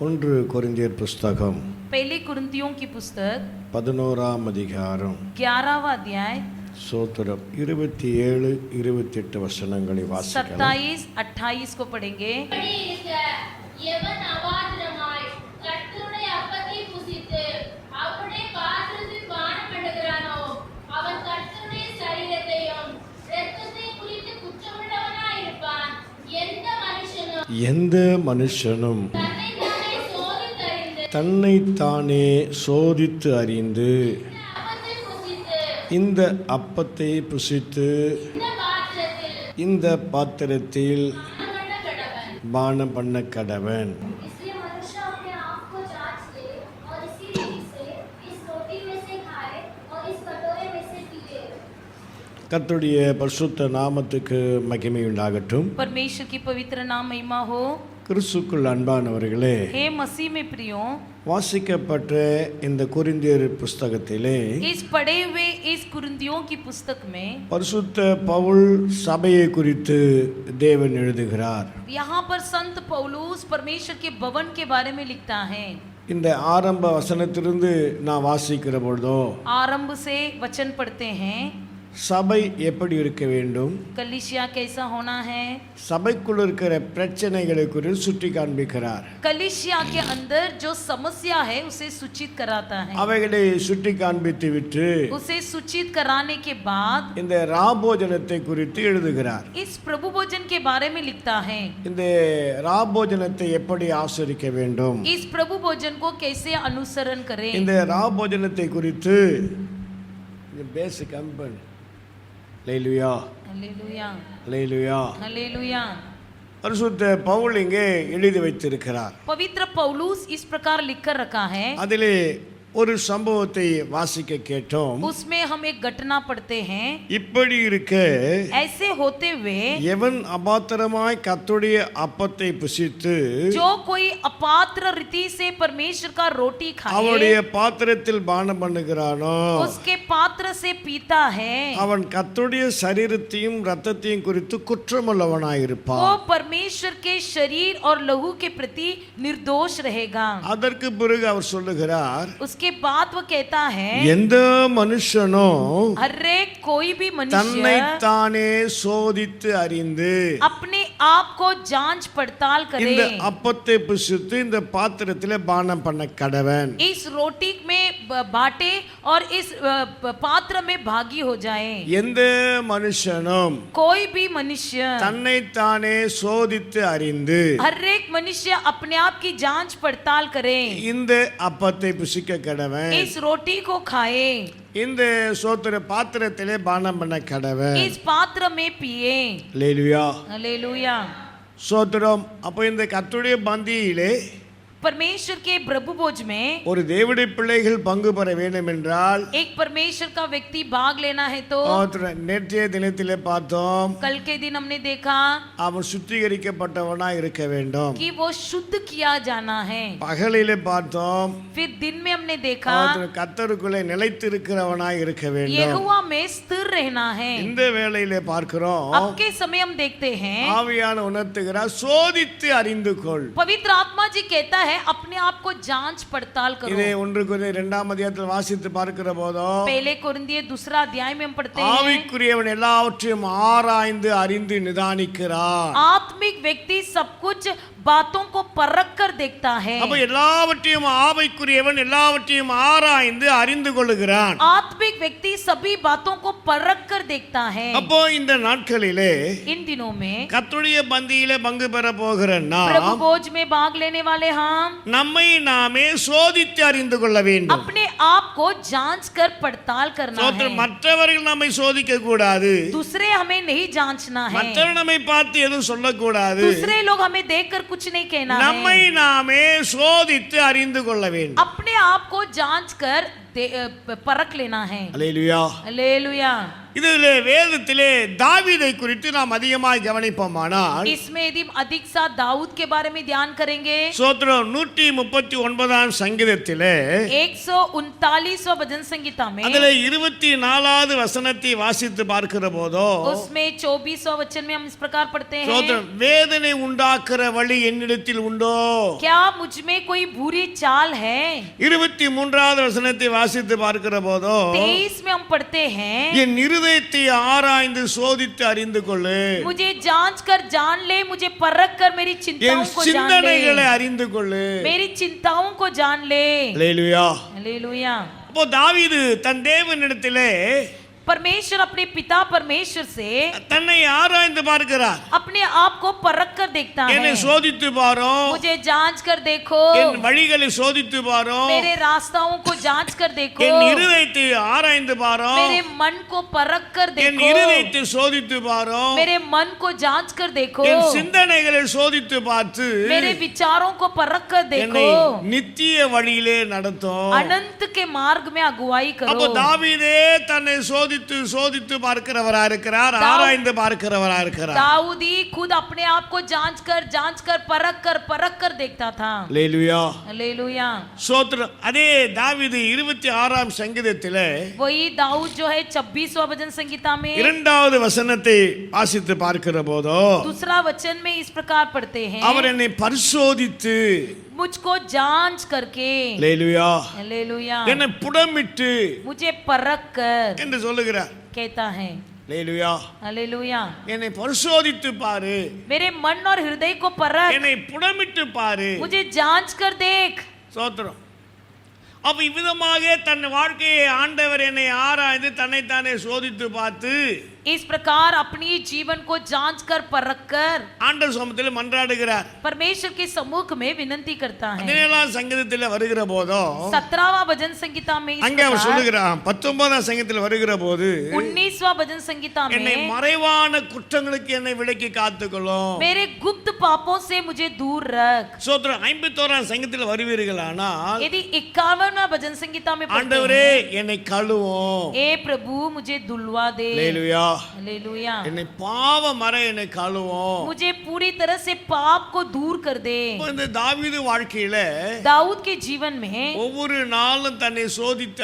ஒன்று கொரிந்தியர் புஸ்தகம் पहले कुरिन्थियों की पुस्तक 11ஆம் அதிகாரம் 11वां अध्याय சோத்திரம் 27 28 வசனங்களை வாசிக்கலாம். 27-28 को पढ़ेंगे. எந்த மனுஷனும் தன்னைத்தானே சோதித்து அறிந்து இந்த அப்பத்தை புசித்து இந்த பாத்திரத்தில் பானம் பண்ண கடவன். கர்த்தருடைய பரிசுத்த நாமத்துக்கு மகிமை உண்டாகட்டும். परमेश्वर की पवित्र नाम महिमा हो. கிறிஸ்துவுக்குள் அன்பானவர்களே, हे मसीह में प्रियो, வாசிக்கப்பட்ட இந்த கொரிந்தியர் புஸ்தகத்திலே इस पढ़े हुए इस कुरिन्थियों की पुस्तक में பரிசுத்த பவுல் சபையை குறித்து தேவன் எழுதுகிறார். यहाँ पर संत पौलुस परमेश्वर के भवन के बारे में लिखता है. இந்த ஆரம்ப வசனத்திலிருந்து நான் வாசிக்கிற பொழுதோ आरंभ से वचन पढ़ते हैं. சபை எப்படி இருக்க வேண்டும், कलीसिया कैसा होना है, சபைக்குள் இருக்கிற பிரச்சனைகளை குறித்து சுட்டி காண்பிக்கிறார். कलीसिया के अंदर जो समस्या है उसे सूचित कराता है. அவைகளை சுட்டி காண்பித்து விட்டு उसे सूचित कराने के बाद இந்த ராபோஜனத்தை குறித்து எழுதுகிறார். इस प्रभु भोजन के बारे में लिखता है. இந்த ராபோஜனத்தை எப்படி ஆசரிக்க வேண்டும், इस प्रभु भोजन को कैसे अनुसरण करें. இந்த ராபோஜனத்தை குறித்து பேசிக் கம்பன். அல்லேலூயா, हालेलुया, அல்லேலூயா. हालेलुया. பரிசுத்த பவுல் இங்கே எழுதி வைத்திருக்கிறார். पवित्र पौलुस इस प्रकार लिखकर रखा है. அதிலே ஒரு சம்பவத்தை வாசிக்க கேட்டோம். उसमें हम एक घटना पढ़ते हैं. இப்படி இருக்க ऐसे होते हुए எவன் அபாத்திரமாய் கர்த்தருடைய அப்பத்தை புசித்து जो कोई अपात्र रीति से परमेश्वर का रोटी அவருடைய खाए, பாத்திரத்தில் பானம் பண்ணுகிறானோ उसके पात्र से पीता है, அவன் கர்த்தருடைய சரீரத்தையும் இரத்தத்தையும் குறித்து குற்றமுள்ளவனாய் वो இருப்பான். परमेश्वर के शरीर और लहू के प्रति निर्दोष रहेगा. அதற்கு பிறகு அவர் சொல்லுகிறார், उसके बाद वो कहता है, எந்த மனுஷனும் हर एक कोई भी मनुष्य தன்னைத்தானே சோதித்து அறிந்து अपने आप को जांच पड़ताल இந்த करे, அப்பத்தை புசித்து இந்த பாத்திரத்திலே பானம் பண்ண கடவன். इस रोटी में बाटे और इस पात्र में भागी हो जाए. எந்த மனுஷனும் कोई भी मनुष्य, தன்னைத்தானே சோதித்து அறிந்து हर एक मनुष्य अपने आप की जांच पड़ताल करे, இந்த அப்பத்தை புசிக்க கடவன். इस रोटी को खाए, இந்த சோத்திர பாத்திரத்திலே பானம் பண்ண கடவன். इस पात्र में पिए. அல்லேலூயா, हालेलुया. சோத்திரம். அப்போ இந்த கர்த்தருடைய பந்தியிலே परमेश्वर के प्रभु भोज में ஒரு தேவனுடைய பிள்ளைகள் பங்கு பெற வேண்டும் என்றால் एक परमेश्वर का व्यक्ति भाग लेना है तो நேற்றைய தினத்திலே பார்த்தோம், कल के दिन हमने देखा அவன் சுத்திகரிக்கப்பட்டவனா இருக்க வேண்டும். कि वो शुद्ध किया जाना है. பகலிலே பார்த்தோம், फिर दिन में हमने देखा கர்த்தருக்குள்ளே நிலைத்திருக்கிறவனா இருக்க வேண்டும். यहोवा में स्थिर रहना है. இந்த வேளையிலே பார்க்கிறோம், अब के समय हम देखते हैं ஆவியான உணர்த்துகிறார், சோதித்து அறிந்து கொள். पवित्र आत्मा जी कहता है अपने आप को जांच पड़ताल करो. இதை 1 கொரிந்தியர் 2ஆம் அதிகாரத்தில் வாசித்து பார்க்கிற போதோ पहले कुरिन्थियों 2 अध्याय में हम पढ़ते हैं, ஆவிக்குரியவன் எல்லாவற்றையும் ஆராய்ந்து அறிந்து நிதானிக்கிறார். आत्मिक व्यक्ति सब कुछ बातों को परख कर देखता है. அப்ப எல்லாவற்றையும் ஆவிக்குரியவன் எல்லாவற்றையும் ஆராய்ந்து அறிந்து கொள்ளுகிறான். आत्मिक व्यक्ति सभी बातों को परख कर देखता है. அப்போ இந்த நாட்களிலே इन दिनों में கர்த்தருடைய பந்தியிலே பங்கு பெற போகிற प्रभु நாம் भोज में भाग लेने वाले हम நம்மை நாமே சோதித்து அறிந்து கொள்ள வேண்டும். अपने आप को जांच कर पड़ताल करना है. மற்றவர்கள் நம்மை சோதிக்க கூடாது, दूसरे हमें नहीं जांचना है, மற்றவர்கள் நம்மை பார்த்து எதுவும் சொல்லக்கூடாது. दूसरे लोग हमें देखकर कुछ नहीं कहना நம்மை है. நாமே சோதித்து அறிந்து கொள்ள வேண்டும். अपने आप को जांच कर परख लेना है। அல்லேலூயா. हालेलुया। இதிலே வேதத்திலே தாவீதை குறித்து நாம் அதிகமாய் கவனிப்போமானால் इसमें यदि अधिक साथ दाऊद के बारे में ध्यान करेंगे, ஸ்தோத்திரம் 139ஆம் சங்கீதத்திலே 139वां भजन संगीता में அதிலே 24வது வசனத்தை வாசித்து பார்க்கிற போதோ उसमें 24वां वचन में हम इस प्रकार पढ़ते हैं, ஸ்தோத்திரம் வேதனை உண்டாக்குற வழி என்னிடத்தில் உண்டோ? क्या मुझ में कोई बुरी चाल है? 23வது வசனத்தை வாசித்து பார்க்கிற போதோ 23 में हम पढ़ते हैं, என் இருதயத்தை ஆராய்ந்து சோதித்து அறிந்து கொள்ளு, मुझे जांच कर जान ले, मुझे परख कर मेरी என் चिंताओं को जान சிந்தனைகளை ले, அறிந்து கொள்ளு. मेरी चिंताओं को जान ले। அல்லேலூயா. हालेलुया। அப்போ தாவீது தன் தேவனிடத்திலே परमेश्वर अपने पिता परमेश्वर से தன்னை ஆராய்ந்து பார்க்கிறார். अपने आप को परख कर देखता என்னை है, சோதித்து பாரோ, मुझे जांच कर देखो, என் வழிகளை சோதித்து பாரோ, मेरे रास्ताओं को जांच कर देखो, என் இருதயத்தை ஆராய்ந்து பாரோ, मेरे मन को परख कर என் देखो, இருதயத்தை சோதித்து பாரோ, मेरे मन को जांच कर देखो, என் சிந்தனைகளை சோதித்து பார்த்து मेरे विचारों को परख कर என்னை देखो, நித்திய வழியிலே நடத்தும். अनंत के मार्ग में अगुवाई அப்போ करो। தாவீதே தன்னை சோதித்து சோதித்து பார்க்கிறவரா இருக்கிறார், ஆராய்ந்து பார்க்கிறவரா இருக்கிறார். दाऊदी खुद अपने आप को जांच कर परख कर देखता था। அல்லேலூயா. हालेलुया। ஸ்தோத்திரம். அதே தாவீது 26ஆம் சங்கீதத்திலே वही दाऊद जो है 26वां भजन संगीता में 2வது வசனத்தை வாசித்து பார்க்கிற போதோ दूसरा वचन में इस प्रकार पढ़ते हैं, அவர் என்னை பரிசோதித்து मुझको जांच करके, அல்லேலூயா, हालेलुया, என்னை புடமிட்டு मुझे परख कर என்று சொல்லுகிறார். कहता है। அல்லேலூயா. हालेलुया। என்னை பரிசோதித்து பாரு, मेरे मन और हृदय को परख, என்னை புடமிட்டு பாரு. मुझे जांच कर देख। ஸ்தோத்திரம். அப்ப இவ்விதமாக தன் வாழ்க்கையை ஆண்டவர் என்னை ஆராய்ந்து தன்னைத்தானே சோதித்து பார்த்து इस प्रकार अपनी जीवन को जांच कर परख कर ஆண்டவர் சமூகத்தில் மன்றாடுகிறார். परमेश्वर के सम्मुख में विनती करता है। 17ஆம் சங்கீதத்தில் வருகிற போதோ 17वां भजन संगीता में इस அங்கே அவர் प्रकार, சொல்லுகிறார். 19ஆம் சங்கீதத்தில் வருகிற போது 19वां भजन संगीता என்னை में மறைவான குற்றங்களுக்கு என்னை விலக்கி காத்துக்கொள்ளும். मेरे गुप्त पापों से मुझे दूर रख। ஸ்தோத்திரம். 51ஆம் சங்கீதத்தில் வருவீர்களானால் यदि 51वां भजन संगीता में पढ़ते ஆண்டவரே हैं, என்னை கழுவும். ए प्रभु मुझे धुलवा दे। அல்லேலூயா. हालेलुया। என்னை பாவ மற என்னை கழுவும். मुझे पूरी तरह से पाप को दूर कर दे। இந்த தாவீது வாழ்க்கையில दाऊद के जीवन में ஒவ்வொரு நாளும் தன்னை சோதித்து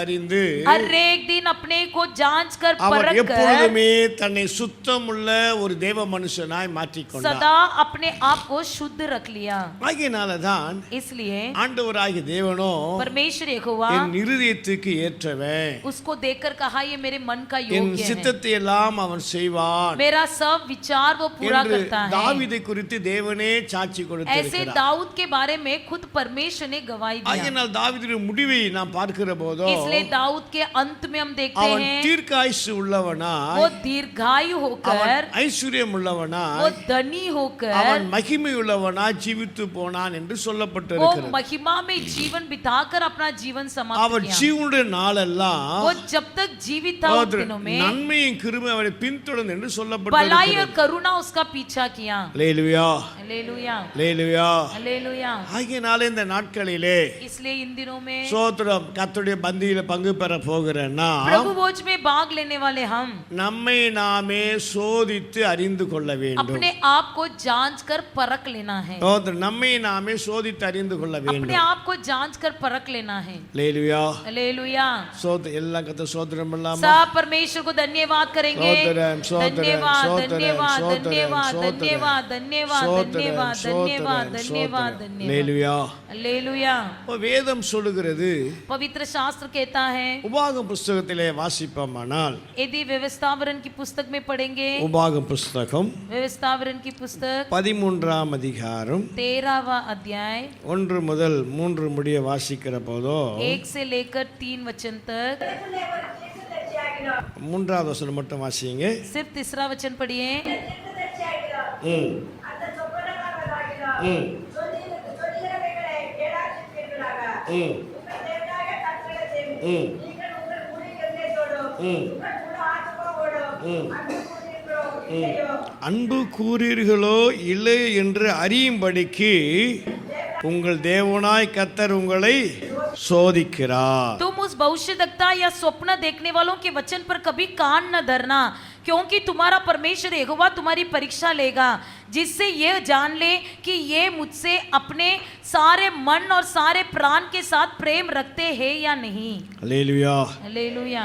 அறிந்து हर एक दिन अपने को जांच कर அவர் परख कर எப்பொழுதுமே தன்னை சுத்தமுள்ள ஒரு தேவ மனுஷனாய் மாற்றிக்கொண்டார். सदा अपने आप को शुद्ध रख लिया। ஆகையினாலதான் इसलिए ஆண்டவராகிய தேவனோ परमेश्वर यहोवा என் இருதயத்துக்கு ஏற்றவன், उसको देखकर कहा ये मेरे मन का என் योग्य है, சித்தத்தை எல்லாம் அவன் செய்வான் मेरा सब विचार वो पूरा என்று करता है। தாவீதை குறித்து தேவனே சாட்சி ऐसे கொடுத்திருக்கிறார். दाऊद के बारे में खुद परमेश्वर ने गवाही दिया। ஆகையினால் தாவீதுடைய முடிவை நாம் பார்க்கிற போதோ इसलिए दाऊद के अंत में हम देखते அவன் हैं தீர்க்காயுசு உள்ளவனாய், वो दीर्घायु होकर, அவன் ஐஸ்வர்யம் वो உள்ளவனாய், धनी होकर, அவன் மகிமை உள்ளவனாய் ஜீவித்து போனான் என்று वो சொல்லப்பட்டிருக்கிறது. महिमा में जीवन बिताकर अपना जीवन समाप्त அவன் किया। ஜீவனுடைய நாளெல்லாம் वो जब तक जीवित था उन दिनों में நன்மையும் கிருபை அவனை பின்தொடர்ந்து என்று भलाई சொல்லப்பட்டிருக்கிறது. और करुणा उसका पीछा किया। அல்லேலூயா. हालेलुया। அல்லேலூயா. हालेलुया। ஆகையினால இந்த நாட்களிலே इसलिए इन दिनों में சோத்திரம் கர்த்தருடைய பந்தியில பங்கு பெற போகிறேன்னா प्रभु भोज में भाग लेने वाले हम நம்மை நாமே சோதித்து அறிந்து கொள்ள வேண்டும். अपने आप को जांच कर परख लेना है। சோத்திரம் நம்மை நாமே சோதித்து அறிந்து கொள்ள अपने வேண்டும். आप को जांच कर परख लेना है। அல்லேலூயா. हालेलुया। சோத்திரம் எல்லாம் கர்த்தர் சோத்திரம் பண்ணலாமா? सब परमेश्वर को धन्यवाद करेंगे। சோத்திரம் சோத்திரம் धन्यवाद சோத்திரம் धन्यवाद சோத்திரம் धन्यवाद சோத்திரம் धन्यवाद धन्यवाद धन्यवाद धन्यवाद धन्यवाद धन्यवाद। அல்லேலூயா. हालेलुया। வேதம் சொல்லுகிறது, पवित्र शास्त्र कहता है, உபாகம் புஸ்தகத்திலே வாசிப்போமானால் यदि व्यवस्थावरण की पुस्तक में पढ़ेंगे, உபாகம் புஸ்தகம் व्यवस्थावरण की पुस्तक 13ஆம் அதிகாரம் 13वां अध्याय 1 முதல் 3 முடிய வாசிக்கிற போதோ 1 से लेकर 3 वचन तक, 3வது வசனம் மட்டும் வாசிங்க. सिर्फ तीसरा वचन पढ़िए। அன்பு கூறீர்களோ இல்லை என்று அறியும்படிக்கு உங்கள் தேவனாய் கர்த்தர் உங்களை சோதிக்கிறார். तुम उस भविष्यद्वक्ता या स्वप्न देखने वालों के वचन पर कभी कान न धरना, क्योंकि तुम्हारा परमेश्वर यहोवा तुम्हारी परीक्षा लेगा, जिससे ये जान ले कि ये मुझसे अपने सारे मन और सारे प्राण के साथ प्रेम रखते हैं या नहीं. அல்லேலூயா. हालेलुया.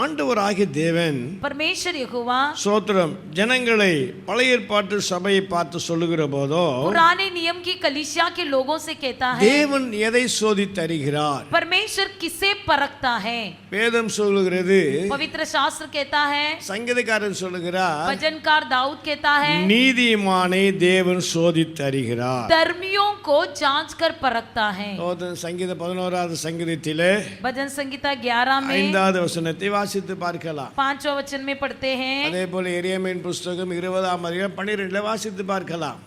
ஆண்டவராகிய தேவன் परमेश्वर यहोवा ஸ்தோத்திரம் ஜனங்களை பழைய ஏற்பாட்டு சபையை பார்த்து சொல்லுகிற போதோ पुराने नियम की कलीसिया के लोगों से कहता है, தேவன் எதை சோதித்து அறிகிறார்? परमेश्वर किसे परखता है. வேதம் சொல்லுகிறது, पवित्र शास्त्र कहता है, சங்கீதக்காரன் சொல்லுகிறார், भजनकार दाऊद कहता है, நீதிமானை தேவன் சோதித்து அறிகிறார். धर्मियों को जांच कर परखता है. சங்கீத 11வது சங்கீதத்திலே भजन संगीता 11 में 5வது வசனத்தை வாசித்து பார்க்கலாம். 5वें वचन में पढ़ते हैं. அதே போல எரேமியாவின் புஸ்தகம் 20ஆம் அதிகாரம் 12ல வாசித்து பார்க்கலாம்.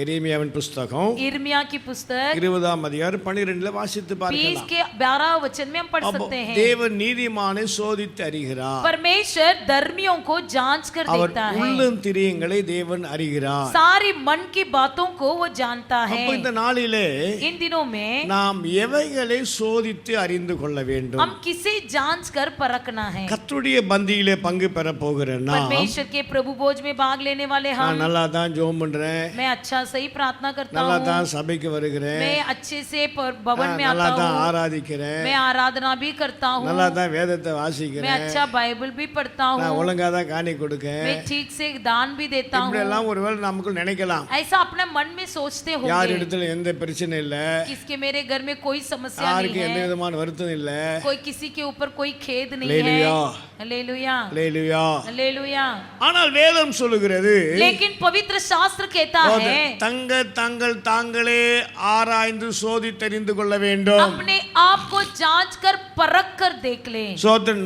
எரேமியாவின் புஸ்தகம் इर्मिया की पुस्तक 20ஆம் அதிகாரம் 12ல வாசித்து 20 பார்க்கலாம். के 12 वचन में हम पढ़ सकते हैं. தேவன் நீதிமானை சோதித்து அறிகிறார். परमेश्वर धर्मियों को जांच कर அவர் देखता है. உள்ளம் திரியங்களை தேவன் அறிகிறார். सारी मन की बातों को वो जानता है. அப்ப இந்த நாளிலே इन दिनों में நாம் எவைகளை சோதித்து அறிந்து கொள்ள வேண்டும்? हम किसे जांच कर परखना है. கர்த்தருடைய பந்தியிலே பங்கு பெற போகிறேன் நான். परमेश्वर के प्रभु भोज में भाग लेने वाले நான் हम. நல்லா தான் ஜெபம் பண்றேன், मैं अच्छा सही प्रार्थना करता நல்லா हूँ. தான் சபைக்கு வருகிறேன், मैं अच्छे से भवन में நல்லா आता தான் हूँ. ஆராதிக்கிறேன், मैं आराधना भी करता हूँ. நல்லா தான் வேதத்தை मैं வாசிக்கிறேன், अच्छा बाइबल भी पढ़ता நான் हूँ. ஒழுங்கா தான் காணி கொடுக்கேன். मैं ठीक से दान भी देता இப்படி हूँ. எல்லாம் ஒருவேளை நமக்குள் நினைக்கலாம். ऐसा अपने मन में सोचते யார் होंगे. இடத்துல எந்த பிரச்சனை இல்ல, किसके मेरे घर में कोई समस्या யாருக்கு नहीं எந்த है, விதமான வருத்தம் இல்ல. कोई किसी के ऊपर कोई खेद नहीं हालेलुया. है. हालेलुया. அல்லேலூயா. हालेलुया. ஆனால் வேதம் சொல்லுகிறது, लेकिन पवित्र शास्त्र कहता है, தங்கள் தாங்களே ஆராய்ந்து சோதித்தறிந்து கொள்ள வேண்டும். अपने आप को जांच कर परख कर देख ले.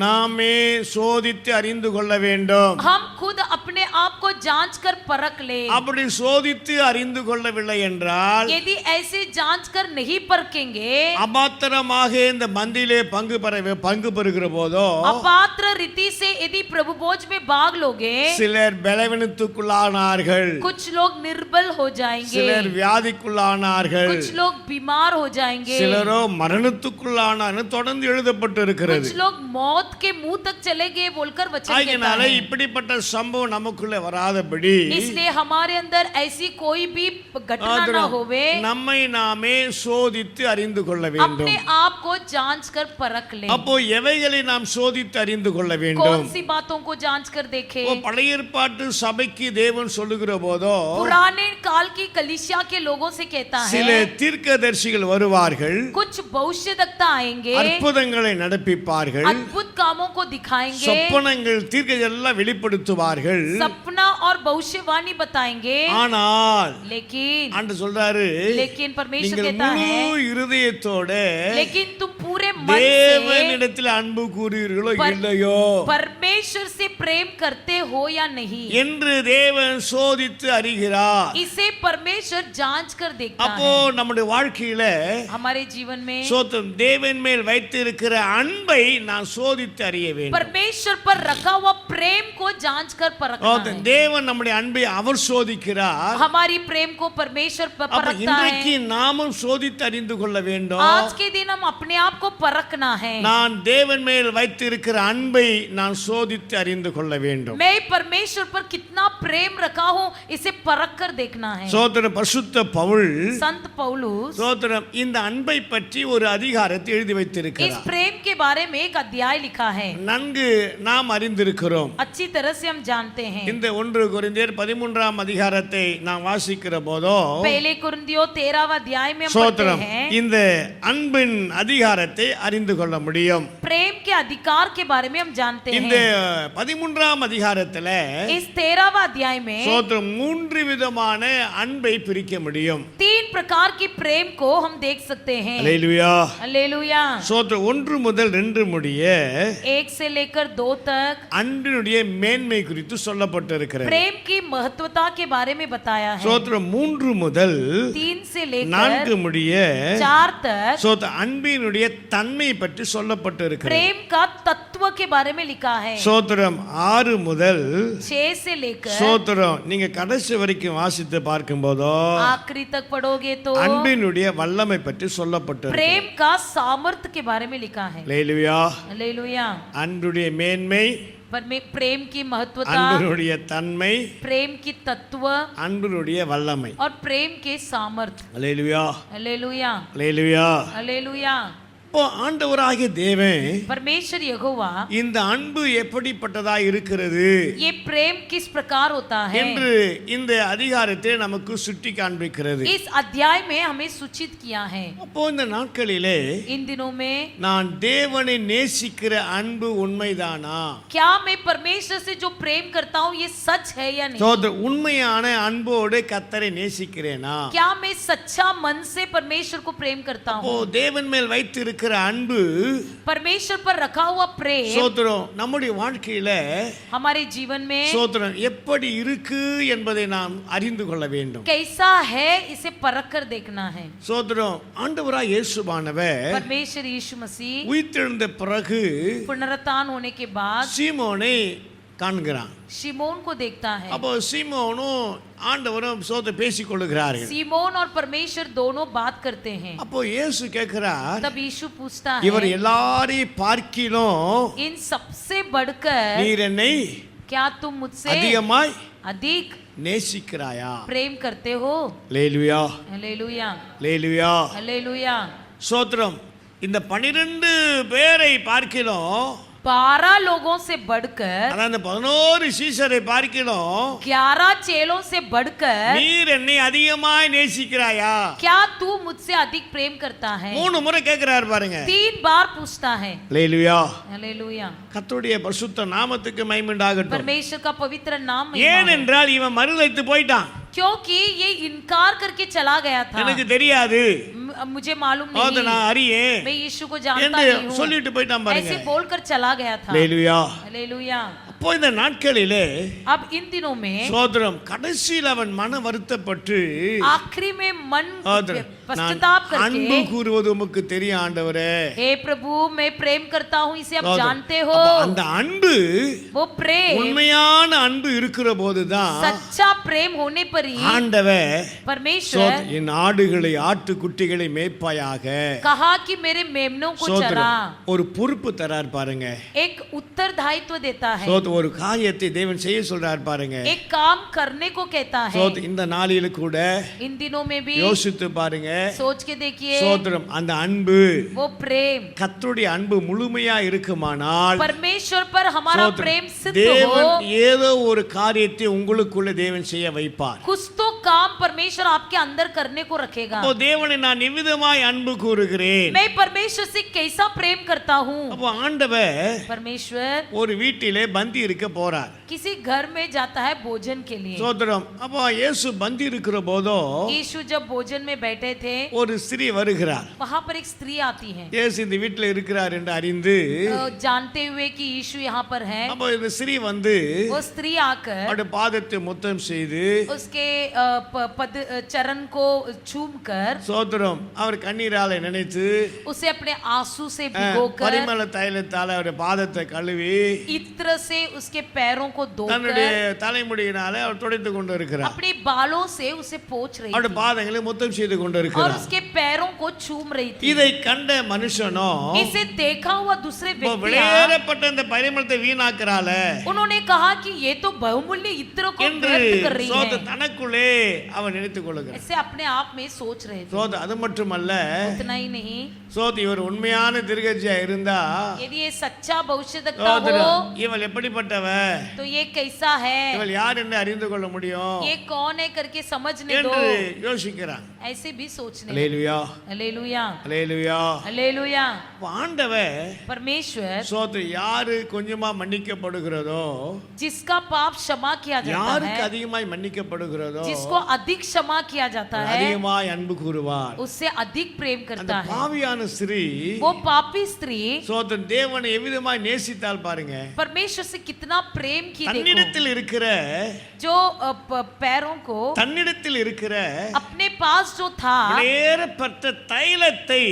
நாமே சோதித்து அறிந்து கொள்ள வேண்டும். हम खुद अपने आप को जांच कर परख ले. அப்படி சோதித்து அறிந்து கொள்ளவில்லை என்றால் यदि ऐसे जांच कर नहीं परखेंगे, அபாத்திரமாக இந்த மந்தியிலே பங்கு பெறுகிற போதோ अपात्र रीति से यदि प्रभु भोज में भाग लोगे, சிலர் பலவீனத்துக்குள்ளானார்கள், कुछ लोग निर्बल हो जाएंगे, சிலர் வியாதிக்குள்ளானார்கள், कुछ लोग बीमार हो जाएंगे, சிலரோ மரணத்துக்குள்ளானான்னு தொடர்ந்து எழுதப்பட்டு இருக்கிறது. कुछ लोग मौत के मुंह तक चले गए बोलकर वचन कहता ஆகையினால है. இப்படிப்பட்ட சம்பவம் நமக்குள்ளே வராதபடி इसलिए हमारे अंदर ऐसी कोई भी घटना न होवे, நம்மை நாமே சோதித்து அறிந்து கொள்ள வேண்டும். अपने आप को जांच कर परख ले. அப்போ எவைகளை நாம் சோதித்து அறிந்து கொள்ள कौन வேண்டும்? सी बातों को जांच कर देखे. பழைய ஏற்பாட்டு சபைக்கு தேவன் சொல்லுகிற போதோ पुराने काल की कलीसिया के लोगों से कहता சில है, தீர்க்கதரிசிகள் வருவார்கள், कुछ भविष्यद्वक्ता आएंगे, அற்புதங்களை நடப்பிப்பார்கள், अद्भुत कामों को दिखाएंगे, சொப்பனங்கள் தீர்க்கதரிசிகள் வெளிப்படுத்துவார்கள். सपना और भविष्यवाणी बताएंगे. ஆனால் लेकिन ஆண்டவர் சொல்றாரு, लेकिन परमेश्वर நீங்கள் कहता முழு है, இருதயத்தோட लेकिन तुम पूरे मन से தேவனிடத்தில் அன்பு கூறுகிறீர்களோ இல்லையோ परमेश्वर से प्रेम करते हो या नहीं, என்று தேவன் சோதித்து அறிகிறார். इसे परमेश्वर जांच कर देखता அப்போ है. நம்முடைய வாழ்க்கையில हमारे जीवन में சோதம் தேவன் மேல் வைத்திருக்கிற அன்பை நான் சோதித்து அறிய வேண்டும். परमेश्वर पर रखा हुआ प्रेम को जांच कर परखना है. தேவன் நம்முடைய அன்பை அவர் சோதிக்கிறார். हमारी प्रेम को परमेश्वर அப்ப परखता இன்றைக்கு है. நாமும் சோதித்து அறிந்து கொள்ள வேண்டும். आज के दिन हम अपने आप को परखना है. நான் தேவன் மேல் வைத்திருக்கிற அன்பை நான் சோதித்து அறிந்து கொள்ள வேண்டும். मैं परमेश्वर पर कितना प्रेम रखा हूँ इसे परख कर देखना है. சோதர பரிசுத்த பவுல் संत पौलुस சோதரம் இந்த அன்பை பற்றி ஒரு அதிகாரத்தை எழுதி इस வைத்திருக்கிறார். प्रेम के बारे में एक अध्याय लिखा है. நன்கு நாம் அறிந்திருக்கிறோம். अच्छी तरह से हम जानते हैं. இந்த 1 கொரிந்தியர் 13ஆம் அதிகாரத்தை நாம் வாசிக்கிற போதோ पहले कुरिन्थियों 13वां अध्याय में हम पढ़ते சோதரம் हैं. இந்த அன்பின் அதிகாரத்தை அறிந்து கொள்ள முடியும். प्रेम के अधिकार के बारे में हम जानते இந்த हैं. 13ஆம் அதிகாரத்துல इस 13वां अध्याय में சோதரம் 3 விதமான அன்பை பிரிக்க முடியும். 3 प्रकार की प्रेम को हम देख सकते हैं. அல்லேலூயா. हालेलुया. சோதரம் 1 முதல் 2 முடிய 1 से लेकर 2 तक அன்பினுடைய மேன்மை குறித்து சொல்லப்பட்டிருக்கிறது. प्रेम की महत्वता के बारे में बताया है. சோதரம் 3 முதல் 3 से लेकर 4 முடிய 4 तक சோதரம் அன்பினுடைய தன்மை பற்றி சொல்லப்பட்டிருக்கிறது. प्रेम का तत्व के बारे में लिखा है. சோதரம் 6 முதல் 6 से लेकर சோதரம் நீங்க கடைசி வரைக்கும் வாசித்து பார்க்கும்போதோ आखिरी तक पढ़ोगे पढ़ोगे तो அன்பினுடைய வல்லமை பற்றி சொல்லப்பட்டிருக்கு. प्रेम का सामर्थ्य के बारे में लिखा है। அல்லேலூயா. हालेलुया। அன்புடைய மேன்மை, प्रेम की महत्वता, அன்பினுடைய தன்மை, प्रेम की तत्व அன்பினுடைய வல்லமை. और प्रेम के सामर्थ्य। அல்லேலூயா. हालेलुया। அல்லேலூயா. हालेलुया। இப்போ ஆண்டவராகிய தேவன் परमेश्वर यहोवा இந்த அன்பு எப்படிப்பட்டதா இருக்கிறது ये प्रेम किस प्रकार होता है என்று இந்த அதிகாரத்தை நமக்கு சுட்டி காண்பிக்கிறது. इस अध्याय में हमें सूचित किया है। அப்போ இந்த நாட்களிலே इन दिनों में நான் தேவனை நேசிக்கிற அன்பு உண்மைதானா, क्या मैं परमेश्वर से जो प्रेम करता हूँ ये सच है या नहीं? சோதர உண்மையான அன்போடு கர்த்தரை நேசிக்கிறேனா? क्या मैं सच्चा मन से परमेश्वर को प्रेम करता ஓ हूँ? தேவன் மேல் வைத்திருக்கிற அன்பு परमेश्वर पर रखा हुआ प्रेम சோதரம் நம்முடைய வாழ்க்கையில हमारे जीवन में சோதரம் எப்படி இருக்கு என்பதை நாம் அறிந்து கொள்ள வேண்டும். कैसा है इसे परख कर देखना है। சோதரம் ஆண்டவராய் இயேசுவானவர் परमेश्वर यीशु मसीह உயிர்த்தெழுந்த பிறகு पुनरुत्थान होने के बाद சீமோனை காண்கிறான். शिमोन को देखता है। அப்போ சீமோனும் ஆண்டவரும் சோதர பேசிக் கொள்ளுகிறார்கள். सिमोन और परमेश्वर दोनों बात करते हैं। அப்போ இயேசு கேட்கிறார், तब यीशु पूछता இவர் है எல்லாரையும் பார்க்கிலும் इन सबसे बढ़कर நீர் என்னை क्या तुम मुझसे அதிகமாய் अधिक நேசிக்கிறாயா? प्रेम करते हो? அல்லேலூயா. हालेलुया। அல்லேலூயா. हालेलुया। ஸ்தோத்திரம். இந்த 12 பேரை பார்க்கிலும் 12 लोगों से बढ़कर, அதாவது 11 சீஷரை பார்க்கிலும் 11 चेलों से बढ़कर நீர் என்னை அதிகமாய் நேசிக்கிறாயா? क्या तू मुझसे अधिक प्रेम करता है? 3 முறை கேட்கிறார் பாருங்க. 3 बार पूछता है। அல்லேலூயா. हालेलुया। கர்த்தருடைய பரிசுத்த நாமத்துக்கு மகிமை உண்டாகட்டும். परमेश्वर का पवित्र नाम महिमा हो। ஏனென்றால் இவன் மறுதலித்து போயிட்டான். क्योंकि ये इनकार करके चला गया था। எனக்கு தெரியாது, मुझे मालूम அது नहीं, நான் அறியேன் मैं यीशु को जानता என்று नहीं हूँ, சொல்லிட்டு போயிட்டான் பாருங்க. ऐसे बोलकर चला गया था। அல்லேலூயா. हालेलुया। அப்போ இந்த நாட்களிலே अब इन दिनों में சோதரம் கடைசியில் அவன் மன வருத்தப்பட்டு आखिरी में मन சோதரம், நான் पश्चाताप அன்பு करके, கூறுவது உமக்கு தெரியும் ஆண்டவரே. हे प्रभु मैं प्रेम करता हूँ इसे आप சோதரம், जानते हो। அப்ப அந்த அன்பு वो प्रेम உண்மையான அன்பு இருக்கிற போதுதான் सच्चा प्रेम होने पर ही ஆண்டவர் परमेश्वर சோதரம், என் ஆடுகளை ஆட்டுக்குட்டிகளை மேய்ப்பாயாக कहा कि मेरे मेमनों को चरा। சோதரம், ஒரு பொறுப்பு தரார் பாருங்க. एक उत्तरदायित्व देता है, சோதரம், ஒரு காரியத்தை தேவன் செய்ய சொல்றார் பாருங்க. एक काम करने को कहता है। சோதரம், இந்த நாளில கூட इन दिनों में भी யோசித்து பாருங்க. सोच के देखिए, சோதரம், அந்த அன்பு वो प्रेम கர்த்தருடைய அன்பு முழுமையா இருக்குமானால் परमेश्वर पर हमारा சோதரம், प्रेम सिद्ध தேவன் हो, ஏதோ ஒரு காரியத்தை உங்களுக்குள்ள தேவன் செய்ய வைப்பார். कुछ तो काम परमेश्वर आपके अंदर करने को रखेगा। அப்போ தேவனை நான் எவ்விதமாய் அன்பு கூறுகிறேன். मैं परमेश्वर से कैसा प्रेम करता हूँ? அப்போ ஆண்டவர் परमेश्वर ஒரு வீட்டிலே பந்தி இருக்க போறார். किसी घर में जाता है भोजन के लिए। சோதரம், அப்போ இயேசு பந்தி இருக்கிற போதோ यीशु जब भोजन में बैठे थे, ஒரு ஸ்திரீ வருகிறார். वहां पर एक स्त्री आती है। இயேசு இந்த வீட்டில் இருக்கிறார் என்று அறிந்து जानते हुए कि यीशु यहाँ पर है, அப்போ இந்த ஸ்திரீ வந்து वो स्त्री आकर அவருடைய பாதத்தை முத்தம் செய்து उसके चरण को चूम कर சோதரம், அவர் கண்ணீரால நினைத்து उसे अपने आंसू से भिगोकर பரிமள தைலத்தால அவருடைய பாதத்தை கழுவி इत्र से उसके पैरों को தன்னுடைய धोकर தலைமுடியினால அவர் துடைத்து கொண்டு இருக்கிறார். अपने बालों से उसे पोंछ रही அவருடைய थी பாதங்களை முத்தம் செய்து கொண்டு और இருக்கிறார். उसके पैरों को चूम रही थी। இதை கண்ட மனுஷனோ इसे देखा हुआ दूसरे व्यक्ति வெளியேறப்பட்ட இந்த பரிமளத்தை வீணாக்குறால उन्होंने कहा कि ये तो बहुमूल्य इत्र को என்று व्यर्थ कर रही சோத है, தனக்குள்ளே அவன் நினைத்துக் கொள்ளுகிறான். ऐसे अपने आप में सोच रहे थे। சோத அது மட்டுமல்ல, उतना ही नहीं, சோத இவர் உண்மையான திருகட்சியா இருந்தா यदि ये सच्चा भविष्यद्वक्ता हो சோதரம், இவள் எப்படிப்பட்டவ, तो ये कैसा है, இவள் யார் என்று அறிந்து கொள்ள முடியும் ये कौन है करके समझने दो, என்று யோசிக்கிறான். ऐसे भी सोचने। அல்லேலூயா. हालेलुया। அல்லேலூயா. हालेलुया। ஆண்டவர் परमेश्वर சோதர யாரு கொஞ்சமா மன்னிக்கப்படுகிறதோ, जिसका पाप क्षमा किया जाता யாருக்கு है, அதிகமாய் மன்னிக்கப்படுகிறதோ जिसको अधिक क्षमा किया जाता है, அதிகமாய் அன்பு கூறுவார். उससे अधिक प्रेम அந்த करता है। பாவியான ஸ்திரீ वो पापी स्त्री சோதரன் தேவனை எவ்விதமாய் நேசித்தால் பாருங்க. परमेश्वर से कितना प्रेम की देखो தன்னிடத்தில் இருக்கிற जो पैरों को தன்னிடத்தில் இருக்கிற अपने पास जो था விலையேறப்பட்ட தைலத்தை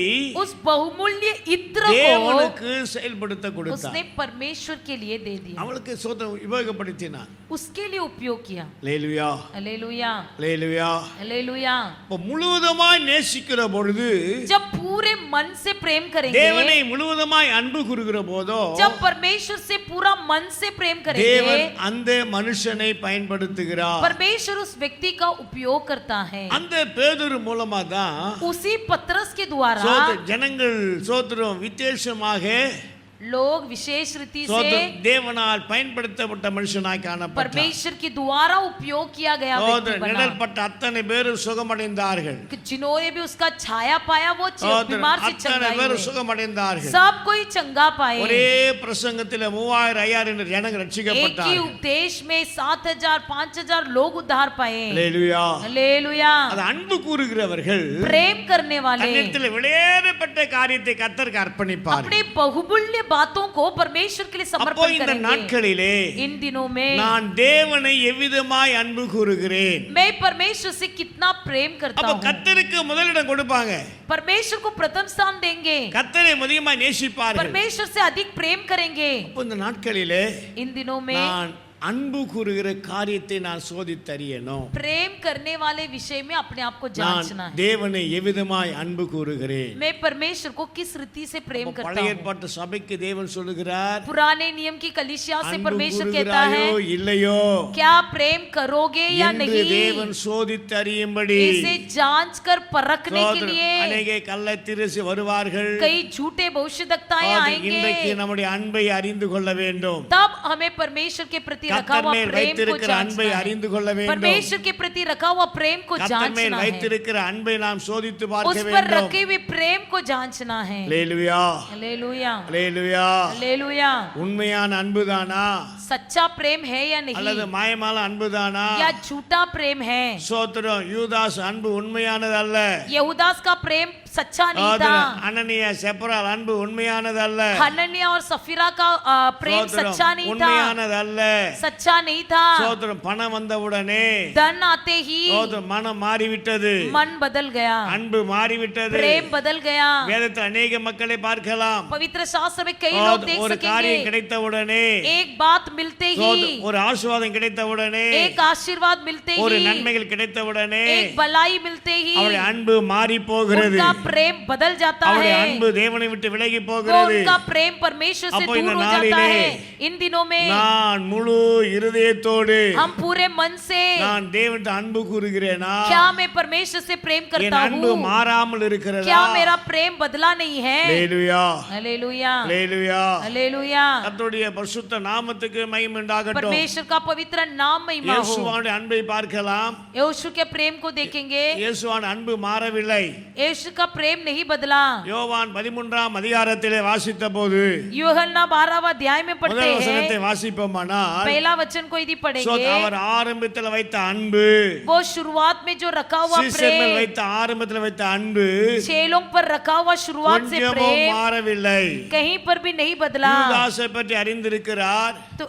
उस बहुमूल्य इत्र को தேவனுக்கு செயல்படுத்த கொடுத்தார். उसने परमेश्वर के लिए दे दिया, அவளுக்கு சோதனை உபயோகப்படுத்தினார். उसके लिए उपयोग किया. அல்லேலூயா हालेलुया அல்லேலூயா. हालेलुया. இப்போ முழுவதுமாய் நேசிக்கிற பொழுது, जब पूरे मन से प्रेम करेंगे, தேவனை முழுவதுமாய் அன்பு கூறுகிற போதோ, जब परमेश्वर से पूरा मन से प्रेम தேவன் करेंगे, அந்த மனுஷனை பயன்படுத்துகிறார். परमेश्वर उस व्यक्ति का उपयोग करता है. அந்த பேதுரு மூலமா தான் उसी पतरस के द्वारा ஜனங்கள் சோத்திரம் விசேஷமாக लोग विशेष रीति से தேவனால் பயன்படுத்தப்பட்ட மனுஷனாய் காணப்பட்டார். परमेश्वर के द्वारा उपयोग किया गया व्यक्ति बना. நிழல்பட்ட அத்தனை பேரும் சுகமடைந்தார்கள். जिन्होंने भी उसका छाया पाया वो बीमार से அத்தனை चंगाई பேரும் हुए. சுகமடைந்தார்கள். सब कोई चंगा पाए. ஒரே பிரசங்கத்தில் 3000-5000 ஜனங்கள் एक ही ரட்சிக்கப்பட்டார்கள். उपदेश में 7000 5000 लोग उद्धार पाए. அல்லேலூயா. हालेलुया. அது அன்பு கூறுகிறவர்கள் प्रेम करने वाले தன்னிடத்தில் விலையேறப்பட்ட காரியத்தை கர்த்தருக்கு அர்ப்பணிப்பார்கள். अपने बहुमूल्य बातों को परमेश्वर के लिए அப்போ समर्पण இந்த करेंगे. நாட்களிலே इन दिनों में நான் தேவனை எவ்விதமாய் அன்பு கூறுகிறேன். मैं परमेश्वर से कितना प्रेम करता அப்ப हूँ. கர்த்தருக்கு முதலிடம் கொடுப்பாங்க. परमेश्वर को प्रथम स्थान देंगे. கர்த்தரை அதிகமாய் நேசிப்பார்கள். परमेश्वर से अधिक प्रेम करेंगे. அப்போ இந்த நாட்களிலே इन दिनों में நான் அன்பு கூறுகிற காரியத்தை நான் சோதித்தறியணும். प्रेम करने वाले विषय में अपने आप को நான் जांचना है. தேவனை எவ்விதமாய் அன்பு கூறுகிறேன். मैं परमेश्वर को किस रीति से प्रेम करता பழைய हूँ. ஏற்பாட்டு சபைக்கு தேவன் சொல்லுகிறார், पुराने नियम की कलीसिया से அன்பு परमेश्वर कहता है, கூறுகிறாயோ இல்லையோ क्या प्रेम करोगे या என்று नहीं, தேவன் சோதித்தறியும்படி. इसे जांच कर परखने के लिए அநேக கள்ளத்திருசி வருவார்கள். कई झूठे भविष्यद्वक्ताएं இன்றைக்கு आएंगे. நம்முடைய அன்பை அறிந்து கொள்ள வேண்டும். तब हमें परमेश्वर के प्रति रखा கர்த்தர் हुआ மேல் प्रेम को வைத்திருக்கிற அன்பை जांचना है. அறிந்து கொள்ள வேண்டும். परमेश्वर के प्रति रखा हुआ प्रेम को கர்த்தர் மேல் जांचना है. வைத்திருக்கிற அன்பை நாம் சோதித்து उस பார்க்க पर வேண்டும். रखे हुए प्रेम को जांचना है. Hallelujah hallelujah hallelujah. हालेलुया. உண்மையான அன்புதானா सच्चा प्रेम है या அல்லது नहीं, மாயமான அன்புதானா? या झूठा प्रेम है. சோத்திரம். யூதாஸ் அன்பு உண்மையானது அல்ல. यहूदास का प्रेम सच्चा नहीं था. அனனியா செப்பரால் அன்பு உண்மையானது அல்ல. हनन्या और सफीरा का प्रेम सच्चा नहीं था, உண்மையானது அல்ல. सच्चा नहीं था. சோத்திரம். பணம் வந்தவுடனே धन आते ही சோத்திரம் மனம் மாறிவிட்டது. मन बदल गया, அன்பு மாறிவிட்டது. प्रेम बदल गया. வேதத்தில் அநேக மக்களை பார்க்கலாம். पवित्र शास्त्र में कई लोग देख ஒரு காரியம் सकेंगे, கிடைத்தவுடனே, एक बात मिलते ही, ஒரு ஆசீர்வாதம் கிடைத்தவுடனே, एक आशीर्वाद मिलते ஒரு ही, நன்மைகள் கிடைத்தவுடனே एक भलाई मिलते ही அவருடைய அன்பு மாறி போகிறது. उनका प्रेम बदल जाता அவருடைய है. அன்பு தேவனை விட்டு விலகி वो போகிறது. उनका प्रेम परमेश्वर से அப்போ दूर இந்த हो जाता நாளிலே है. इन दिनों में நான் முழு இருதயத்தோடு हम पूरे मन से, நான் தேவனுக்கு அன்பு கூறுகிறேனா? क्या मैं परमेश्वर से प्रेम என் करता அன்பு हूँ, மாறாமல் இருக்கிறதா? क्या मेरा प्रेम बदला नहीं है. Hallelujah hallelujah hallelujah. हालेलुया. கர்த்தருடைய பரிசுத்த நாமத்துக்கு மகிமை உண்டாகட்டும். परमेश्वर का पवित्र नाम महिमा हो. இயேசுவின் அன்பை பார்க்கலாம். यीशु के प्रेम को देखेंगे. இயேசுவின் அன்பு மாறவில்லை. यीशु का प्रेम नहीं बदला. யோவான் 13ஆம் அதிகாரத்திலே வாசித்த போது यूहन्ना 12वां अध्याय में पढ़ते முதல் வசனத்தை हैं, வாசிப்போமானால், पहला वचन को यदि पढ़ेंगे, அவர் ஆரம்பத்தில் வைத்த அன்பு, वो शुरुआत में जो रखा हुआ சீசர்கள் प्रेम, வைத்த ஆரம்பத்தில் வைத்த அன்பு चेलों पर रखा हुआ शुरुआत से கொஞ்சமும் प्रेम மாறவில்லை. कहीं पर भी नहीं बदला. யூதாசை பற்றி அறிந்திருக்கிறார். तो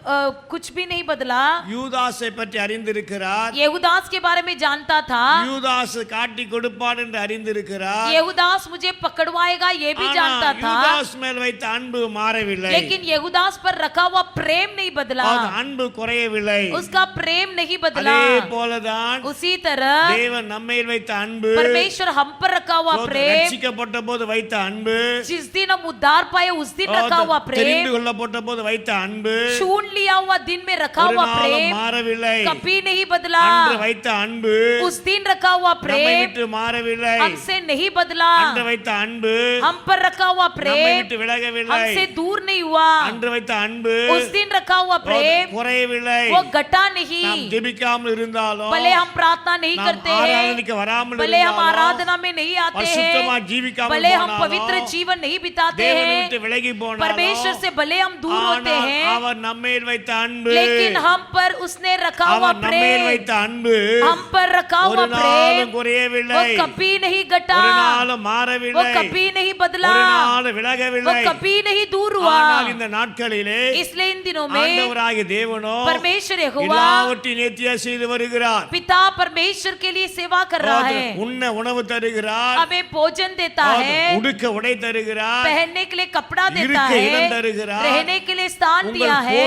कुछ भी नहीं बदला. யூதாசை பற்றி அறிந்திருக்கிறார். यहूदास के बारे में जानता था. யூதாஸ் காட்டி கொடுப்பான் என்று அறிந்திருக்கிறார். यहूदास मुझे पकड़वाएगा ये भी ஆனா जानता था, யூதாஸ் மேல் வைத்த அன்பு மாறவில்லை. लेकिन यहूदास पर रखा हुआ प्रेम नहीं बदला. அது அன்பு குறையவில்லை. उसका प्रेम नहीं बदला. அதே போலதான் उसी तरह தேவன் நம்மேல் வைத்த அன்பு, परमेश्वर हम पर रखा हुआ प्रेम, ரட்சிக்கப்பட்ட போது வைத்த அன்பு, जिस दिन हम उद्धार पाए उस दिन रखा हुआ தெரிந்து प्रेम, கொள்ளப்பட்ட போது வைத்த அன்பு चुन लिया हुआ दिन में रखा ஒரு हुआ நாளும் प्रेम மாறவில்லை. कभी नहीं बदला. அன்று வைத்த அன்பு उस दिन रखा हुआ நம்மை प्रेम விட்டு மாறவில்லை. हमसे नहीं बदला. அன்று வைத்த அன்பு हम पर रखा हुआ நம்மை प्रेम விட்டு விலகவில்லை. हमसे दूर नहीं हुआ. அன்று வைத்த அன்பு उस दिन रखा हुआ प्रेम குறையவில்லை. वो घटा नहीं. நாம் ஜெபிக்காமல் இருந்தாலும், भले हम प्रार्थना नहीं நாம் करते हैं, ஆராதனைக்கு வராமல் भले हम இருந்தாலும், आराधना में नहीं आते பரிசுத்தமா हैं, ஜீவிக்காமல் भले हम போனாலும், पवित्र जीवन नहीं बिताते தேவனை हैं, விட்டு விலகி போனாலும், परमेश्वर से भले हम दूर होते ஆனால் हैं, அவர் நம்மேல் வைத்த அன்பு, लेकिन हम पर उसने रखा हुआ அவர் நம்மேல் प्रेम, வைத்த அன்பு हम पर रखा ஒரு हुआ நாளும் प्रेम वो குறையவில்லை. कभी नहीं ஒரு घटा. நாளும் நாளும் वो மாறவில்லை, कभी नहीं बदला, ஒரு நாள் वो விலகவில்லை. कभी नहीं दूर हुआ। ஆனால் இந்த நாட்களிலே इसलिए इन दिनों में ஆண்டவராகிய தேவனோ परमेश्वर यहोवा எல்லாவற்றையும் நேர்த்தியா செய்து வருகிறார். पिता परमेश्वर के लिए सेवा कर रहा है, உண்ண உணவு தருகிறார், हमें भोजन देता है, உடுக்க உடை தருகிறார், पहनने के लिए कपड़ा देता இருக்க है, இடம் தருகிறார், रहने के लिए स्थान உங்கள் दिया है,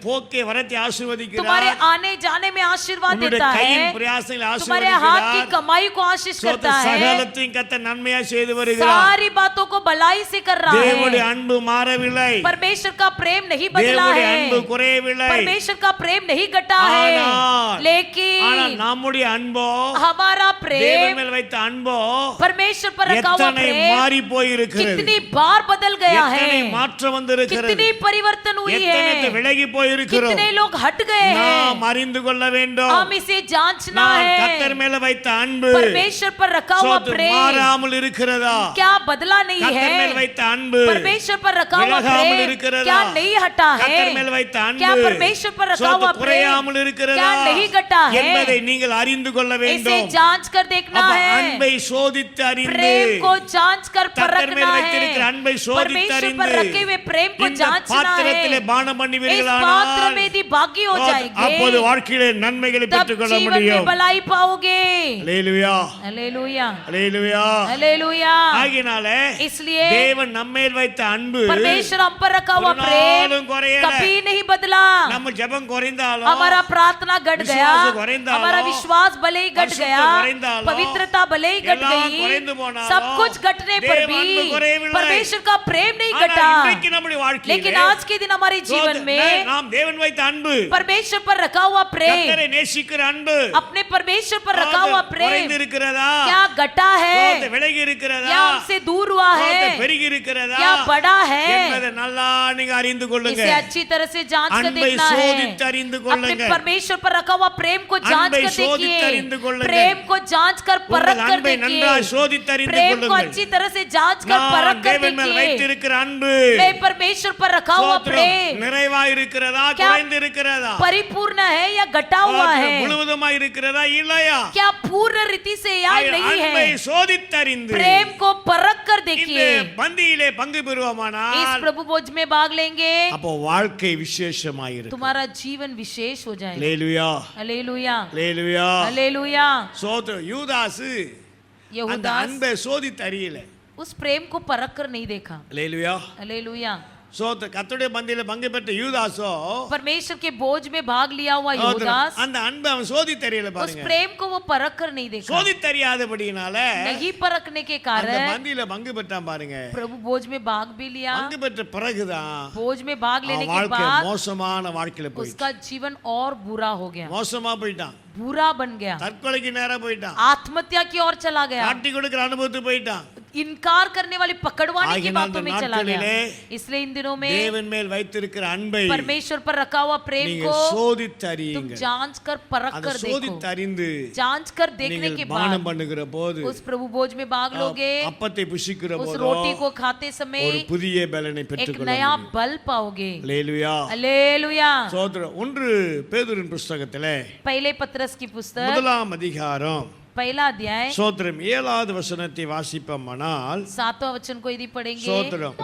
போக்கை வரத்தை तुम्हारे ஆசீர்வதிக்கிறார், आने जाने में आशीर्वाद உங்களுடைய देता கையின் है, பிரயாசங்களை तुम्हारे हाथ की ஆசீர்வதிக்கிறார். कमाई को आशीष करता है, சகலத்தையும் கர்த்தர் நன்மையா செய்து வருகிறார். सारी बातों को भलाई से कर रहा தேவனுடைய है। அன்பு மாறவில்லை, परमेश्वर का प्रेम नहीं बदला தேவனுடைய है, அன்பு குறையவில்லை. परमेश्वर का प्रेम नहीं घटा है, ஆனால் लेकिन நம்முடைய அன்போ, हमारा தேவன் प्रेम மேல் வைத்த அன்போ परमेश्वर पर रखा हुआ எத்தனை प्रेम மாறி போய் இருக்கிறது, कितनी बार बदल गया है, எத்தனை மாற்றம் வந்திருக்கிறது, कितनी परिवर्तन हुई எத்தனை है, விலகி போய் இருக்கிறோம். कितने लोग हट गए हैं। நாம் அறிந்து கொள்ள வேண்டும், हम इसे जांचना நாம் है, கர்த்தர் மேல வைத்த அன்பு परमेश्वर पर रखा हुआ சோத்து प्रेम மாறாமல் இருக்கிறதா, क्या बदला नहीं கர்த்தர் மேல் है, வைத்த அன்பு परमेश्वर पर रखा हुआ விலகாமல் प्रेम இருக்கிறதா, क्या नहीं हटा है, கர்த்தர் மேல் வைத்த क्या அன்பு परमेश्वर पर रखा சோத்து हुआ प्रेम குறையாமல் இருக்கிறதா क्या नहीं घटा है, என்பதை நீங்கள் அறிந்து கொள்ள इसे வேண்டும். जांच कर देखना அப்ப है, அன்பை சோதித்து அறிந்து प्रेम को जांच कर கர்த்தர் மேல் परखना வைத்திருக்கிற है, அன்பை சோதித்து परमेश्वर அறிந்து पर रखे हुए प्रेम को இந்த जांचना பாத்திரத்திலே है, பானம் इस पात्र பண்ணுவீர்களானால் में यदि भागी हो அப்போது जाएंगे வாழ்க்கையிலே நன்மைகளை तब பெற்றுக்கொள்ள जीवन में முடியும். भलाई पाओगे। அல்லேலூயா, हालेलुया, அல்லேலூயா. हालेलुया। ஆகினாலே इसलिए தேவன் நம்மேல் வைத்த அன்பு परमेश्वर हम पर रखा हुआ ஒரு प्रेम நாளும் குறையல. कभी नहीं बदला। நம்ம ஜெபம் குறைந்தாலும் हमारा प्रार्थना घट गया, विश्वास குறைந்தாலும், हमारा विश्वास भले ही घट பரிசுத்தம் गया, குறைந்தாலும், पवित्रता भले ही घट எல்லாம் गई, குறைந்து போனாலும், सब कुछ घटने पर தேவ அன்பு भी குறையவில்லை. परमेश्वर का प्रेम नहीं ஆனா घटा। இன்றைக்கு நம்முடைய வாழ்க்கையிலே लेकिन आज के दिन हमारे जीवन में நாம் தேவன் வைத்த அன்பு, परमेश्वर पर रखा हुआ प्रेम, கர்த்தரை நேசிக்கிற அன்பு अपने परमेश्वर पर रखा हुआ குறைந்து प्रेम இருக்கிறதா, क्या घटा है, விலகி இருக்கிறதா, या हमसे दूर हुआ है, பெருகி இருக்கிறதா या बड़ा है, என்பதை நல்லா நீங்க அறிந்து கொள்ளுங்க. इसे अच्छी तरह से जांच कर அன்பை देखना है। சோதித்து அறிந்து अपने கொள்ளுங்க. परमेश्वर पर रखा हुआ प्रेम को जांच அன்பை कर சோதித்து அறிந்து देखिए, கொள்ளுங்க. प्रेम को जांच कर परख உங்கள் कर அன்பை நன்றாய் சோதித்து देखिए, அறிந்து प्रेम को கொள்ளுங்கள். अच्छी तरह से जांच कर நான் परख कर தேவன் மேல் देखिए, வைத்திருக்கிற அன்பு मैं परमेश्वर पर रखा हुआ ஸ்தோத்திரம், प्रेम நிறைவாய் இருக்கிறதா, क्या குறைந்து இருக்கிறதா, परिपूर्ण है या घटा हुआ ஸ்தோத்திரம், है, முழுவதுமாய் இருக்கிறதா இல்லையா, क्या पूर्ण रीति से या नहीं அன்பை है, சோதித்தறிந்து प्रेम को परख कर இந்த देखिए। பந்தியிலே பங்கு इस பெறுவோமானால் प्रभु भोज में भाग लेंगे, அப்போ வாழ்க்கை விசேஷமாயிருக்கும். तुम्हारा जीवन विशेष हो जाएगा। அல்லேலூயா, हालेलुया, அல்லேலூயா. हालेलुया। ஸ்தோத்திரம். யூதாசு அந்த यहूदास அன்பை சோதித்து அறியல. उस प्रेम को परख कर नहीं देखा। அல்லேலூயா. हालेलुया। ஸ்தோத்திரம். கர்த்தருடைய பந்தியில பங்கு பெற்ற யூதாசோ परमेश्वर के बोझ में भाग लिया हुआ यहूदास அந்த அன்பை அவன் சோதித்து அறியல उस பாருங்க. प्रेम को वो परख कर नहीं देखा। சோதித்து அறியாதபடியினால नहीं परखने के அந்த कारण பந்தியில பங்கு பெற்றான் பாருங்க. प्रभु बोझ में भाग भी लिया, பங்கு பெற்ற பிறகுதான் बोझ में भाग लेने அவன் के வாழ்க்கை बाद மோசமான வாழ்க்கையில போயிட்டான். उसका जीवन और बुरा हो गया, மோசமா போயிட்டான். बुरा बन गया, தற்கொலைக்கு நேரா போயிட்டான். आत्महत्या की ओर चला गया, காட்டி கொடுக்கிற அனுபவத்துக்கு போயிட்டான். इनकार करने वाली पकड़वाने की ஆகினால் बातों में இந்த चला गया। நாட்களிலே इसलिए इन दिनों में தேவன் மேல் வைத்திருக்கிற அன்பை परमेश्वर पर रखा हुआ प्रेम நீங்க को சோதித்து तुम அறியுங்கள். जांच कर परख அதை कर देखो, சோதித்து அறிந்து जांच कर देखने நீங்கள் के பானம் बाद பண்ணுகிற போது उस प्रभु भोज में भाग लोगे, அப்பத்தை புசிக்கிற उस போது रोटी को खाते समय ஒரு புதிய பலனை एक பெற்றுக்கொள்ள नया முடியும். बल पाओगे। அல்லேலூயா. हालेलुया। சோதரம். 1 பேதுருவின் புத்தகத்திலே पहले पत्रस की पुस्तक 1ஆம் அதிகாரம் पहला अध्याय சோதரம் 7வது வசனத்தை வாசிப்போமானால் 7वां वचन को यदि पढ़ेंगे, சோதரம்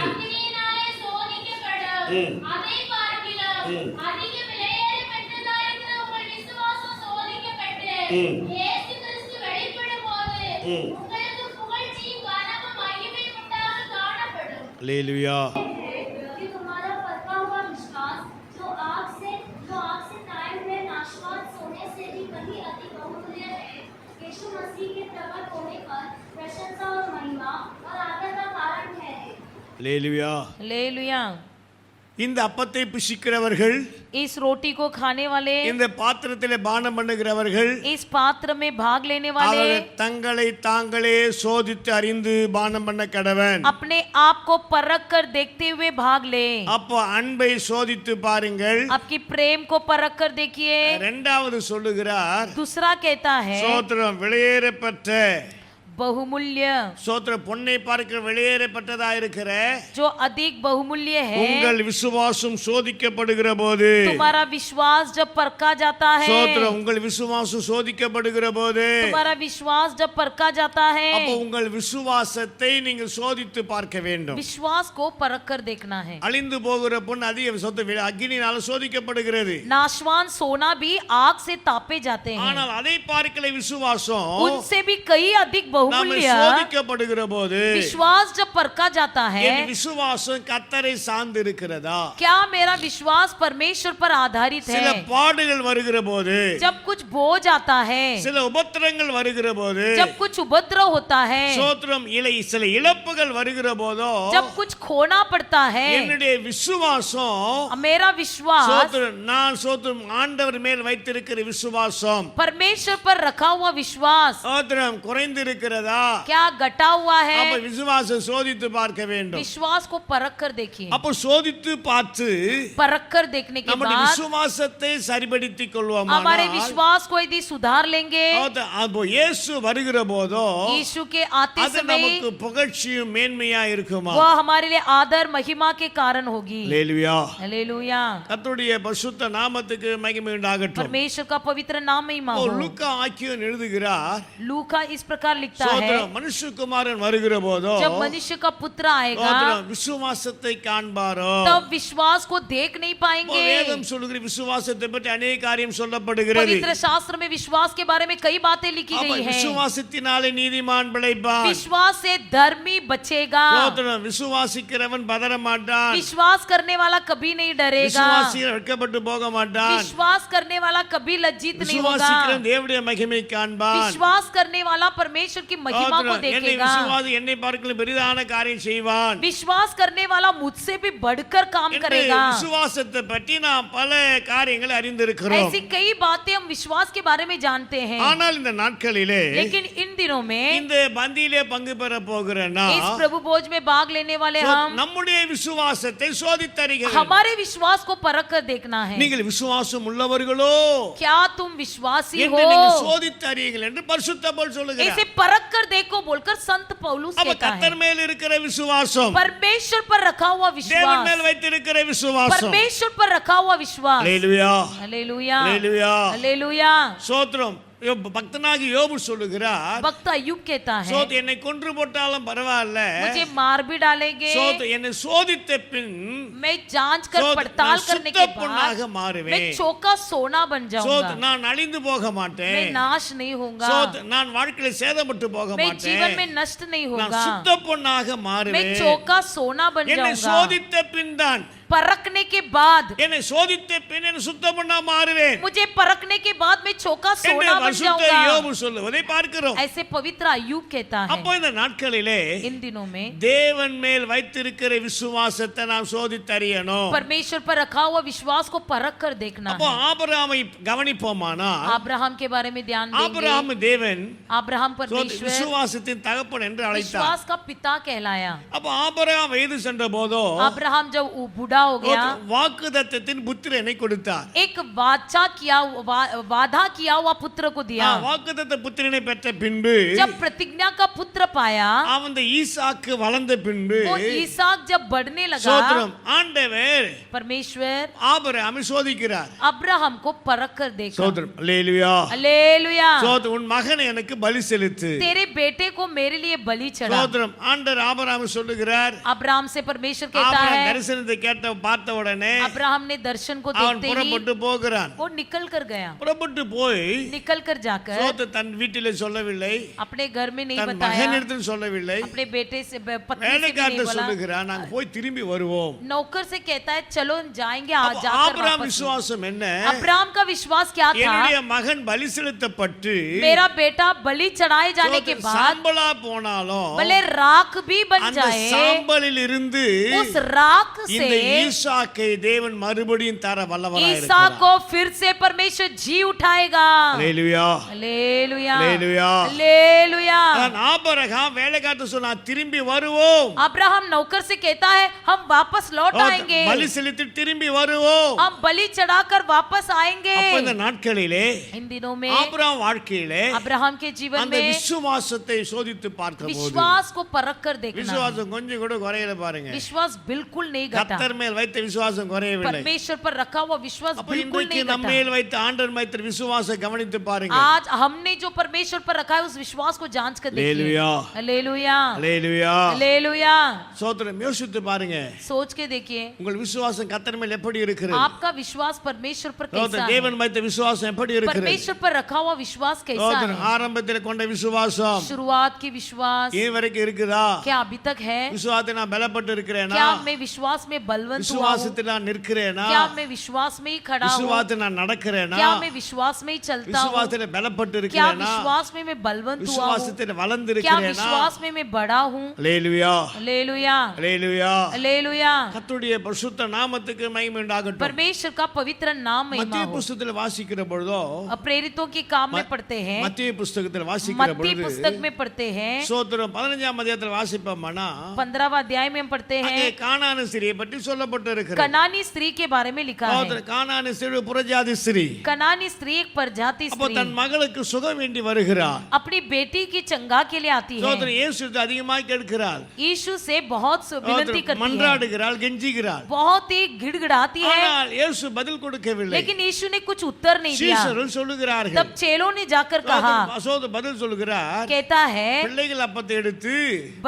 அக்கினியினாலே சோதிக்கப்படும். அதை பார்க்கிலும் அதிக விலையேறப்பெற்றதாயிருக்கிற உங்கள் விசுவாசம் சோதிக்கப்பட்டு, இயேசு கிறிஸ்து வெளிப்படும்போது உங்களுக்கு புகழ்ச்சியும் கனமும் மகிமையும் உண்டாக காணப்படும். அல்லேலூயா. कि तुम्हारा पक्का हुआ विश्वास जो आग से ताए हुए नाशवान सोने से भी कहीं अधिक बहुमूल्य है, यीशु मसीह के प्रकट होने पर प्रशंसा और महिमा और आदर का कारण है। அல்லேலூயா. हालेलुया। இந்த அப்பத்தை புசிக்கிறவர்கள், इस रोटी को खाने वाले, இந்த பாத்திரத்திலே பானம் பண்ணுகிறவர்கள் इस पात्र में भाग लेने वाले அவர்கள் தங்களை தாங்களே சோதித்து அறிந்து பானம் பண்ண கடவன். अपने आप को परख कर देखते हुए भाग ले। அப்போ அன்பை சோதித்து பாருங்கள். आपकी प्रेम को परख कर देखिए। இரண்டாவது சொல்லுகிறார், दूसरा कहता है சோத்திரம், விலையேறப்பட்ட बहुमूल्य, சோத்திர பொன்னை பார்க்க வெளியேறப்பட்டதா இருக்கிற जो अधिक बहुमूल्य है, உங்கள் விசுவாசம் சோதிக்கப்படுகிற போது, तुम्हारा विश्वास जब परखा जाता है, சோத்திர உங்கள் விசுவாசம் சோதிக்கப்படுகிற போது, तुम्हारा विश्वास जब परखा जाता அப்ப है, உங்கள் விசுவாசத்தை நீங்கள் சோதித்து பார்க்க வேண்டும். विश्वास को परख कर देखना है। அழிந்து போகிற பொன் அதிக சொத்து அக்னியினால சோதிக்கப்படுகிறது. नाशवान सोना भी आग से तापे जाते हैं, ஆனால் அதை பார்க்கல விசுவாசம் उनसे भी कई अधिक நாம बहुमूल्य சோதிக்கப்படுகிற போது, विश्वास जब परखा जाता है, என் விசுவாசம் கர்த்தரை சார்ந்து இருக்கிறதா? क्या मेरा विश्वास परमेश्वर पर आधारित சில है? பாடுகள் வருகிற போது, जब कुछ बोझ आता है, சில உபத்திரங்கள் வருகிற போது, जब कुछ उपद्रव होता है, சோத்திரம் சில இழப்புகள் வருகிற போதோ, जब कुछ खोना पड़ता है, என்னுடைய விசுவாசம் मेरा विश्वास சோத்திரம் நான் சோத்திரம் ஆண்டவர் மேல் வைத்திருக்கிற விசுவாசம் परमेश्वर पर रखा हुआ विश्वास சோத்திரம் குறைந்து இருக்கிறதா? क्या घटा हुआ அப்ப है? விசுவாசம் சோதித்து பார்க்க வேண்டும். विश्वास को परख कर देखिए। அப்ப சோதித்து பார்த்து परख कर देखने के நம்முடைய बाद விசுவாசத்தை சரிபடுத்திக் हमारे கொள்வோமானால், विश्वास को यदि सुधार लेंगे, அப்போ இயேசு வருகிற போதோ यीशु के आते அது समय நமக்கு புகழ்ச்சியும் மேன்மையா இருக்குமா? वह हमारे लिए आदर महिमा के कारण होगी। அல்லேலூயா. हालेलुया, கர்த்தருடைய பரிசுத்த நாமத்துக்கு மகிமை உண்டாகட்டும். परमेश्वर का पवित्र नाम महिमा हो। லூக்கா ஆக்கியோன் எழுதுகிறார், लूका इस प्रकार लिखता है, சோத்திரம் மனுஷகுமாரன் வருகிற போதோ जब मनुष्य का पुत्र आएगा சோத்திரம் விசுவாசத்தை காண்பாரோ. तब विश्वास को देख नहीं அப்போ पाएंगे। வேதம் சொல்லுகிற விசுவாசத்தை பற்றி अनेक காரியம் சொல்லப்படுகிறது. पवित्र शास्त्र में विश्वास के बारे में कई बातें लिखी அப்ப गई हैं। விசுவாசத்தினாலே நீதிமான் பிழைப்பான். विश्वास से धर्मी बचेगा, சோத்திரம் விசுவாசிக்கிறவன் பதற மாட்டான். विश्वास करने वाला कभी नहीं डरेगा, விசுவாசிகள் வெட்கப்பட்டு போக மாட்டான். विश्वास करने वाला कभी लज्जित नहीं होगा, விசுவாசிக்கிறவன் தேவனுடைய மகிமை காண்பான். विश्वास करने वाला परमेश्वर की महिमा को சோத்திரம் என்னை देखेगा, விசுவாசி என்னை பார்க்கலும் பெரிதான காரியம் செய்வான். विश्वास करने वाला मुझसे भी बढ़कर काम என்று करेगा। விசுவாசத்தை பற்றி நாம் பல காரியங்களை அறிந்திருக்கிறோம். ऐसी कई बातें हम विश्वास के बारे में जानते हैं, ஆனால் இந்த நாட்களிலே लेकिन इन दिनों में இந்த பந்தியிலே பங்கு பெற போகிறேன்னா इस प्रभु भोज में भाग लेने वाले हम நம்முடைய விசுவாசத்தை சோதித்தறிகிறோம். हमारे विश्वास को परख कर देखना है। நீங்கள் விசுவாசம் உள்ளவர்களோ क्या तुम विश्वासी என்று हो? நீங்கள் சோதித்தறியுங்கள் என்று பரிசுத்த பவுல் சொல்லுகிறார். ऐसे परख कर देखो बोलकर संत पौलुस அப்ப कहता है। கர்த்தர் மேல் இருக்கிற விசுவாசம், परमेश्वर पर रखा हुआ தேவன் विश्वास, மேல் வைத்திருக்கிற விசுவாசம். परमेश्वर पर रखा हुआ विश्वास। அல்லேலூயா, हालेलुया, அல்லேலூயா. हालेलुया। ஸ்தோத்திரம். பக்தனாகி யோபு சொல்லுகிறார், भक्त अय्यूब कहता है, சோத் என்னை கொன்று போட்டாலும் பரவாயில்ல, मुझे मार भी डालेंगे, சோத் என்னை சோதித்த பின் मैं जांच कर சோத் पड़ताल நான் करने சுத்த के பொன்னாக बाद மாறுவேன். मैं चौका सोना बन சோத் जाऊंगा, நான் அழிந்து போக मैं மாட்டேன். नाश नहीं होऊंगा, சோத் நான் வாழ்க்கையில சேதப்பட்டு போக मैं जीवन மாட்டேன். में नष्ट नहीं நான் होगा, சுத்த பொன்னாக मैं மாறுவேன். चौका सोना बन என்னை जाऊंगा। சோதித்த பின் தான், परखने के बाद, என்னை சோதித்த பின் என்னை சுத்த பொன்னா மாறுவேன் मुझे परखने के बाद मैं चौका என்று सोना बन பரிசுத்த जाऊंगा, யோபு சொல்லுவதை பார்க்கிறோம். ऐसे पवित्र अय्यूब कहता है। அப்போ இந்த நாட்களிலே इन दिनों में தேவன் மேல் வைத்திருக்கிற விசுவாசத்தை நாம் சோதித்தறியணும். परमेश्वर पर रखा हुआ विश्वास को परख कर देखना அப்போ है। ஆபிரகாமை கவனிப்போமானா, अब्राहम के बारे में ध्यान देंगे। ஆபிரகாம் தேவன் अब्राहम परमेश्वर விசுவாசத்தின் தகப்பன் என்று அழைத்தார். विश्वास का पिता कहलाया। அப்போ ஆபிரகாம் வயது சென்ற போதோ अब्राहम जब बूढ़ा हो गया, வாக்குதத்தத்தின் புத்திரனை கொடுத்தார். एक वादा किया हुआ पुत्र को दिया। வாக்குதத்த புத்திரனை பெற்ற பின்பு जब प्रतिज्ञा का पुत्र पाया, அவன் ஈசாக்கு வளர்ந்த பின்பு वो ईसाक जब बढ़ने लगा, சோத்திரம் ஆண்டவர் परमेश्वर ஆபிரகாமை சோதிக்கிறார். अब्राहम को परख कर देखा। சோத்திரம் அல்லேலூயா. हालेलुया, சோத்திரம் உன் மகனை எனக்கு பலி செலுத்து. तेरे बेटे को मेरे लिए बलि चढ़ा। சோத்திரம் ஆண்டவர் ஆபிரகாமை சொல்லுகிறார். अब्राहम से परमेश्वर कहता ஆபிரகாம் है, தரிசனத்தை பார்த்த உடனே अब्राहम ने दर्शन को அவன் देखते ही புறப்பட்டு போகிறான். वो निकल कर गया। புறப்பட்டு போய் निकल कर जाकर சோத்திரம் தன் வீட்டிலே சொல்லவில்லை, अपने घर में नहीं தன் बताया, மகனிடத்தில் சொல்லவில்லை, अपने बेटे से पत्नी से भी வேலைக்காரத்தை नहीं बोला, சொல்லுகிறான், நாங்க போய் திரும்பி வருவோம். नौकर से कहता है चलो जाएंगे, அப்ப जाकर ஆபிரகாம் वापस। விசுவாசம் என்ன? अब्राहम का विश्वास क्या था? என்னுடைய மகன் பலி செலுத்தப்பட்டு मेरा बेटा बलि चढ़ाए जाने के बाद சாம்பலா போனாலும் भले राख भी बन அந்த जाए, சாம்பலில் இருந்து उस राख இந்த से ஈசாக்கை தேவன் மறுபடியும் தர வல்லவராய் ईसा இருக்கிறார். को फिर से परमेश्वर जी उठाएगा। அல்லேலூயா हालेलुया அல்லேலூயா. हालेलुया। ஆபிரகாம் வேலைக்காரன் சொன்னா திரும்பி வருவோம், अब्राहम नौकर से कहता है हम वापस लौट आएंगे, பலி செலுத்தி திரும்பி வருவோம். हम बलि चढ़ाकर वापस आएंगे। அப்ப இந்த நாட்களிலே इन दिनों में ஆபிரகாம் வாழ்க்கையிலே अब्राहम के जीवन அந்த में விசுவாசத்தை சோதித்து பார்க்கும்போது विश्वास को परख कर देखना। விசுவாசம் கொஞ்சம் கூட குறையல பாருங்க. विश्वास बिल्कुल नहीं घटा। கர்த்தர் மேல் வைத்த விசுவாசம் குறையவில்லை. परमेश्वर पर रखा हुआ विश्वास அப்ப बिल्कुल இன்றைக்கு नहीं நம்ம घटा। மேல் வைத்த ஆண்டவர் வைத்த விசுவாசத்தை கவனித்து பாருங்க. आज हमने जो परमेश्वर पर रखा है उस विश्वास को जांच कर देखिए। Hallelujah hallelujah hallelujah hallelujah. சோத்திரம். யோசித்து பாருங்க, सोच के देखिए உங்கள் விசுவாசம் கர்த்தர் மேல் எப்படி இருக்கிறது? आपका विश्वास परमेश्वर पर कैसा சோத்திரம். है? தேவன் வைத்த விசுவாசம் எப்படி இருக்கிறது? परमेश्वर पर रखा हुआ विश्वास कैसा சோத்திரம். है? ஆரம்பத்தில் கொண்ட விசுவாசம் शुरुआत की विश्वास ஏன் வரைக்கும் இருக்குதா? क्या अभी तक है? விசுவாசத்தை நான் பலப்பட்டு இருக்கிறேனா? क्या मैं विश्वास में बलवंत हुआ हूँ? விசுவாசத்தில் நான் நிற்கிறேனா? क्या मैं विश्वास में ही खड़ा हूँ? விசுவாசத்தில் நான் நடக்கிறேனா? क्या मैं विश्वास में ही चलता हूँ? விசுவாசத்தில் பலப்பட்டு क्या இருக்கிறேனா? विश्वास में मैं बलवंत हुआ हूँ? விசுவாசத்தில் வளர்ந்து क्या இருக்கிறேனா? विश्वास में मैं बड़ा हूँ? அல்லேலூயா हालेलुया அல்லேலூயா. हालेलुया। கர்த்தருடைய பரிசுத்த நாமத்துக்கு மகிமை உண்டாகட்டும். परमेश्वर का पवित्र नाम महिमा மத்திய हो। புஸ்தகத்தில் வாசிக்கிற பொழுதோ अब प्रेरितों के काम में पढ़ते हैं, மத்திய புஸ்தகத்தில் வாசிக்கிற मत्ती பொழுது पुस्तक में पढ़ते हैं, சோத்திரம் 15ஆம் அதிகாரத்தில் வாசிப்போம்னா 15वां अध्याय में हम पढ़ते அங்கே हैं கானானு ஸ்திரியை பற்றி சொல்லப்பட்டு இருக்கிறது. कनानी स्त्री के बारे में लिखा है। சோத்திரம். கானானு ஸ்திரி புறஜாதி ஸ்திரீ. कनानी स्त्री एक परजाती அப்போ स्त्री தன் மகளுக்கு சுகம் வேண்டி வருகிறார். अपनी बेटी की चंगा के लिए आती है। சோத்திரம். இயேசுவிடம் அதிகமாக கேட்கிறார், यीशु से बहुत विनती करती है, மன்றாடுகிறாள், கெஞ்சுகிறாள். बहुत ही गिड़गिड़ाती है, ஆனால் இயேசு பதில் கொடுக்கவில்லை. लेकिन यीशु ने कुछ उत्तर नहीं दिया। சீஷர்கள் சொல்லுகிறார்கள். तब चेलों ने जाकर कहा, சோத்திரம். பதில் சொல்லுகிறார், कहता है பிள்ளைகள் அப்பத்தை எடுத்து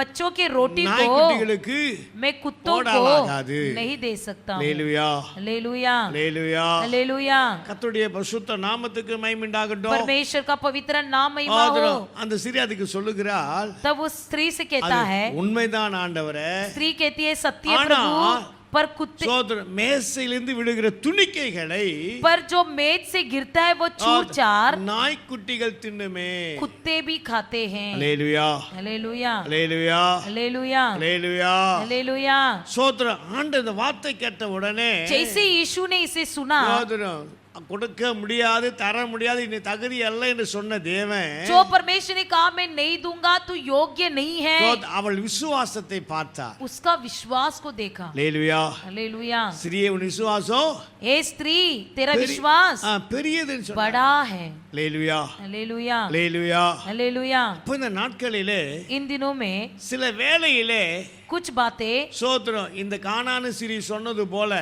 बच्चों के रोटी को நாய்க்குட்டிகளுக்கு मैं कुत्तों को போடாலாகாது. नहीं दे सकता हूँ। அல்லேலூயா हालेलुया அல்லேலூயா. हालेलुया। கர்த்தருடைய பரிசுத்த நாமத்துக்கு மகிமை உண்டாகட்டும். परमेश्वर का पवित्र नाम महिमा हो। ஆதரம். அந்த ஸ்திரீ அதுக்கு சொல்லுகிறாள், तब उस स्त्री से कहता है, அது உண்மைதான் ஆண்டவரே. स्त्री कहती है सत्य आना। प्रभु, पर कुत्ते சோதரன் மேசையிலிருந்து விழுகிற துணிக்கைகளை पर जो मेज से गिरता है वो चूर चार நாய்க்குட்டிகள் தின்னுமே. कुत्ते भी खाते हैं। அல்லேலூயா hallelujah hallelujah hallelujah hallelujah. Hallelujah. சோதரன் ஆண்டவர் இந்த வார்த்தை கேட்ட உடனே जैसे यीशु ने इसे सुना, சோதரன் கொடுக்க முடியாது, தர முடியாது, இனி தகுதி அல்ல என்று சொன்ன தேவன் जो परमेश्वर ने कहा मैं नहीं दूंगा, तू योग्य नहीं है, அவள் விசுவாசத்தை பார்த்தார். उसका विश्वास को देखा। அல்லேலூயா. हालेलुया। ஸ்திரீயே உன் விசுவாசம் ए स्त्री तेरा विश्वास பெரியதுன்னு சொன்னார். बड़ा है। Hallelujah hallelujah hallelujah. हालेलुया। இப்போ இந்த நாட்களிலே इन दिनों में சில வேளையிலே कुछ बातें, சோத்திரம், இந்த கானானு ஸ்திரீ சொன்னது போல,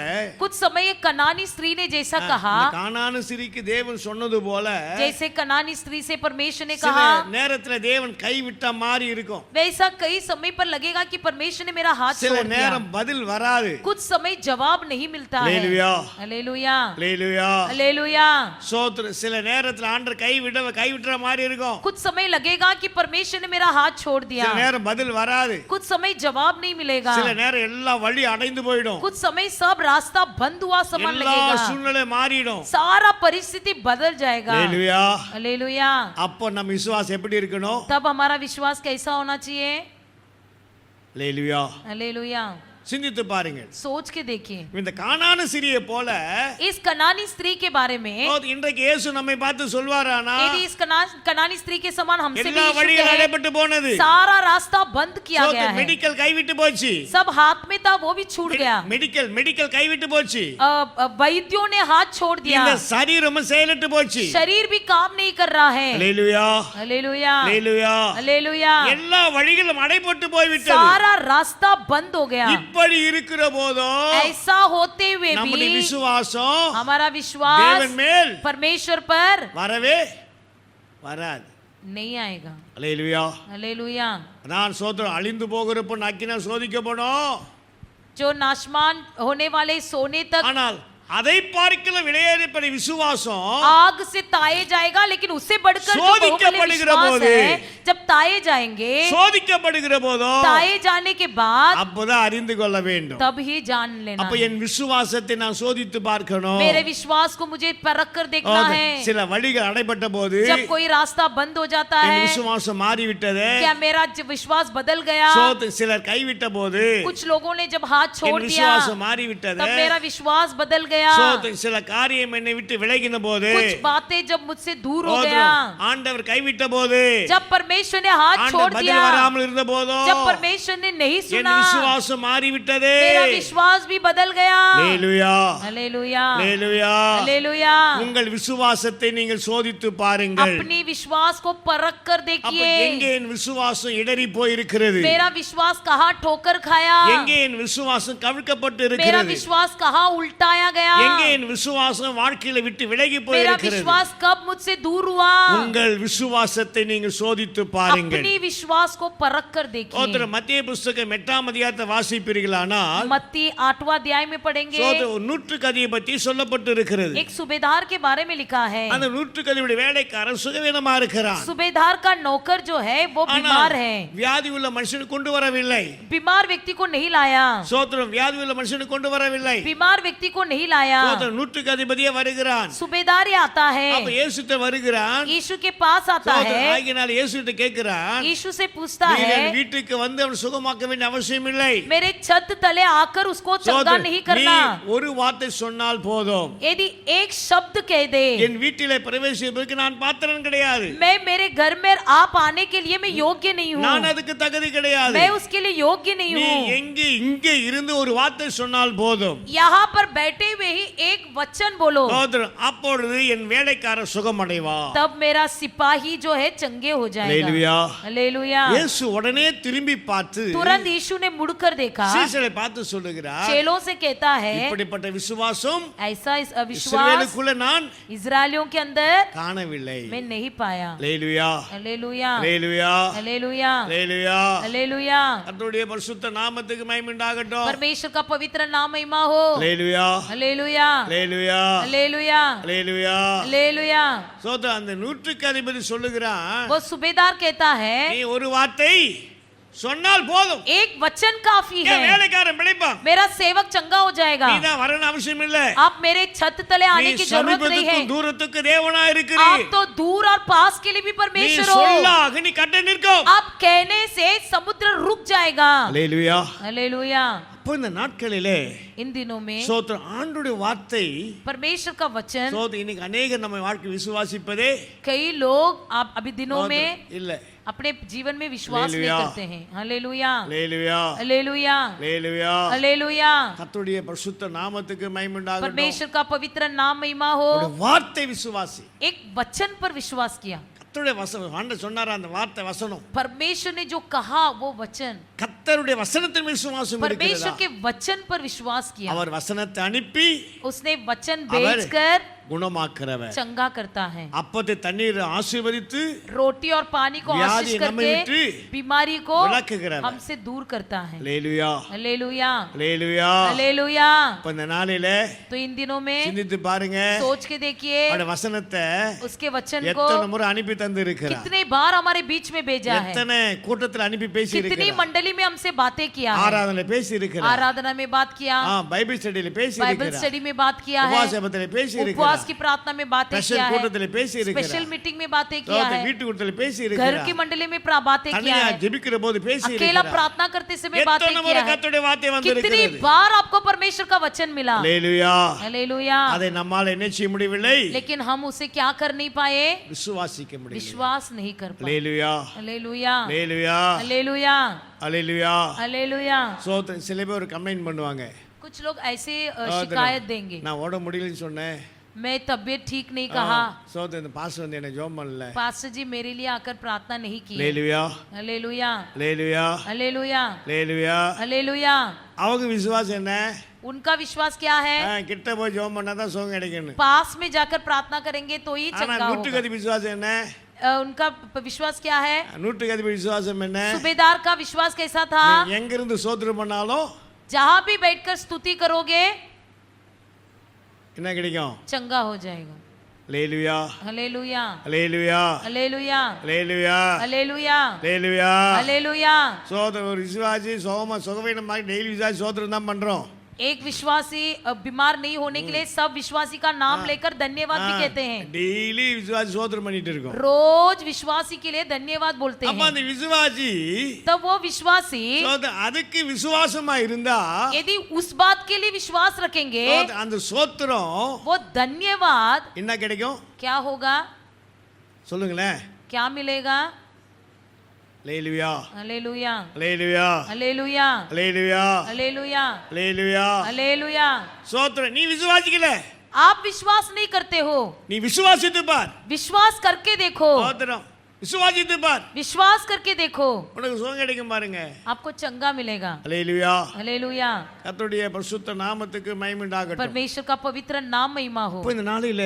कुछ समय कनानी स्त्री ने जैसा कहा, இந்த கானானு ஸ்திரீக்கு தேவன் சொன்னது போல जैसे कनानी स्त्री से परमेश्वर ने சில कहा, நேரத்துல தேவன் கைவிட்ட மாதிரி இருக்கும். वैसा कई समय पर लगेगा कि परमेश्वर ने मेरा हाथ சில छोड़ दिया। நேரம் பதில் வராது. कुछ समय जवाब नहीं मिलता है। Hallelujah hallelujah hallelujah. हालेलुया। சோத்திரம். சில நேரத்துல ஆண்டவர் கைவிட்டுற மாதிரி இருக்கும். कुछ समय लगेगा कि परमेश्वर ने मेरा हाथ छोड़ दिया, சில நேரம் பதில் வராது. कुछ समय जवाब नहीं मिलेगा, சில நேரம் எல்லா வழி அடைந்து போயிடும். कुछ समय सब रास्ता बंद हुआ समान எல்லா लगेगा, சூழ்நிலை மாறிடும். सारा परिस्थिति बदल जाएगा। அல்லேலூயா. हालेलुया। அப்போ நம்ம விசுவாசம் எப்படி இருக்கணும்? तब हमारा विश्वास कैसा होना चाहिए? அல்லேலூயா. हालेलुया। சிந்தித்து பாருங்க. सोच के देखिए, இந்த கானானு ஸ்திரியை போல इस कनानी स्त्री के बारे में இன்றைக்கு இயேசு நம்மை பார்த்து சொல்வாரானா, यदि इस कनानी स्त्री के समान हमसे भी எல்லா यीशु வழிகள் कहे, अடைபட்டு போனது, सारा रास्ता बंद किया गया है, மெடிக்கல் கைவிட்டு போச்சு, सब हाथ में था वो भी छूट गया, மெடிக்கல் கைவிட்டு போச்சு, वैद्यों ने हाथ छोड़ दिया, இந்த சரீரமும் செயலற்று போச்சு. शरीर भी काम नहीं कर रहा है। Hallelujah hallelujah hallelujah. हालेलुया। எல்லா வழிகளும் அடைபட்டு போய்விட்டது. सारा रास्ता बंद हो गया। இப்படி இருக்கிற போதோ ऐसा होते हुए நம்முடைய भी விசுவாசம் हमारा विश्वास தேவன் மேல் परमेश्वर पर வரவே வராது. नहीं आएगा। அல்லேலூயா. हालेलुया। நான் சோதரம் அழிந்து போகிறப்ப நக்கினா சோதிக்கப்படும். जो नाशमान होने वाले सोने तक ஆனால் அதை பார்க்கல விளையாடப்படி விசுவாசம் आग से ताए जाएगा, लेकिन उससे बढ़कर जो बहुमूल्य சோதிக்கப்படுகிற विश्वास போது है, जब ताए जाएंगे, சோதிக்கப்படுகிற போதோ ताए जाने के बाद அப்பதான் அறிந்து கொள்ள வேண்டும். तब ही जान लेना அப்ப है। என் விசுவாசத்தை நான் சோதித்து பார்க்கணும். मेरे विश्वास को मुझे परख कर देखना है। சில வழிகள் அடைபட்ட போது जब कोई रास्ता बंद हो जाता என் है, விசுவாசம் மாறிவிட்டது. क्या मेरा विश्वास बदल गया? சிலர் கைவிட்ட போது कुछ लोगों ने जब हाथ छोड़ என் दिया, விசுவாசம் மாறிவிட்டது. तब मेरा विश्वास बदल गया। சில காரியம் என்னை விட்டு விலகின போது, कुछ बातें जब मुझसे दूर हो गया, ஆண்டவர் கைவிட்ட போது, जब परमेश्वर ने हाथ छोड़ பதில் दिया, வராமல் இருந்த போதோ जब परमेश्वर ने नहीं என் सुना, விசுவாசம் மாறிவிட்டது. मेरा विश्वास भी बदल गया। ஹல்லேலூயா, हालेलुया, ஹல்லேலூயா. हालेलुया। உங்கள் விசுவாசத்தை நீங்கள் சோதித்து பாருங்கள். अपनी विश्वास को परख कर அப்ப देखिए, எங்கே என் விசுவாசம் இடறி போயிருக்கிறது, मेरा विश्वास कहाँ ठोकर खाया, எங்கே என் விசுவாசம் கவிழ்க்கப்பட்டு मेरा இருக்கிறது, विश्वास कहाँ उल्टाया गया, எங்கே என் விசுவாசம் வாழ்க்கையில விட்டு விலகி मेरा போயிருக்கிறது. विश्वास कब मुझसे दूर हुआ। உங்கள் விசுவாசத்தை நீங்கள் சோதித்து பாருங்கள். अपनी विश्वास को परख कर देखिए। ஒருத்தர் மத்திய புஸ்தகம் 8ஆம் அதிகாரத்தை வாசிப்பீர்களானால் मत्ती 8वां अध्याय में पढ़ेंगे, நூற்றுக்கு அதிபதி பற்றி சொல்லப்பட்டு இருக்கிறது. एक सूबेदार के बारे में लिखा है। அந்த நூற்றுக்கு அதிபதி வேலைக்காரன் சுகவீனமா இருக்கிறான். सूबेदार का नौकर जो है वो बीमार है, வியாதி உள்ள மனுஷனை கொண்டு வரவில்லை. बीमार व्यक्ति को नहीं लाया, சோத்திரம், வியாதி உள்ள மனுஷனை கொண்டு வரவில்லை. बीमार व्यक्ति को नहीं लाया, சோத்திரம், நூற்றுக்கு அதிபதியே வருகிறான். सूबेदार ही आता है, அப்ப இயேசுட்ட வருகிறான். यीशु के पास आता है, ஆகினால இயேசுட்ட கேட்கிறான், यीशु से पूछता நீர் है, என் வீட்டுக்கு வந்து அவனை சுகமாக்க வேண்டிய அவசியம் இல்லை. मेरे छत तले आकर उसको चंगा नहीं करना, ஒரு வார்த்தை சொன்னால் போதும். यदि एक शब्द कह दे, என் வீட்டிலே பிரவேசிப்பதற்கு நான் பாத்திரன் கிடையாது, मैं मेरे घर में आप आने के लिए मैं योग्य नहीं हूँ, நான் அதுக்கு தகுதி கிடையாது. मैं उसके लिए योग्य नहीं நீ हूँ। எங்கே இங்கே இருந்து ஒரு வார்த்தை சொன்னால் போதும். यहाँ पर बैठे हुए ही एक वचन बोलो, சோதரன், அப்பொழுது என் வேலைக்காரர் சுகமடைவா. तब मेरा सिपाही जो है चंगे हो जाएगा। ஹல்லேலூயா. हालेलूया। இயேசு உடனே திரும்பி பார்த்து तुरंत यीशु ने मुड़कर देखा, சீஷரை பார்த்து சொல்லுகிறார், चेलों से कहता है, இப்படிப்பட்ட விசுவாசம் ऐसा इस अविश्वास இஸ்ரவேலுக்குள்ள நான் इजरायलियों के अंदर காணவில்லை. मैं नहीं पाया। ஹல்லேலூயா, हालेलूया, ஹல்லேலூயா, हालेलूया, ஹல்லேலூயா. हालेलूया। கர்த்தருடைய பரிசுத்த நாமத்துக்கு மகிமை உண்டாகட்டும். परमेश्वर का पवित्र नाम महिमा हो। ஹல்லேலூயா, हालेलूया, ஹல்லேலூயா, हालेलूया, ஹல்லேலூயா. हालेलूया। சோதரன், அந்த நூற்றுக்கு அதிபதி சொல்லுகிறான், वो सूबेदार कहता है, நீ ஒரு வார்த்தை சொன்னால் போதும், एक वचन काफी என் है, வேலைக்காரன் பிழைப்பான். मेरा सेवक चंगा हो जाएगा। நீ தான் வரணும் அவசியம் இல்ல. आप मेरे छत तले आने நீ की जरूरत नहीं है, சமீபத்துக்கும் தூரத்துக்கு தேவனா இருக்கிறீ. आप तो दूर और पास के लिए भी நீ परमेश्वर हो। சொல்லாக நீ கட்ட நிற்கும். आप कहने से समुद्र रुक जाएगा। ஹல்லேலூயா. हालेलूया। அப்ப இந்த நாட்களிலே इन दिनों में சோத்திரம், ஆண்டவருடைய வார்த்தை परमेश्वर का वचन, சோத்திரம், இன்னைக்கு அநேகர் நம்ம வாழ்க்கை விசுவாசிப்பதே कई लोग आप अभी दिनों में இல்ல. अपने जीवन में विश्वास नहीं हालेलुया। करते हैं। हालेलुया, ஹல்லேலூயா, हालेलुया, ஹல்லேலூயா. हालेलुया। கர்த்தருடைய பரிசுத்த நாமத்துக்கு மகிமை உண்டாகட்டும். परमेश्वर का पवित्र नाम महिमा हो। அவருடைய வார்த்தை விசுவாசி. एक वचन पर विश्वास किया, கர்த்தருடைய வசனம், ஆண்டவர் சொன்னாரா அந்த வார்த்தை வசனம், परमेश्वर ने जो कहा वो वचन, கர்த்தருடைய வசனத்தின் விசுவாசம் परमेश्वर இருக்கிறதா? के वचन पर विश्वास किया। அவர் வசனத்தை அனுப்பி उसने वचन அவர் भेजकर குணமாக்குறவர். चंगा करता है। அப்பத்தை தண்ணீர் ஆசீர்வதித்து रोटी और पानी को व्याधि आशीष नमे करके विट्टी बीमारी को விலக்குகிறவர். हमसे दूर करता है। ஹல்லேலூயா, हालेलुया, ஹல்லேலூயா. हालेलुया। இப்ப இந்த நாளில तो इन दिनों में சிந்தித்து பாருங்க, सोच के देखिए, அவருடைய வசனத்தை उसके वचन को எத்தனை முறை அனுப்பி தந்து இருக்கிறார், कितने बार हमारे बीच में भेजा है, எத்தனை கூட்டத்தில் அனுப்பி பேசி कितनी இருக்கிறார், मंडली में हमसे बातें किया है, ஆராதனை பேசி இருக்கிறார், आराधना में बात किया, பைபிள் ஸ்டடியில பேசி बाइबल இருக்கிறார், स्टडी में बात किया है, உபவாச ஜெபத்திலே பேசி उपवास இருக்கிறார், की प्रार्थना में बातें ஸ்பெஷல் किया है, கூட்டத்திலே பேசி स्पेशल இருக்கிறார், मीटिंग में बातें किया है, வீட்டு கூட்டத்திலே பேசி घर की இருக்கிறார், मंडली में बातें किया தனியா है, ஜெபிக்கிற போது பேசி अकेला இருக்கிறார். प्रार्थना करते समय बातें எத்தனை முறை किया है। கர்த்தருடைய வார்த்தை வந்து कितनी இருக்கிறது. बार आपको परमेश्वर का वचन मिला। ஹல்லேலூயா. हालेलुया। அதை நம்மால் என்ன செய்ய முடியவில்லை, लेकिन हम उसे क्या कर नहीं पाए, விசுவாசிக்க முடியவில்லை. विश्वास नहीं कर पाए। ஹல்லேலூயா, हालेलुया, ஹல்லேலூயா, हालेलुया, ஹல்லேலூயா. हालेलुया। சோத்திரம், சில பேர் ஒரு கம்ப்ளைண்ட் பண்ணுவாங்க, कुछ लोग ऐसे शिकायत देंगे, நான் ஓட முடியலன்னு சொன்னேன், मैं तबीयत ठीक नहीं कहा, சோத்திரம், இந்த பாஸ்டர் வந்து என்ன ஜெபம் பண்ணல. पास्टर जी मेरे लिए आकर प्रार्थना नहीं की। ஹல்லேலூயா, हालेलुया, ஹல்லேலூயா, हालेलुया, ஹல்லேலூயா. हालेलुया। அவங்க விசுவாசம் என்ன, उनका विश्वास क्या है, கிட்ட போய் ஜெபம் பண்ணாதான் சுகம் கிடைக்கும்னு. पास में जाकर प्रार्थना करेंगे तो ही ஆனா चंगा நூற்றுக்கு होगा। அதிபதி விசுவாசம் என்ன, उनका विश्वास क्या है, நூற்றுக்கு அதிபதி விசுவாசம் என்ன, सूबेदार का विश्वास कैसा था, நீ எங்க இருந்து சோத்திரம் பண்ணாலும் जहां भी बैठकर स्तुति करोगे என்ன கிடைக்கும், चंगा हो जाएगा। அல்லேலூயா hallelujah hallelujah hallelujah hallelujah hallelujah hallelujah hallelujah சோதரம் ஒரு விசுவாசி சுகவீனமாக டெய்லி விசுவாசி சோதரம் தான் பண்றோம். एक विश्वासी बीमार नहीं होने के लिए सब विश्वासी का नाम लेकर धन्यवाद भी कहते हैं. டெய்லி விசுவாசி சோதரம் பண்ணிட்டு இருக்கோம். रोज विश्वासी के लिए धन्यवाद बोलते அப்ப हैं. அந்த விசுவாசி तब वो विश्वासी அதுக்கு விசுவாசமா இருந்தா यदि उस बात के लिए विश्वास रखेंगे அந்த சோத்திரம் वो धन्यवाद என்ன கிடைக்கும் क्या होगा, சொல்லுங்களேன். क्या मिलेगा. அல்லேலூயா hallelujah hallelujah hallelujah hallelujah hallelujah hallelujah hallelujah. சோத்திரம். நீ விசுவாசிக்கல, आप विश्वास नहीं करते हो, நீ விசுவாசித்து பார். विश्वास करके देखो, சோத்திரம். விசுவாசித்து பார், विश्वास करके देखो, உனக்கு சுகம் கிடைக்கும் பாருங்க. आपको चंगा मिलेगा. அல்லேலூயா. हालेलुया. கர்த்தருடைய பரிசுத்த நாமத்துக்கு மகிமை உண்டாகட்டும். परमेश्वर का पवित्र नाम महिमा हो. இப்போ இந்த நாளில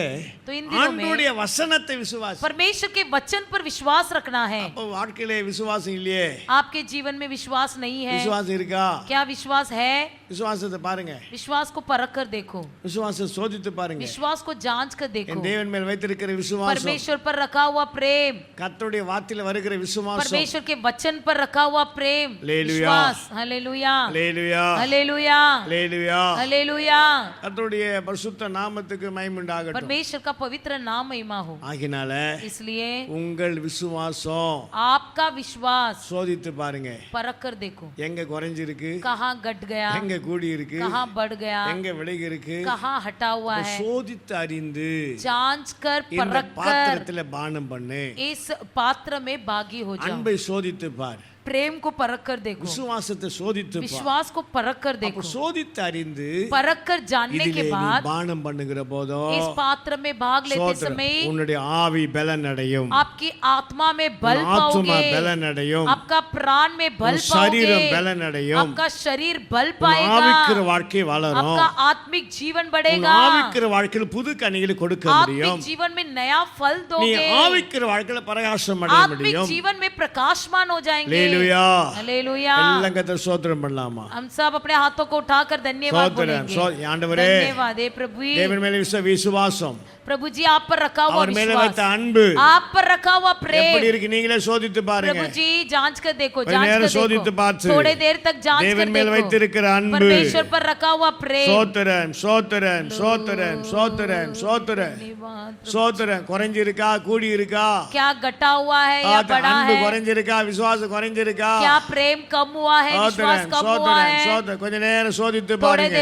तो इन दिनों में ஆண்டவருடைய வசனத்தை விசுவாசி. परमेश्वर के वचन पर विश्वास रखना है. அப்போ வாழ்க்கையிலே விசுவாசம் இல்லையே, आपके जीवन में विश्वास नहीं है, விசுவாசம் இருக்கா? क्या विश्वास है. விசுவாசத்தை பாருங்க, विश्वास को परख कर देखो, விசுவாசத்தை சோதித்து பாருங்க. विश्वास को जांच कर देखो. என் தேவன் மேல் வைத்திருக்கிற விசுவாசம், परमेश्वर पर रखा हुआ प्रेम, கர்த்தருடைய வார்த்தையில வருகிற விசுவாசம், परमेश्वर के वचन पर रखा हुआ प्रेम, हालेलुया। विश्वास. Hallelujah hallelujah hallelujah hallelujah. Hallelujah. கர்த்தருடைய பரிசுத்த நாமத்துக்கு மகிமை உண்டாகட்டும். परमेश्वर का पवित्र नाम महिमा हो. ஆகினால इसलिए உங்கள் விசுவாசம் आपका विश्वास சோதித்து பாருங்க. परख कर देखो, எங்க குறைஞ்சிருக்கு, कहाँ घट गया, எங்க கூடி இருக்கு, कहाँ बढ़ गया, எங்க விலகி இருக்கு, कहाँ हटा हुआ है. சோதித்து அறிந்து जांच कर இந்த परख कर பாத்திரத்துல பானம் பண்ணு. इस पात्र में भागी हो जाओ. அன்பை சோதித்து பார், प्रेम को परख कर देखो, விசுவாசத்தை சோதித்து பார். विश्वास को परख कर அப்ப देखो. சோதித்து அறிந்து परख कर जानने के இதிலே நீ बाद பானம் பண்ணுகிற போதும் इस पात्र में भाग लेते சோதரம், समय உன்னுடைய ஆவி பலன் அடையும், आपकी आत्मा में बल உன் ஆத்துமா पाओगे, பலன் அடையும், आपका प्राण में बल உன் சரீரம் पाओगे, பலன் அடையும், आपका शरीर बल உன் पाएगा, ஆவிக்கிற வாழ்க்கை வளரும், आपका आत्मिक जीवन உன் बढ़ेगा, ஆவிக்கிற வாழ்க்கையில் புது கனிகளை கொடுக்க முடியும், आत्मिक जीवन में नया फल நீ दोगे, ஆவிக்கிற வாழ்க்கையில பிரகாசம் அடைய आत्मिक முடியும். जीवन में प्रकाशमान हो जाएंगे. அல்லேலூயா. हालेलुया. எல்லாம் கர்த்தர் ஸ்தோத்திரம் பண்ணலாமா? हम सब अपने हाथों को उठाकर धन्यवाद ஸ்தோத்திரம். बोलेंगे. ஆண்டவரே, धन्यवाद हे प्रभु. தேவன் மேல விசுவாசம், प्रभु जी आप पर रखा हुआ அவர் மேல வைத்த विश्वास, அன்பு आप पर रखा हुआ எப்படி प्रेम, இருக்கு நீங்களே சோதித்து பாருங்க. प्रभु जी जांच कर देखो, கொஞ்ச जांच நேரம் कर சோதித்து देखो, பார்த்து थोड़े देर तक जांच कर தேவன் மேல் देखो. வைத்திருக்கிற அன்பு, परमेश्वर पर रखा हुआ प्रेम. சோத்திரம் சோத்திரம் சோத்திரம் சோத்திரம் சோத்திரம் धन्यवाद प्रभु। சோத்திரம். குறைஞ்சிருக்கா கூடி இருக்கா? क्या घटा हुआ है या बढ़ा அன்பு है, குறைஞ்சிருக்கா, விசுவாசம் குறைஞ்சிருக்கா? क्या प्रेम कम हुआ है, विश्वास சோத்திரம் कम हुआ சோத்திரம் है. சோத்திரம். கொஞ்ச நேரம் சோதித்து थोड़े பாருங்க.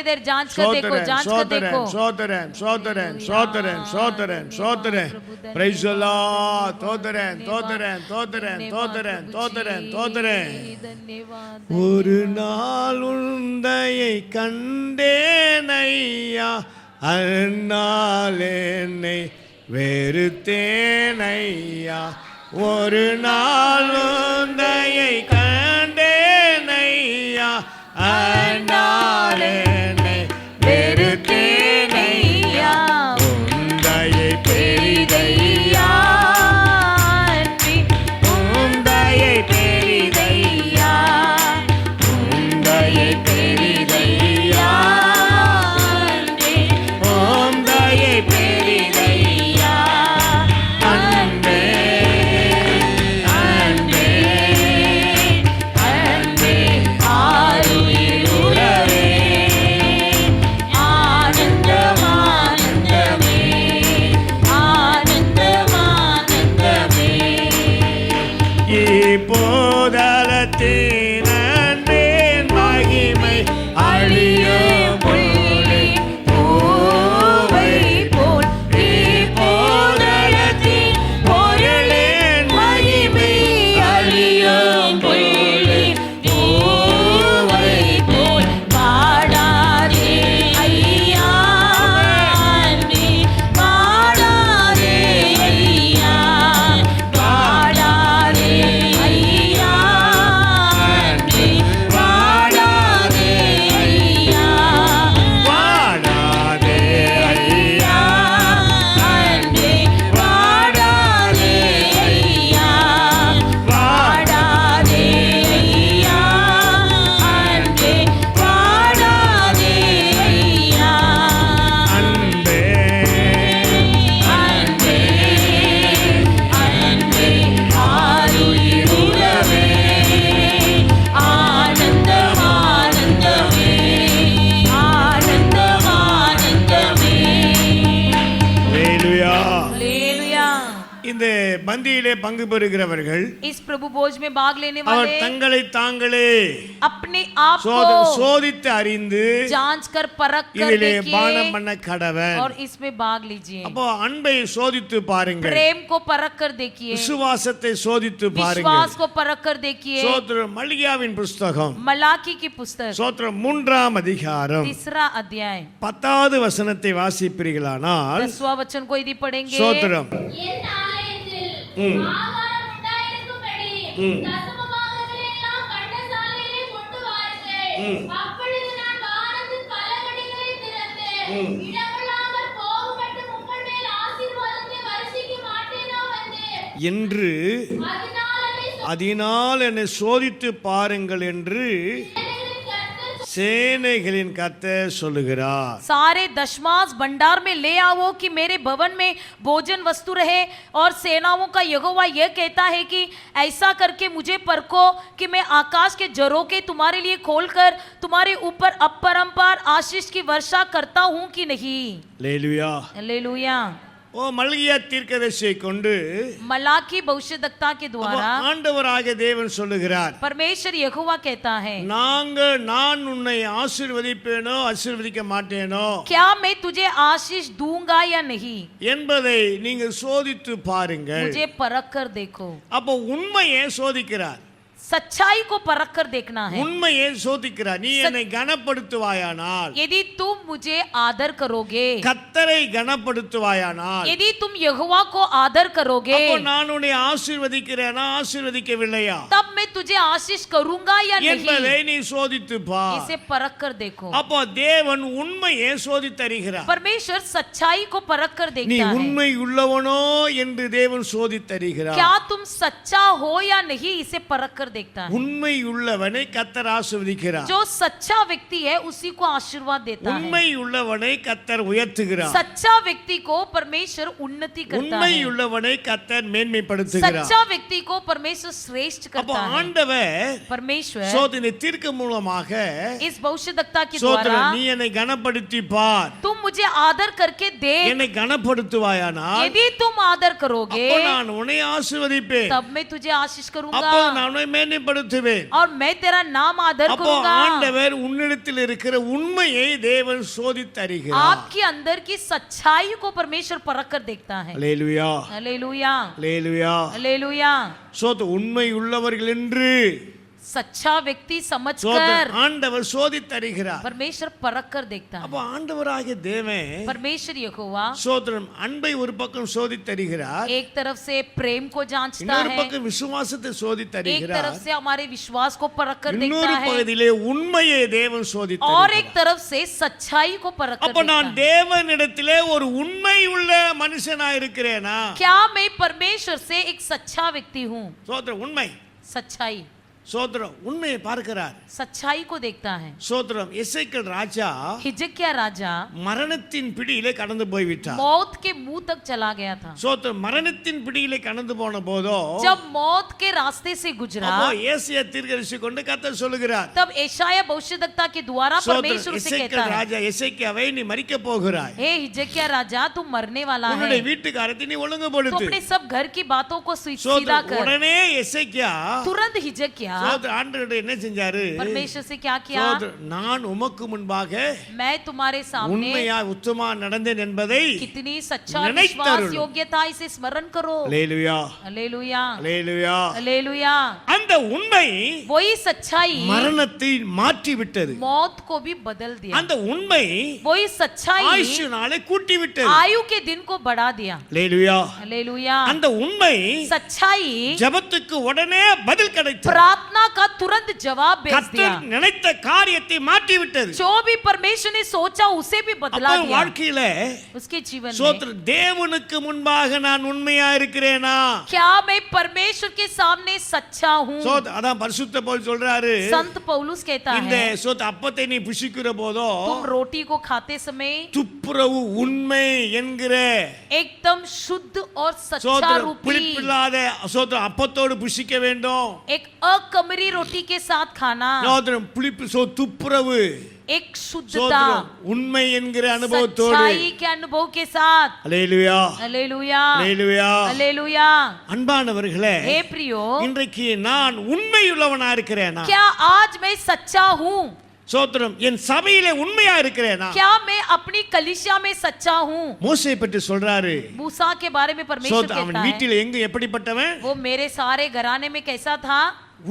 देर जांच कर देखो, சோத்திரம் जांच कर देखो. சோத்திரம் சோத்திரம் சோத்திரம் சோத்திரம் சோத்திரம் சோத்திரம். Praise the Lord. தோத்திரம் தோத்திரம் தோத்திரம் தோத்திரம் தோத்திரம் தோத்திரம். धन्यवाद. ஒரு நாள் உந்தையை கண்டேன் ஐயா, அந்நாள் என்னை வெறுத்தேன் ஐயா. ஒரு நாள் உந்தையை கண்டேன் ஐயா, அந்நாள் என்னை வெறுத்தேன் ஐயா. உந்தையை பெரிதையா, உந்தையை பெரிதையா, உந்தையை பெரிதையா, உந்தையை பெரிதையா. அன்பே அன்பே அன்பே ஆருயிருளவே, ஆனந்தம் ஆனந்தமே, ஆனந்தம் ஆனந்தமே. இப்போதலத்தின் அன்பின் மகிமை அழியும் பொருளே, பூவை போல் இப்போதலத்தின் பொருளின் மகிமை அழியும் பொருளே, பூவை போல் பாடாதே ஐயா, அன்பே பாடாதே ஐயா, பாடாதே ஐயா, பந்தியிலே பங்கு பெறுகிறவர்கள் इस प्रभु भोज में भाग लेने அவர் वाले தங்களை தாங்களே अपने आप சோதித்து அறிந்து जांच कर परख कर இதிலே देखिए பானம் பண்ண கடவன். और इसमें भाग लीजिए। அப்போ அன்பை சோதித்து பாருங்கள், प्रेम को परख कर देखिए, விசுவாசத்தை சோதித்து பாருங்கள். विश्वास को परख कर देखिए। சோத்திரம் மல்கியாவின் புஸ்தகம் मलाकी की पुस्तक சோத்திரம் 3ஆம் அதிகாரம் 3 अध्याय 10வது வசனத்தை வாசிப்பீர்களானால் 10वां वचन को यदि पढ़ेंगे சோத்திரம் என் ஆலயத்தில் ஆகாரம் உண்டாயிருக்கும்படி தசமபாகங்களை எல்லாம் கண்டசாலையிலே கொண்டு வாருங்கள். அப்பொழுது நான் வானத்தின் பலகணிகளை திறந்து இடமில்லாமற் போகப்பட்டு உங்கள் மேல் ஆசீர்வாதத்தை வருஷிக்க மாட்டேனோ என்று அதனால் என்னை சோதித்து பாருங்கள் என்று சேனைகளின் கர்த்தர் சொல்லுகிறார். सारे दशमांश भंडार में ले आओ कि मेरे भवन में भोजन वस्तु रहे। और सेनाओं का यहोवा यह कहता है कि ऐसा करके मुझे परखो कि मैं आकाश के झरोखे तुम्हारे लिए खोलकर तुम्हारे ऊपर अपरंपार आशीष की वर्षा करता हूँ कि नहीं। लेलुया हालेलुया। ஓ மல்கியா தீர்க்கதரிசியை கொண்டு मलाकी भविष्यद्वक्ता के द्वारा ஆண்டவராகிய தேவன் சொல்லுகிறார், परमेश्वर यहोवा कहता है நான் உன்னை ஆசீர்வதிப்பேனோ ஆசீர்வதிக்க மாட்டேனோ, क्या मैं तुझे आशीष दूंगा या नहीं, என்பதை நீங்கள் சோதித்து பாருங்கள். मुझे परख कर देखो। அப்போ உண்மையை சோதிக்கிறார், सच्चाई को परख कर देखना है। உண்மையை சோதிக்கிறார். நீ என்னை கனப்படுத்துவாயானால், यदि तुम मुझे आदर करोगे, கர்த்தரை கனப்படுத்துவாயானால், यदि तुम यहोवा को आदर करोगे, அப்போ நான் உன்னை ஆசீர்வதிக்கிறேனா ஆசீர்வதிக்கவில்லையா तब मैं तुझे आशीष करूंगा या என்பதை नहीं, நீ சோதித்து பார். इसे परख कर देखो। அப்போ தேவன் உண்மையை சோதித்தருகிறார். परमेश्वर सच्चाई को परख कर நீ देखता है। உண்மை உள்ளவனோ என்று தேவன் சோதித்தருகிறார். क्या तुम सच्चा हो या नहीं, इसे परख कर देखता है। உண்மை உள்ளவனை கர்த்தர் ஆசீர்வதிக்கிறார். जो सच्चा व्यक्ति है उसी को आशीर्वाद देता है। உண்மை உள்ளவனை கர்த்தர் உயர்த்துகிறார். सच्चा व्यक्ति को परमेश्वर उन्नति करता உண்மை है। உள்ளவனை கர்த்தர் மேன்மைப்படுத்துகிறார். सच्चा व्यक्ति को परमेश्वर श्रेष्ठ அப்போ करता है। ஆண்டவர் परमेश्वर சோதனை தீர்க்க மூலமாக इस भविष्यद्वक्ता के சோதனை द्वारा நீ என்னை கனப்படுத்தி பார், तुम मुझे आदर करके देख, என்னை கனப்படுத்துவாயானால் यदि तुम आदर करोगे அப்போ நான் உன்னை ஆசீர்வதிப்பேன், तब मैं तुझे आशीष करूंगा அப்போ நான் உன்னை மேன்மைப்படுத்துவேன். और मैं तेरा नाम आदर அப்போ करूंगा। ஆண்டவர் உன்னிடத்தில் இருக்கிற உண்மையை தேவன் சோதித்தருகிறார். आपके अंदर की सच्चाई को परमेश्वर परख कर देखता है। Hallelujah hallelujah, hallelujah. हालेलुया। உண்மை உள்ளவர்கள் என்று सच्चा व्यक्ति समझकर ஆண்டவர் சோதித்தருகிறார். परमेश्वर परख कर देखता है। அப்போ ஆண்டவராகிய தேவன் परमेश्वर यहोवा சோதரம் அன்பை ஒரு பக்கம் சோதித்தருகிறார், एक तरफ से प्रेम को जांचता இன்னொரு है, பக்கம் விசுவாசத்தை एक சோதித்தருகிறார், तरफ से हमारे विश्वास को परख कर இன்னொரு देखता है பகுதியிலே உண்மையை தேவன் और சோதித்தார். एक तरफ से सच्चाई को परख कर அப்ப நான் देखता है। தேவனிடத்திலே ஒரு உண்மை உள்ள மனுஷனா இருக்கிறேனா? क्या मैं परमेश्वर से एक सच्चा व्यक्ति हूँ? சோதரம் உண்மை, सच्चाई, சோதரம் உண்மையை பார்க்கிறார். सच्चाई को देखता है। சோதரம் எசேக்கியேல் ராஜா हिजकिय्याह राजा மரணத்தின் பிடியிலே கடந்து போய்விட்டார். मौत के मुंह तक चला गया था। சோதரம் மரணத்தின் பிடியிலே கடந்து போன போதோ जब मौत के रास्ते से गुजरा அப்போ ஏசாயா தீர்க்கதரிசி கொண்டு கர்த்தர் சொல்லுகிறார், तब एशाया भविष्यद्वक्ता के द्वारा परमेश्वर சோதரம் उसे कहता எசேக்கியேல் है, ராஜா எசேக்கியாவை நீ மரிக்க போகிறாய், हे हिजकिय्याह राजा तुम मरने वाला है, உன்னுடைய வீட்டுக்காரத்தை நீ तो ஒழுங்குபடுத்து. अपने सब घर की बातों को सीधा சோதரம் कर। உடனே எசேக்கியா तुरंत हिजकिय्याह சோதரம் ஆண்டவர்கிட்ட என்ன செஞ்சாரு? परमेश्वर से क्या किया? சோதரம் நான் உமக்கு முன்பாக मैं तुम्हारे सामने உண்மையா உத்தமா நடந்தேன் என்பதை कितनी सच्चा நினைத்தருளும். विश्वास योग्यता, इसे स्मरण करो। அல்லேலூயா हालेलुया, அல்லேலூயா. हालेलुया। அந்த உண்மை वही सच्चाई மரணத்தை மாற்றி விட்டது. मौत को भी बदल दिया। அந்த உண்மை वही सच्चाई ஆயுசு நாளை கூட்டி விட்டது. आयु के दिन को बढ़ा दिया। அல்லேலூயா. हालेलुया। அந்த உண்மை सच्चाई ஜெபத்துக்கு உடனே பதில் கிடைத்தது. प्रार्थना का तुरंत जवाब भेज दिया। கர்த்தர் நினைத்த காரியத்தை மாற்றி விட்டது. जो भी परमेश्वर ने सोचा उसे भी बदला அப்போ दिया। வாழ்க்கையில उसके जीवन में சோத்திர தேவனுக்கு முன்பாக நான் உண்மையா இருக்கிறேனா? क्या मैं परमेश्वर के सामने सच्चा हूँ? அதான் பரிசுத்த பவுல் சொல்றாரு, संत पौलुस कहता இந்த है, அப்பத்தை நீ புசிக்கிற போதோ तुम रोटी को खाते समय துப்புரவு உண்மை என்கிற एकदम शुद्ध और सच्चा சோத்திரம் रूपी புளிப்பில்லாத சோத்திரம் அப்பத்தோடு புசிக்க வேண்டும். एक अकमरी रोटी के साथ खाना, சோத்திரம் புளிப்பு துப்புரவு एक शुद्धता, சோத்திரம். உண்மை என்கிற அனுபவத்தோடு. सच्चाई के अनुभव के साथ. அல்லேலூயா, हालेलुया, அல்லேலூயா. हालेलुया. அன்பானவர்களே, हे प्रियो, இன்றைக்கு நான் உண்மையுள்ளவனா இருக்கிறேனா? क्या आज मैं सच्चा हूँ? சோத்திரம். என் சபையிலே உண்மையா இருக்கிறேனா? क्या मैं अपनी कलीसिया में सच्चा हूँ? மோசே பற்றி சொல்றாரு. मूसा के बारे में परमेश्वर சோத்திரம். அவன் कहता है, வீட்டில் எங்க எப்படிப்பட்டவன்? वो मेरे सारे घराने में कैसा था?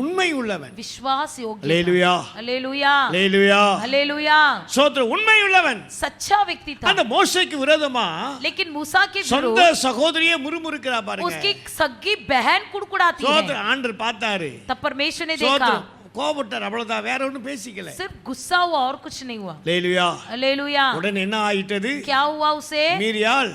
உண்மை உள்ளவன். विश्वास योग्य था. அல்லேலூயா, हालेलुया, அல்லேலூயா. हालेलुया. சோத்திரம். உண்மை உள்ளவன். सच्चा व्यक्ति था. அந்த மோசேக்கு விரோதமா लेकिन मूसा के சொந்த विरुद्ध சகோதரியே முறுமுறுக்கிறா பாருங்க. उसकी सगी बहन कुड़कुड़ाती है. சோத்திரம். ஆண்டவர் பார்த்தாரு. तब परमेश्वर ने देखा, சோத்திரம். கோபப்பட்டார், அவ்வளவுதான், வேற ஒண்ணும் பேசிக்கல. सिर्फ गुस्सा हुआ और कुछ नहीं हुआ. அல்லேலூயா. हालेलुया. உடனே என்ன ஆயிட்டது? क्या हुआ उसे? மீரியாள்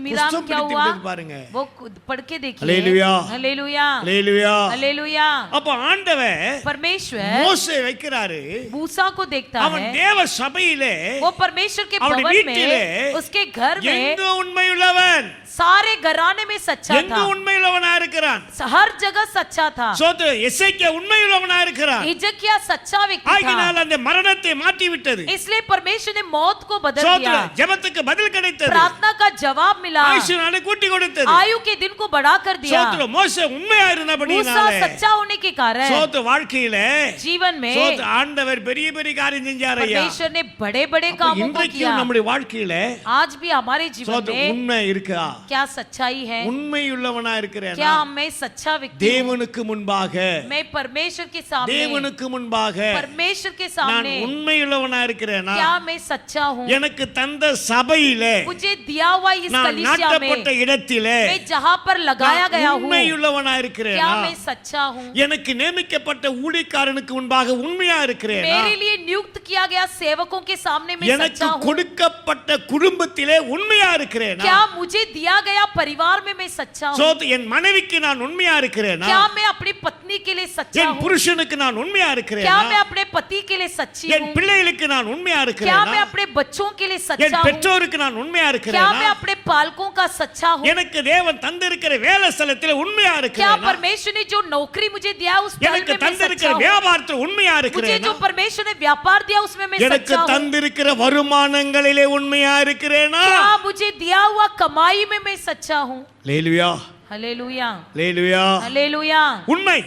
मिराम குஷ்டம் क्या हुआ? பிடித்துக்கிட்டது பாருங்க. वो पढ़ के देखिए. Hallelujah, hallelujah, hallelujah. हालेलुया. அப்ப ஆண்டவர் परमेश्वर மோசே வைக்கிறாரு. मूसा को देखता அவன் है, தேவ சபையிலே वो परमेश्वर के அவனுடைய भवन வீட்டிலே में, उसके घर में எங்க உண்மையுள்ளவன்? सारे घराने में सच्चा எங்க था. உண்மையுள்ளவனா இருக்கிறான்? हर जगह सच्चा था. சோத்திரம். எசேக்கியா உண்மையுள்ளவனா இருக்கிறான். हिजकिय्याह सच्चा व्यक्ति था. ஆகினால் அந்த மரணத்தை மாற்றி விட்டது. इसलिए परमेश्वर ने मौत को बदल दिया. சோத்திரம். ஜெபத்துக்கு பதில் கிடைத்தது. प्रार्थना का जवाब मिला. ஆயுசு நாளை கூட்டி கொடுத்தது. आयु के दिन को बढ़ा कर दिया. சோத்திரம். மோசே உண்மையா मूसा இருந்தபடியாலே सच्चा होने के कारण சோத்திரம் வாழ்க்கையிலே जीवन में சோத்திரம் ஆண்டவர் பெரிய பெரிய காரியம் செஞ்சார் ஐயா. परमेश्वर ने बड़े बड़े कामों को இன்றைக்கு किया. நம்முடைய வாழ்க்கையிலே आज भी हमारे जीवन சோத்திரம் में உண்மை இருக்கா? क्या सच्चाई है? உண்மையுள்ளவனா இருக்கிறேனா? क्या मैं सच्चा व्यक्ति हूँ? தேவனுக்கு முன்பாக, मैं परमेश्वर के सामने, தேவனுக்கு முன்பாக परमेश्वर के நான் सामने உண்மையுள்ளவனா இருக்கிறேனா? क्या मैं सच्चा हूँ? எனக்கு தந்த சபையிலே मुझे दिया हुआ इस நான் कलीसिया நாட்டப்பட்ட में இடத்திலே मैं जहाँ पर लगाया गया நான் हूँ, உண்மையுள்ளவனா क्या இருக்கிறேனா? मैं सच्चा हूँ? எனக்கு நியமிக்கப்பட்ட ஊழியக்காரனுக்கு முன்பாக உண்மையா இருக்கிறேனா? मेरे लिए नियुक्त किया गया सेवकों के सामने मैं எனக்கு सच्चा हूँ? கொடுக்கப்பட்ட குடும்பத்திலே உண்மையா இருக்கிறேனா? क्या मुझे दिया गया परिवार में मैं सच्चा हूँ? சோத்திரம். என் மனைவிக்கு நான் உண்மையா இருக்கிறேனா? क्या मैं अपनी पत्नी के लिए सच्चा என் हूँ? புருஷனுக்கு நான் உண்மையா क्या இருக்கிறேனா? मैं अपने पति के लिए सच्ची என் हूँ? பிள்ளைகளுக்கு நான் உண்மையா क्या मैं இருக்கிறேனா? अपने बच्चों के लिए என் सच्चा हूँ? பெற்றோருக்கு நான் உண்மையா क्या मैं இருக்கிறேனா? अपने पालकों का सच्चा हूँ? எனக்கு தேவன் தந்திருக்கிற வேலை ஸ்தலத்திலே உண்மையா क्या இருக்கிறேனா? परमेश्वर ने जो नौकरी मुझे दिया उस पल எனக்கு में मैं தந்திருக்கிற सच्चा हूँ? வியாபாரத்தில் உண்மையா मुझे இருக்கிறேனா? जो परमेश्वर ने व्यापार दिया उसमें मैं எனக்கு सच्चा हूँ? தந்திருக்கிற வருமானங்களிலே உண்மையா இருக்கிறேனா? क्या मुझे दिया हुआ कमाई में मैं सच्चा हूँ? அல்லேலூயா, हालेलुया, அல்லேலூயா. हालेलुया. உண்மை.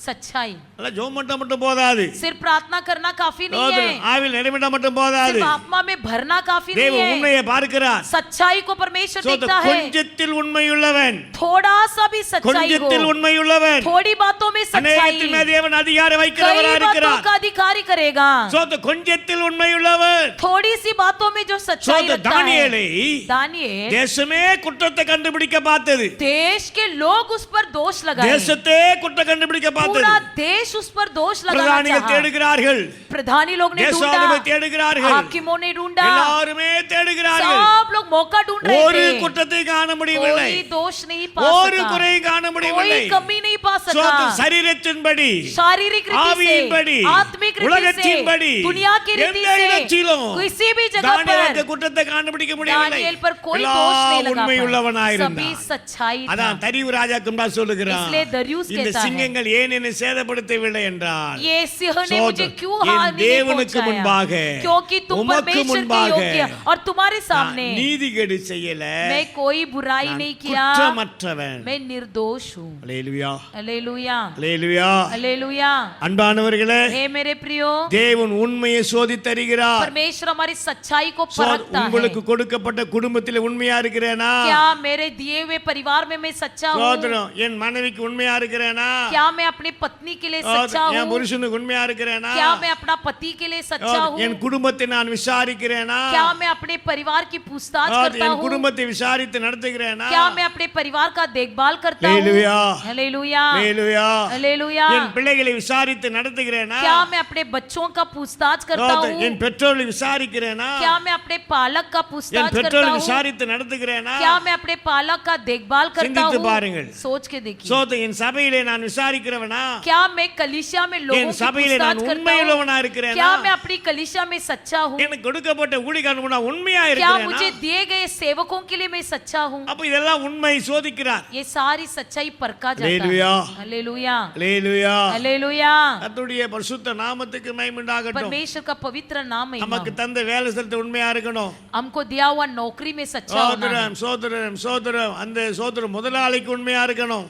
सच्चाई. அல்ல ஜெபம் மட்டும் போதாது. सिर्फ प्रार्थना करना काफी नहीं है. ஆவியில் நிறைவேற்ற மட்டும் போதாது. सिर्फ आत्मा में भरना काफी தேவ नहीं है. உண்மையை பார்க்கிறார். सच्चाई को परमेश्वर देखता है. கொஞ்சத்தில் உண்மையுள்ளவன், थोड़ा सा भी सच्चाई கொஞ்சத்தில் हो, உண்மையுள்ளவன் थोड़ी बातों में सच्चाई, அநேகத்தின் மேல் தேவன் அதிகாரம் कई வைக்கிறவரா बातों இருக்கிறார். का अधिकारी करेगा. கொஞ்சத்தில் உண்மையுள்ளவன். थोड़ी सी बातों में जो सच्चाई रखता है. தானியேலை दानियेल தேசமே குற்றத்தை கண்டுபிடிக்க பார்த்தது. देश के लोग उस पर दोष लगाए. தேசத்தே குற்றம் கண்டுபிடிக்க பார்த்தது. पूरा देश उस पर दोष लगाना பிரதானிகள் चाहा. தேடுகிறார்கள், प्रधानी लोग ने தேசாதிபதி ढूंढा, தேடுகிறார்கள், हाकिमों ने ढूंढा, எல்லாருமே தேடுகிறார்கள். सब लोग मौका ढूंढ रहे ஒரு थे. குற்றத்தை காண முடியவில்லை, कोई दोष नहीं पा ஒரு सका, குறை காண முடியவில்லை. कोई कमी नहीं पा सका. சோத்திரம். சரீரத்தின்படி, शारीरिक रीति ஆவியின்படி, से, आत्मिक रीति से, உலகத்தின்படி, दुनिया की रीति எந்த से, இடத்திலும் किसी भी जगह தானியேலுக்கு पर குற்றத்தை கண்டுபிடிக்க முடியவில்லை. दानियेल पर कोई எல்லா दोष नहीं लगा உண்மையுள்ளவனாய் पाया. सभी இருந்தான். सच्चाई था. அதான் தரிவு ராஜாக்கு முன்பாக சொல்லுகிறான், इसलिए दरियुस இந்த कहता है, சிங்கங்கள் ஏன் என்னை சேதப்படுத்தவில்லை என்றால் ये सिंह ने मुझे சோத்திரம். क्यों என் हानि नहीं தேவனுக்கு पहुंचाया? முன்பாக, क्योंकि तुम உமக்கு परमेश्वर के முன்பாக योग्य और तुम्हारे सामने நீதிகேடு செய்யல, मैं कोई बुराई நான் नहीं किया, குற்றமற்றவன். मैं निर्दोष हूँ. அல்லேலூயா, हालेलुया, அல்லேலூயா. हालेलुया. அன்பானவர்களே, हे मेरे प्रियो, தேவன் உண்மையை சோதித்தருகிறார். परमेश्वर हमारी सच्चाई को சோ- परखता है. உங்களுக்கு கொடுக்கப்பட்ட குடும்பத்தில் உண்மையா இருக்கிறேனா? क्या मेरे दिए हुए परिवार में मैं सच्चा हूँ? சோதரம். என் மனைவிக்கு உண்மையா இருக்கிறேனா? क्या मैं अपनी पत्नी के लिए सच्चा என் हूँ? புருஷனுக்கு உண்மையா இருக்கிறேனா? क्या मैं अपना पति के लिए सच्चा हूँ? என் குடும்பத்தை நான் விசாரிக்கிறேனா? क्या मैं अपने परिवार की पूछताछ करता என் हूँ? குடும்பத்தை விசாரித்து நடத்துகிறேனா? क्या मैं अपने परिवार का देखभाल करता हूँ? Hallelujah, hallelujah, hallelujah. हालेलुया. என் பிள்ளைகளை விசாரித்து நடத்துகிறேனா? क्या मैं अपने बच्चों का पूछताछ करता हूँ? என் பெற்றோர்களை விசாரிக்கிறேனா? क्या मैं अपने पालक का என் पूछताछ करता பெற்றோர்களை हूँ? விசாரித்து நடத்துகிறேனா? क्या मैं अपने पालक का देखभाल करता சிந்தித்து हूँ? பாருங்கள். सोच के देखिए. சோதரம். என் சபையிலே நான் விசாரிக்கிறவனா? क्या मैं कलीसिया में लोगों என் की சபையிலே நான் पूछताछ करता हूँ? உண்மையுள்ளவனா இருக்கிறேனா? क्या मैं अपनी कलीसिया में सच्चा हूँ? எனக்கு கொடுக்கப்பட்ட ஊழியக்காரனுக்கு நான் உண்மையா क्या இருக்கிறேனா? मुझे दिए गए सेवकों के लिए मैं सच्चा हूँ? அப்ப இதெல்லாம் உண்மை சோதிக்கிறார். ये सारी सच्चाई परखा जाता हालेलुया, है. Hallelujah, hallelujah. हालेलुया. கர்த்தருடைய பரிசுத்த நாமத்துக்கு மகிமை உண்டாகட்டும். परमेश्वर का पवित्र नाम महिमा நமக்கு हो। தந்த வேலை செய்யறது உண்மையா இருக்கணும். हमको दिया हुआ नौकरी में सच्चा होना है। சோதரம் சோதரம் சோதரம் அந்த சோதரம் முதலாளிக்கு உண்மையா இருக்கணும்.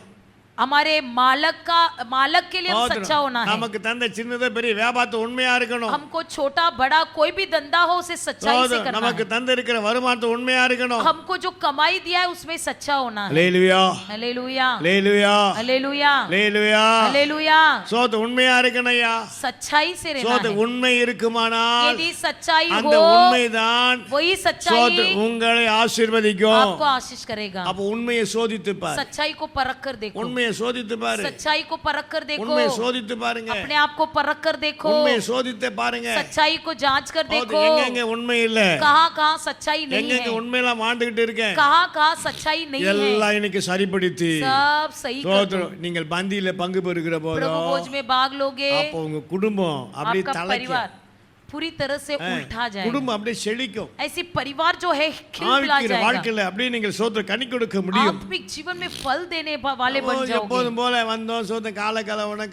हमारे मालक के लिए हम सच्चा होना है। நமக்கு தந்த சின்னத பெரிய வியாபாரத்தை உண்மையா இருக்கணும். हमको छोटा बड़ा कोई भी धंधा हो उसे सच्चाई से करना நமக்கு है। தந்த இருக்கிற வருமானத்தை உண்மையா இருக்கணும். हमको जो कमाई दिया है उसमें सच्चा होना है। ஹalleluya हालेलुया ஹalleluya हालेलुया ஹalleluya हालेलुया। சோத உண்மையா இருக்கணையா. सच्चाई से रहना சோத है। உண்மை இருக்குமானால் यदि सच्चाई அந்த हो உண்மைதான் वही சோத सच्चाई உங்களை ஆசீர்வதிக்கும். आपको आशीष करेगा। அப்ப உண்மையை சோதித்து பாரு. सच्चाई को परख कर देखो। உண்மையை சோதித்து பாரு. सच्चाई को परख कर देखो। உண்மையை சோதித்து பாருங்க. अपने आप को परख कर देखो। உண்மையை சோதித்து பாருங்க. सच्चाई को जांच कर देखो। எங்க உண்மை இல்ல, कहाँ सच्चाई नहीं எங்க है, உண்மையில மாண்டுகிட்டு இருக்கேன், कहाँ सच्चाई नहीं है, எல்லாம் இன்னைக்கு சரிப்படுத்தி सब सही कर दो। சோதரம் நீங்கள் பந்தியில பங்கு பெறுகிற போது प्रभु भोज में भाग लोगे, அப்ப உங்க குடும்பம் அப்படியே आपका தலைக்கு परिवार पूरी तरह से उल्टा जाएगा। குடும்பம் அப்படியே செழிக்கும். ऐसी परिवार जो है खिलखिला ஆவிக்குரிய जाएगा। வாழ்க்கையில அப்படியே நீங்கள் சோதரம் கனி கொடுக்க முடியும். आत्मिक जीवन में फल देने वाले बन जाओगे। எப்போதும் போல வந்தோம் சோதரம் காலை கலவன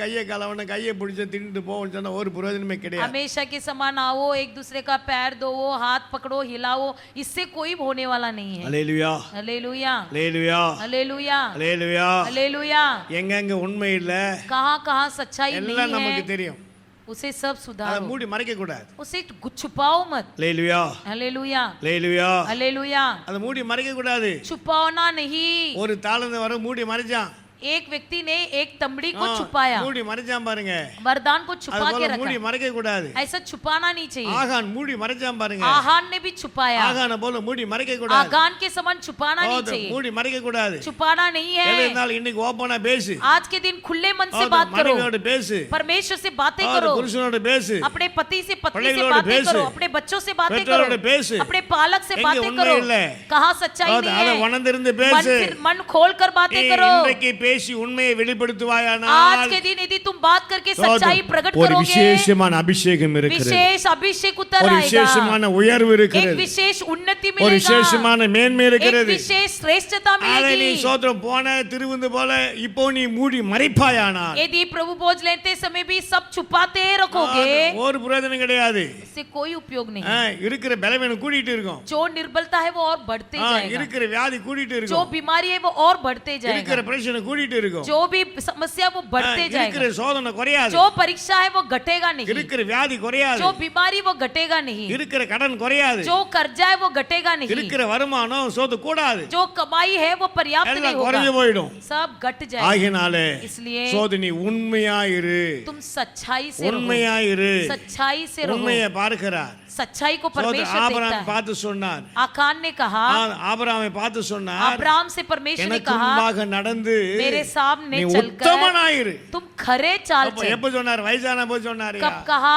கையை பிடிச்சு தின்னுட்டு போவோம்னு சொன்னா ஒரு பிரயோஜனமே கிடையாது. हमेशा के समान आओ, एक दूसरे का पैर दो, हाथ पकड़ो, हिलाओ, इससे कोई होने वाला नहीं है। ஹalleluya हालेलुया ஹalleluya हालेलुया ஹalleluya. हालेलुया। எங்க உண்மை இல்ல कहाँ सच्चाई எல்லாம் नहीं நமக்கு है தெரியும். उसे सब அதை सुधारो, மூடி மறைக்க கூடாது. उसे छुपाओ मत। ஹalleluya हालेलुया ஹalleluya. हालेलुया। அதை மூடி மறைக்க கூடாது. छुपाना नहीं। ஒரு தாளந்து வர மூடி மறைச்சான். एक व्यक्ति ने एक तमड़ी को छुपाया, மூடி மறைச்சான் பாருங்க. वरदान को அது छुपा के போல மூடி रखा। மறைக்க கூடாது. ऐसा छुपाना नहीं चाहिए। ஆகான் மூடி மறைச்சான் பாருங்க. आहान ने भी छुपाया, ஆகான போல மூடி மறைக்க கூடாது. आगान के समान छुपाना नहीं चाहिए। மூடி மறைக்க கூடாது. छुपाना नहीं எது है। இருந்தாலும் இன்னைக்கு ஓபனா பேசு. आज के दिन खुले मन से बात करो, மனைவியோட பேசு, परमेश्वर से बातें करो, புருஷனோட பேசு, अपने पति से पत्नी से பிள்ளைகளோட बातें பேசு, करो, अपने बच्चों से बातें பெற்றோரோட करो, பேசு. अपने पालक से எங்க बातें உண்மை करो। இல்ல, कहाँ सच्चाई அதை नहीं உணர்ந்திருந்து है, பேசு. मन खोल कर बातें करो। இன்றைக்கு பேசி உண்மையை வெளிப்படுத்துவாயானால் आज के दिन यदि तुम बात करके सच्चाई प्रकट ஒரு करोगे, விசேஷமான அபிஷேகம் இருக்கிறது. विशेष अभिषेक उतर ஒரு आएगा, விசேஷமான உயர்வு एक இருக்கிறது. विशेष उन्नति ஒரு मिलेगा, விசேஷமான மேன்மை एक இருக்கிறது. विशेष श्रेष्ठता அதை நீ मिलेगी। சோத்திரம் போன திருவுந்து போல இப்போ நீ மூடி மறைப்பாயானால் यदि प्रभु भोज लेते समय भी सब छुपाते रखोगे, ஒரு பிரயோஜனம் கிடையாது. इससे कोई उपयोग नहीं। இருக்கிற பலவீனம் கூடிட்டு இருக்கும். जो निर्बलता है वो और बढ़ते जाएगा, இருக்கிற வியாதி கூடிட்டு जो இருக்கும். बीमारी है वो और बढ़ते இருக்கிற जाएगा, பிரச்சனை கூடிட்டு இருக்கும். जो भी समस्या वो बढ़ते இருக்கிற जाएगा, சோதனை குறையாது. जो परीक्षा है वो घटेगा नहीं, இருக்கிற வியாதி குறையாது. जो बीमारी वो घटेगा नहीं, இருக்கிற கடன் குறையாது. जो कर्जा है वो घटेगा नहीं, இருக்கிற வருமானம் சோது கூடாது. जो कमाई है वो पर्याप्त नहीं எல்லாம் குறைஞ்சு होगा, போயிடும். सब घट जाएगा। ஆகினாலே इसलिए சோதனை உண்மையாயிரு, तुम सच्चाई से रहो, உண்மையாயிரு. सच्चाई से रहो। உண்மையை பார்க்கிறார். सच्चाई को परमेश्वर ஆபிரகாம் देखता है। பார்த்து சொன்னார். आकान ने कहा, ஆபிரகாமை பார்த்து சொன்னார், अब्राहम से परमेश्वर ने எனக்கு कहा, முன்பாக நடந்து मेरे सामने நீ चलकर உத்தமனாயிரு. तुम खरे चाल அப்ப चल। எப்ப சொன்னார்? வயசான போது சொன்னாரு. कब कहा?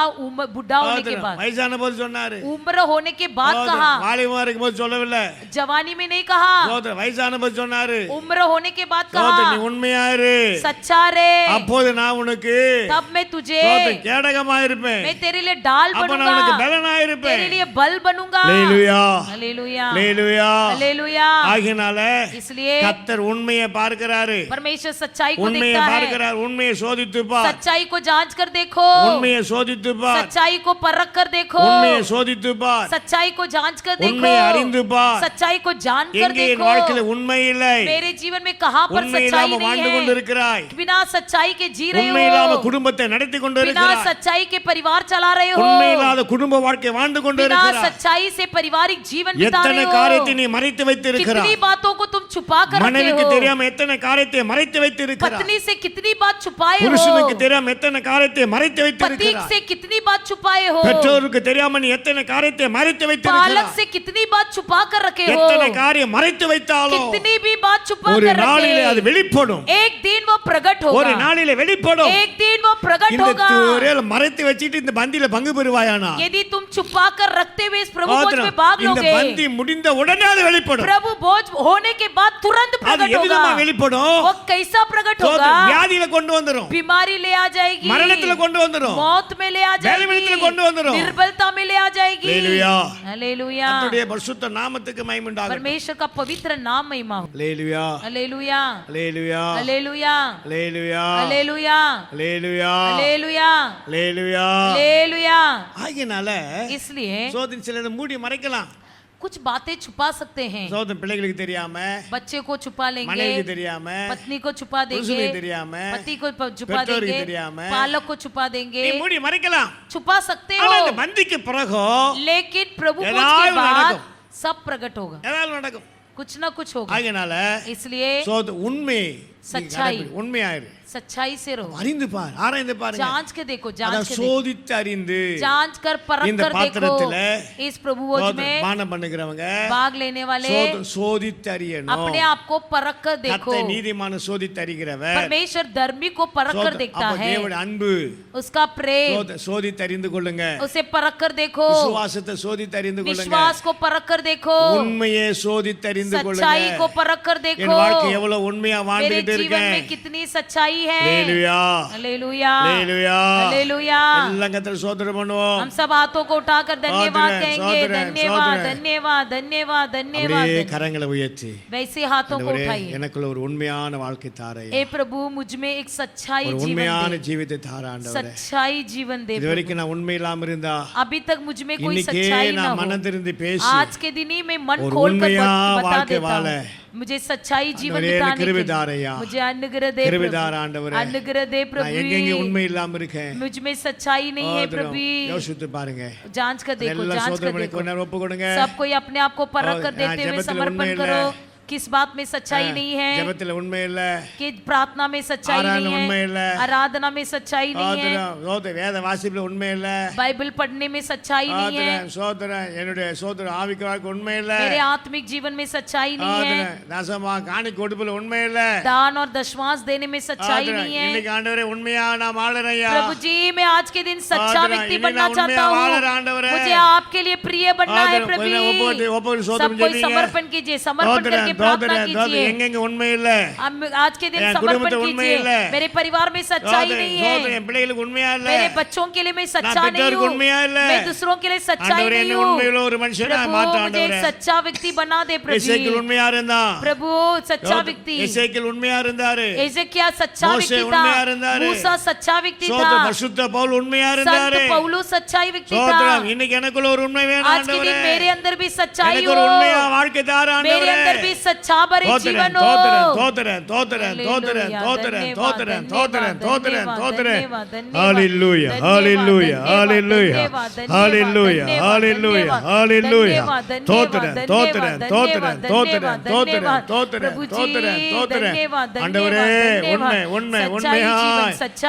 बुढ़ा होने के बाद, வயசான போது சொன்னாரு. उम्र होने के बाद कहा, வாலிபமா இருக்கும்போது சொல்லவில்லை. जवानी में नहीं कहा, வயசான போது சொன்னாரு. उम्र होने के बाद நீ कहा, உண்மையாயிரு, सच्चा रे, அப்போது நான் உனக்கு तब मैं तुझे, கேடகமா இருப்பேன். मैं तेरे लिए ढाल அப்ப நான் உனக்கு बनूंगा, பலனா இருப்பேன். तेरे लिए बल बनूंगा। ஹalleluya हालेलुया ஹalleluya. हालेलुया। ஆகினால इसलिए கர்த்தர் உண்மையை பார்க்கிறாரு. परमेश्वर सच्चाई को உண்மையை देखता है, பார்க்கிறார். உண்மையை சோதித்து பார். सच्चाई को जांच कर देखो, உண்மையை சோதித்து பார். सच्चाई को परख कर देखो, உண்மையை சோதித்து பார். सच्चाई को जांच कर देखो, உண்மையை அறிந்து பார். सच्चाई को जान कर எங்கே என் देखो। வாழ்க்கையில உண்மை இல்லை, मेरे जीवन में कहां पर உண்மை सच्चाई இல்லாம வாழ்ந்து नहीं है, கொண்டிருக்கிறாய், बिना सच्चाई के जी रहे உண்மை இல்லாம हो, குடும்பத்தை நடத்தி बिना கொண்டிருக்கிறாய், सच्चाई के परिवार चला रहे हो, உண்மை இல்லாத குடும்ப வாழ்க்கை வாழ்ந்து बिना கொண்டிருக்கிறாய். सच्चाई से पारिवारिक जीवन बिता எத்தனை रहे காரியத்தை हो, நீ மறைத்து வைத்திருக்கிறாய். कितनी बातों को तुम छुपा कर रखे மனைவிக்கு हो, தெரியாம எத்தனை காரியத்தை மறைத்து வைத்திருக்கிறாய். पत्नी से कितनी बात छुपाए புருஷனுக்கு हो, தெரியாம எத்தனை காரியத்தை மறைத்து पति வைத்திருக்கிறாய். से कितनी बात छुपाए हो, பெற்றோருக்கு தெரியாம நீ எத்தனை காரியத்தை மறைத்து पालक வைத்திருக்கிறாய். से कितनी बात छुपा कर रखे हो, எத்தனை காரியம் மறைத்து வைத்தாலும் कितनी भी बात छुपा ஒரு कर நாளிலே அது रखे, வெளிப்படும். एक दिन वो प्रकट ஒரு होगा, நாளிலே வெளிப்படும். एक दिन वो प्रकट இந்த होगा। துறையில மறைத்து வச்சிட்டு இந்த பந்தியில பங்கு பெறுவாயானா, यदि तुम छुपा कर रखते हुए इस प्रभु भोज में भाग இந்த பந்தி लोगे, முடிந்த உடனே அது வெளிப்படும். प्रभु भोज होने के बाद तुरंत அது प्रकट எதுமா होगा। வெளிப்படும்? वो वो कैसा प्रकट होगा? வியாதியில கொண்டு வந்துரும், बीमारी ले आ जाएगी, மரணத்துல கொண்டு வந்துரும், मौत में ले आ பலவீனத்துல जाएगी, கொண்டு வந்துரும். निर्बलता में ले आ जाएगी। ஹalleluya, हालेलुया, கர்த்தருடைய பரிசுத்த நாமத்துக்கு மகிமை உண்டாகட்டும். परमेश्वर का पवित्र नाम महिमा हो। ஹalleluya, हालेलुया, ஹalleluya, हालेलुया, ஹalleluya, हालेलुया, ஹalleluya, हालेलुया, ஹalleluya. हालेलुया। ஆகினால इसलिए சோதனை சிலதை மூடி மறைக்கலாம். कुछ बातें छुपा सकते हैं, சோதனை பிள்ளைகளுக்கு தெரியாம, बच्चे को छुपा लेंगे, மனைவிக்கு தெரியாம, पत्नी को छुपा देंगे, புருஷனுக்கு தெரியாம, पति को छुपा பெற்றோருக்கு देंगे, தெரியாம, पालक को छुपा देंगे, நீ மூடி மறைக்கலாம். छुपा सकते ஆனா हो, இந்த மந்திக்கு பிறகு लेकिन प्रभु खोज ஏதாவது के बाद நடக்கும். सब प्रकट होगा, ஏதாவது நடக்கும். कुछ ना कुछ होगा। ஆகினால इसलिए உண்மை சச்சாய். உண்மையாயிரு, सच्चाई से रहो, அறிந்து பார், ஆராய்ந்து பாருங்க, जांच के देखो, அத जांच के देखो, சோதித்து அறிந்து जांच कर परख இந்த कर देखो। பாத்திரத்துல इस प्रभु भोज में பானம் பண்ணுகிறவங்க भाग लेने वाले சோதித்து அறியணும். अपने आप को परख कर देखो। கர்த்தர் நீதிமான சோதித்து அறிகிறவர். परमेश्वर धर्मी को परख कर देखता அப்ப है, தேவனுடைய அன்பு उसका प्रेम சோதித்து அறிந்து கொள்ளுங்க. उसे परख कर देखो, விசுவாசத்தை சோதித்து அறிந்து கொள்ளுங்க. विश्वास को परख कर देखो, உண்மையை சோதித்து அறிந்து கொள்ளுங்க. सच्चाई को परख कर என் देखो। வாழ்க்கை எவ்வளவு உண்மையா मेरे வாழ்ந்துட்டு जीवन இருக்கேன். में कितनी सच्चाई है। ஹalleluya, हालेलुया, ஹalleluya, हालेलुया। எல்லாம் கர்த்தர் ஸ்தோத்திரம் பண்ணுவோம். हम सब हाथों को उठाकर धन्यवाद सौदरे, कहेंगे, सौदरे, धन्यवाद, सौदरे। धन्यवाद, धन्यवाद, धन्यवाद। அப்படியே கரங்களை உயர்த்தி वैसे हाथों को ஆண்டவரே, उठाइए। எனக்குள்ள ஒரு உண்மையான வாழ்க்கை தாரையா, ए प्रभु मुझ में एक सच्चाई ஒரு जीवन உண்மையான दे, ஜீவித்தை தார ஆண்டவரே. सच्चाई जीवन दे இது प्रभु। வரைக்கும் நான் உண்மை இல்லாம இருந்தா अभी तक मुझ में कोई இன்னைக்கே सच्चाई ना நான் हो, மனம் திறந்து பேசி आज के दिन ही मैं मन और खोल कर उन्मया बता வாழ்க்கை देता வாழ हूँ। मुझे सच्चाई जीवन ஆண்டவரே, बिताने எனக்கு के கிருபை लिए தாரையா, मुझे अनुग्रह दे கிருபை प्रभु, தார ஆண்டவரே. अनुग्रह दे நான் எங்கெங்க प्रभु। உண்மை இல்லாம இருக்கேன், मुझ में सच्चाई नहीं है प्रभु, யோசித்து பாருங்க. जांच कर देखो, எல்லாம் जांच சோதனை कर பண்ணி देखो। கொஞ்ச நேரம் ஒப்பு கொடுங்க. सब कोई अपने आप को परख कर और देते हुए जबத்தில் समर्पण उन्में करो। இல்லை। किस बात में सच्चाई नहीं है? ஜெபத்துல உண்மை இல்ல, कि प्रार्थना में सच्चाई आराधना नहीं उनमें है, இல்லை। आराधना में सच्चाई नहीं है, சோதனை வேத வாசிப்புல உண்மை இல்ல, बाइबल पढ़ने में सच्चाई नहीं है, சோதனை என்னுடைய சோதனை ஆவிக்கு வாழ்க்கை உண்மை இல்ல, मेरे आत्मिक जीवन में सच्चाई नहीं है, தசமா காணி கொடுப்புல உண்மை இல்ல, दान और दशमांश देने में सच्चाई नहीं है। இன்னைக்கு ஆண்டவரே உண்மையா நான் வாழறேன்யா. प्रभु जी, मैं आज के दिन सच्चा आदरा, व्यक्ति इन्हीं बनना ना चाहता उनमें हूँ, आवाज़ आंडवरे। मुझे आपके लिए प्रिय बनना है प्रभु। सब कोई समर्पण कीजिए, समर्पण करके प्रार्थना कीजिए। எங்கெங்க உண்மை இல்ல, आज के दिन என் समर्पण குடும்பத்துல உண்மை कीजिए। இல்லை, मेरे परिवार में सच्चाई नहीं है, என் பிள்ளைகளுக்கு உண்மையா இல்ல, मेरे बच्चों के लिए मैं सच्चा நான் नहीं பெற்றோருக்கு हूँ, உண்மையா இல்ல, मैं दूसरों के लिए सच्चाई ஆண்டவரே नहीं என்னை हूँ। உண்மையுள்ள ஒரு மனுஷனா प्रभु, மாற்ற मुझे एक ஆண்டவரே. सच्चा व्यक्ति बना दे எசேக்கியேல் प्रभु। உண்மையா இருந்தான், प्रभु सच्चा व्यक्ति, எசேக்கியேல் உண்மையா இருந்தாரு, एजेकिया सच्चा மோசே व्यक्ति உண்மையா था, இருந்தாரு, मूसा सच्चा व्यक्ति சோதர था, பரிசுத்த பவுல் உண்மையா இருந்தாரு. संत पौलुस सच्चाई व्यक्ति था। சோதரம் இன்னைக்கு எனக்குள்ள ஒரு உண்மை வேணும் आज के ஆண்டவரே. दिन मेरे अंदर भी सच्चाई எனக்கு हो, ஒரு உண்மையா வாழ்க்கை தார मेरे ஆண்டவரே. अंदर भी सच्चा भरे जीवन हो। தோத்திரன் ஆண்டவரே உண்மை உண்மை உண்மையா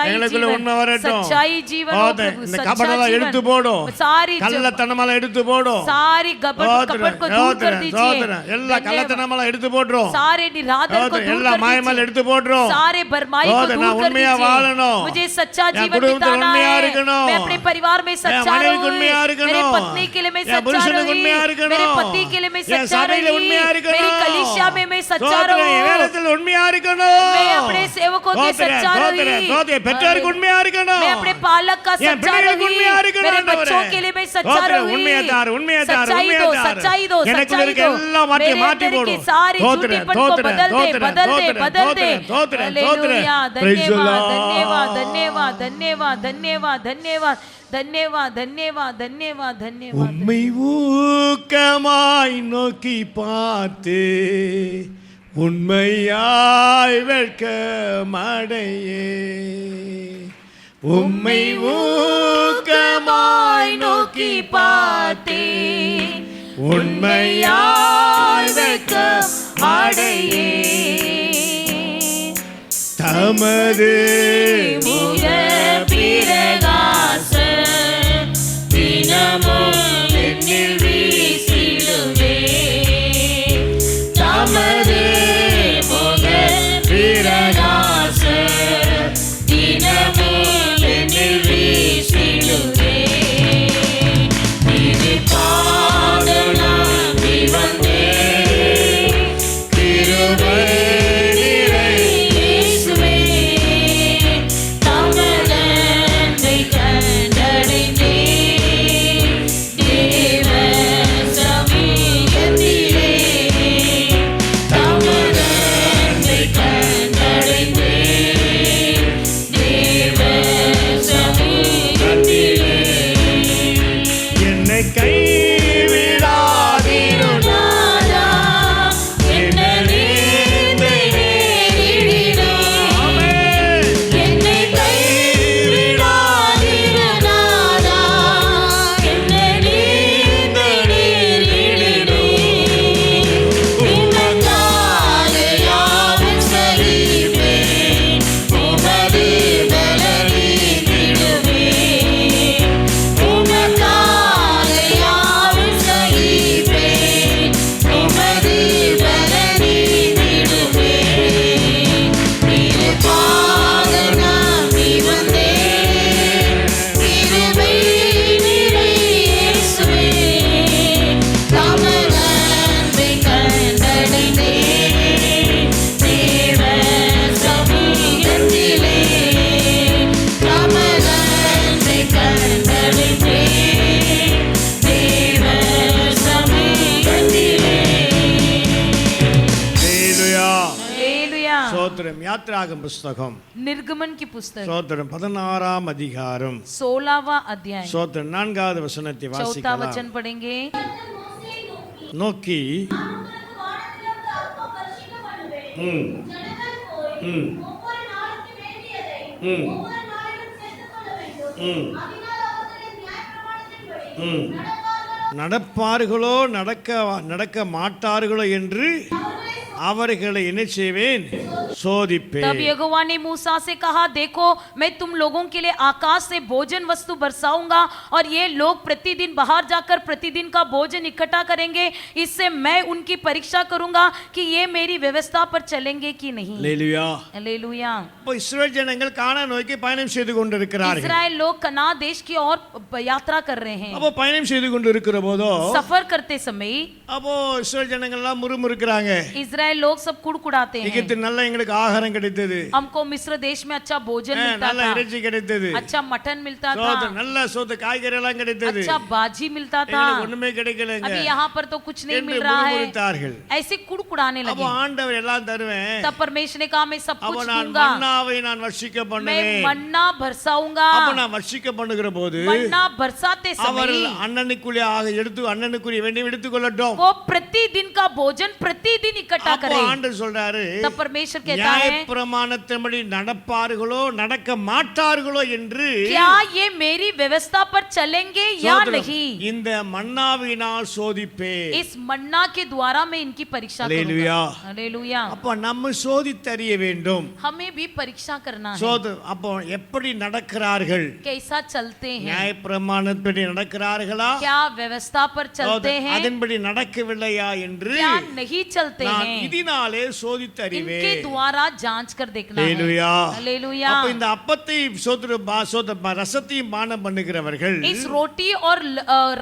எங்களுக்குள்ள உண்மை வரட்டும். सच्चाई जीवन हो प्रभु, இந்த सच्चा கபடெல்லாம் जीवन। எடுத்து போடும், सारी கள்ளத்தனமெல்லாம் எடுத்து போடும், सारी कपट को दूर कर दीजिए, எல்லா கள்ளத்தனமெல்லாம் எடுத்து போடுறோம், सारे निरादर को दूर எல்லா कर மாயமெல்லாம் दीजिए, எடுத்து போடுறோம். सारे भरमाई को நான் दूर कर உண்மையா दीजिए। வாழணும், मुझे सच्चा என் जीवन குடும்பத்துல बिताना உண்மையா है, இருக்கணும், मैं अपने परिवार में என் सच्चा மனைவிக்கு रहूं, உண்மையா मेरे இருக்கணும், पत्नी के लिए मैं என் सच्चा புருஷனுக்கு रहूं, உண்மையா मेरे இருக்கணும், पति के लिए मैं என் सच्चा சபையில रहूं, உண்மையா मेरी இருக்கணும், कलीसिया में मैं सच्चा சோதரன் रहूं, வேதத்துல உண்மையா இருக்கணும், मैं अपने सेवकों के सच्चा रहूं, பெற்றோருக்கு உண்மையா இருக்கணும், मैं अपने पालक का என் सच्चा பிள்ளைகளுக்கு உண்மையா रहूं, இருக்கணும் मेरे ஆண்டவரே. बच्चों के लिए मैं सच्चा रहूं, உண்மையா தாரு உண்மையா தாரு सच्चाई உண்மையா दो, தாரு. सच्चाई दो, எனக்குள்ள सच्चाई இருக்க दो, எல்லாம் மாற்றி मेरे மாற்றி अंदर की போடும். सारी தோத்திரன், झूठीपन को தோத்திரன், बदल दे, தோத்திரன், बदल दे, தோத்திரன், बदल दे। தோத்திரன், தோத்திரன், हालेलुया, Praise the धन्यवाद, Lord. धन्यवाद, धन्यवाद, धन्यवाद, धन्यवाद, धन्यवाद, धन्यवाद, धन्यवाद, धन्यवाद, धन्यवाद। உம்மை ஊக்கமாய் நோக்கி பார்த்து உண்மையாய் வெட்கமடையே, உம்மை ஊக்கமாய் நோக்கி பார்த்து உண்மையாய் வெட்கமடையே, தமது முக பிரகாச தினமும் என்னில் வீசிடுவே, தமது முக பிரகாச தினமும் என்னில் வீசிடுவே, இது பாதனாகி வந்தே கிருபை நிறை யாத்திராகம் புஸ்தகம் निर्गमन की पुस्तक சோத்திரம் 16ஆம் அதிகாரம் 16वां अध्याय சோத்திரம் 4வது வசனத்தை 4था வாசிக்கலாம். वचन पढ़ेंगे. நோக்கி நடப்பார்களோ நடக்க மாட்டார்களோ என்று அவர்களை என்ன செய்வேன் तब சோதிப்பேன். यहोवा ने मूसा से कहा, देखो मैं तुम लोगों के लिए आकाश से भोजन वस्तु बरसाऊंगा और ये लोग प्रतिदिन बाहर जाकर प्रतिदिन का भोजन इकट्ठा करेंगे. इससे मैं उनकी परीक्षा करूंगा कि ये मेरी व्यवस्था पर चलेंगे कि नहीं. அல்லேலூயா. हालेलुया. இப்போ இஸ்ரவேல் ஜனங்கள் கானான் நோக்கி பயணம் செய்து கொண்டிருக்கிறார்கள். इस्राएल लोग कनान देश की ओर यात्रा कर रहे हैं. அப்போ பயணம் செய்து கொண்டிருக்கிற போதோ सफर करते समय அப்போ இஸ்ரவேல் ஜனங்கள் எல்லாம் முறுமுறுக்கிறாங்க. इस्राएल लोग सब कुड़कुड़ाते हैं. எகிப்தில் நல்ல எங்களுக்கு ஆகாரம் கிடைத்தது, हमको मिस्र देश में अच्छा भोजन मिलता நல்ல था, இறைச்சி கிடைத்தது, अच्छा मटन मिलता சோத்து था, நல்ல சோத்து காய்கறி எல்லாம் கிடைத்தது, अच्छा बाजी मिलता था. எங்களுக்கு ஒண்ணுமே கிடைக்கலங்க अभी यहाँ पर तो कुछ नहीं என்று मिल रहा है. முறுமுறுத்தார்கள். ऐसे कुड़कुड़ाने அப்போ लगे. ஆண்டவர் எல்லாம் தருவேன், तब परमेश्वर ने कहा, मैं सब அப்போ कुछ நான் दूंगा, மன்னாவை நான் வர்ஷிக்க मैं பண்ணுவேன். मन्ना बरसाऊंगा. அப்போ நான் வர்ஷிக்க பண்ணுகிற போது मन्ना बरसाते அவர் समय அண்ணனுக்குரிய அண்ணனுக்குரிய வேண்டிய எடுத்துக்கொள்ளட்டும். वो प्रतिदिन का भोजन प्रतिदिन इकट्ठा அப்போ करे. ஆண்டவர் சொல்றாரு, तब परमेश्वर कहता है, நியாயப்பிரமாணத்தின்படி நடப்பார்களோ நடக்க மாட்டார்களோ என்று क्या ये मेरी व्यवस्था पर चलेंगे या சோதரம், नहीं. இந்த மன்னாவினால் சோதிப்பே. इस मन्ना के द्वारा मैं इनकी परीक्षा हालेलुया. करूंगा. हालेलुया. அப்ப நம்ம சோதித்தறிய வேண்டும். हमें भी परीक्षा करना है. அப்போ எப்படி நடக்கிறார்கள்? कैसा चलते हैं, நியாயப்பிரமாணத்தின்படி நடக்கிறார்களா, क्या व्यवस्था पर चलते हैं, அதன்படி நடக்கவில்லையா என்று क्या नहीं चलते நான் हैं. இதனாலே சோதித்தறிவே. इनके द्वारा जांच कर देखना है. हालेलुया. हालेलुया. அப்ப இந்த அப்பத்தை ரசத்தையும் பானம் பண்ணுகிறவர்கள் इस रोटी और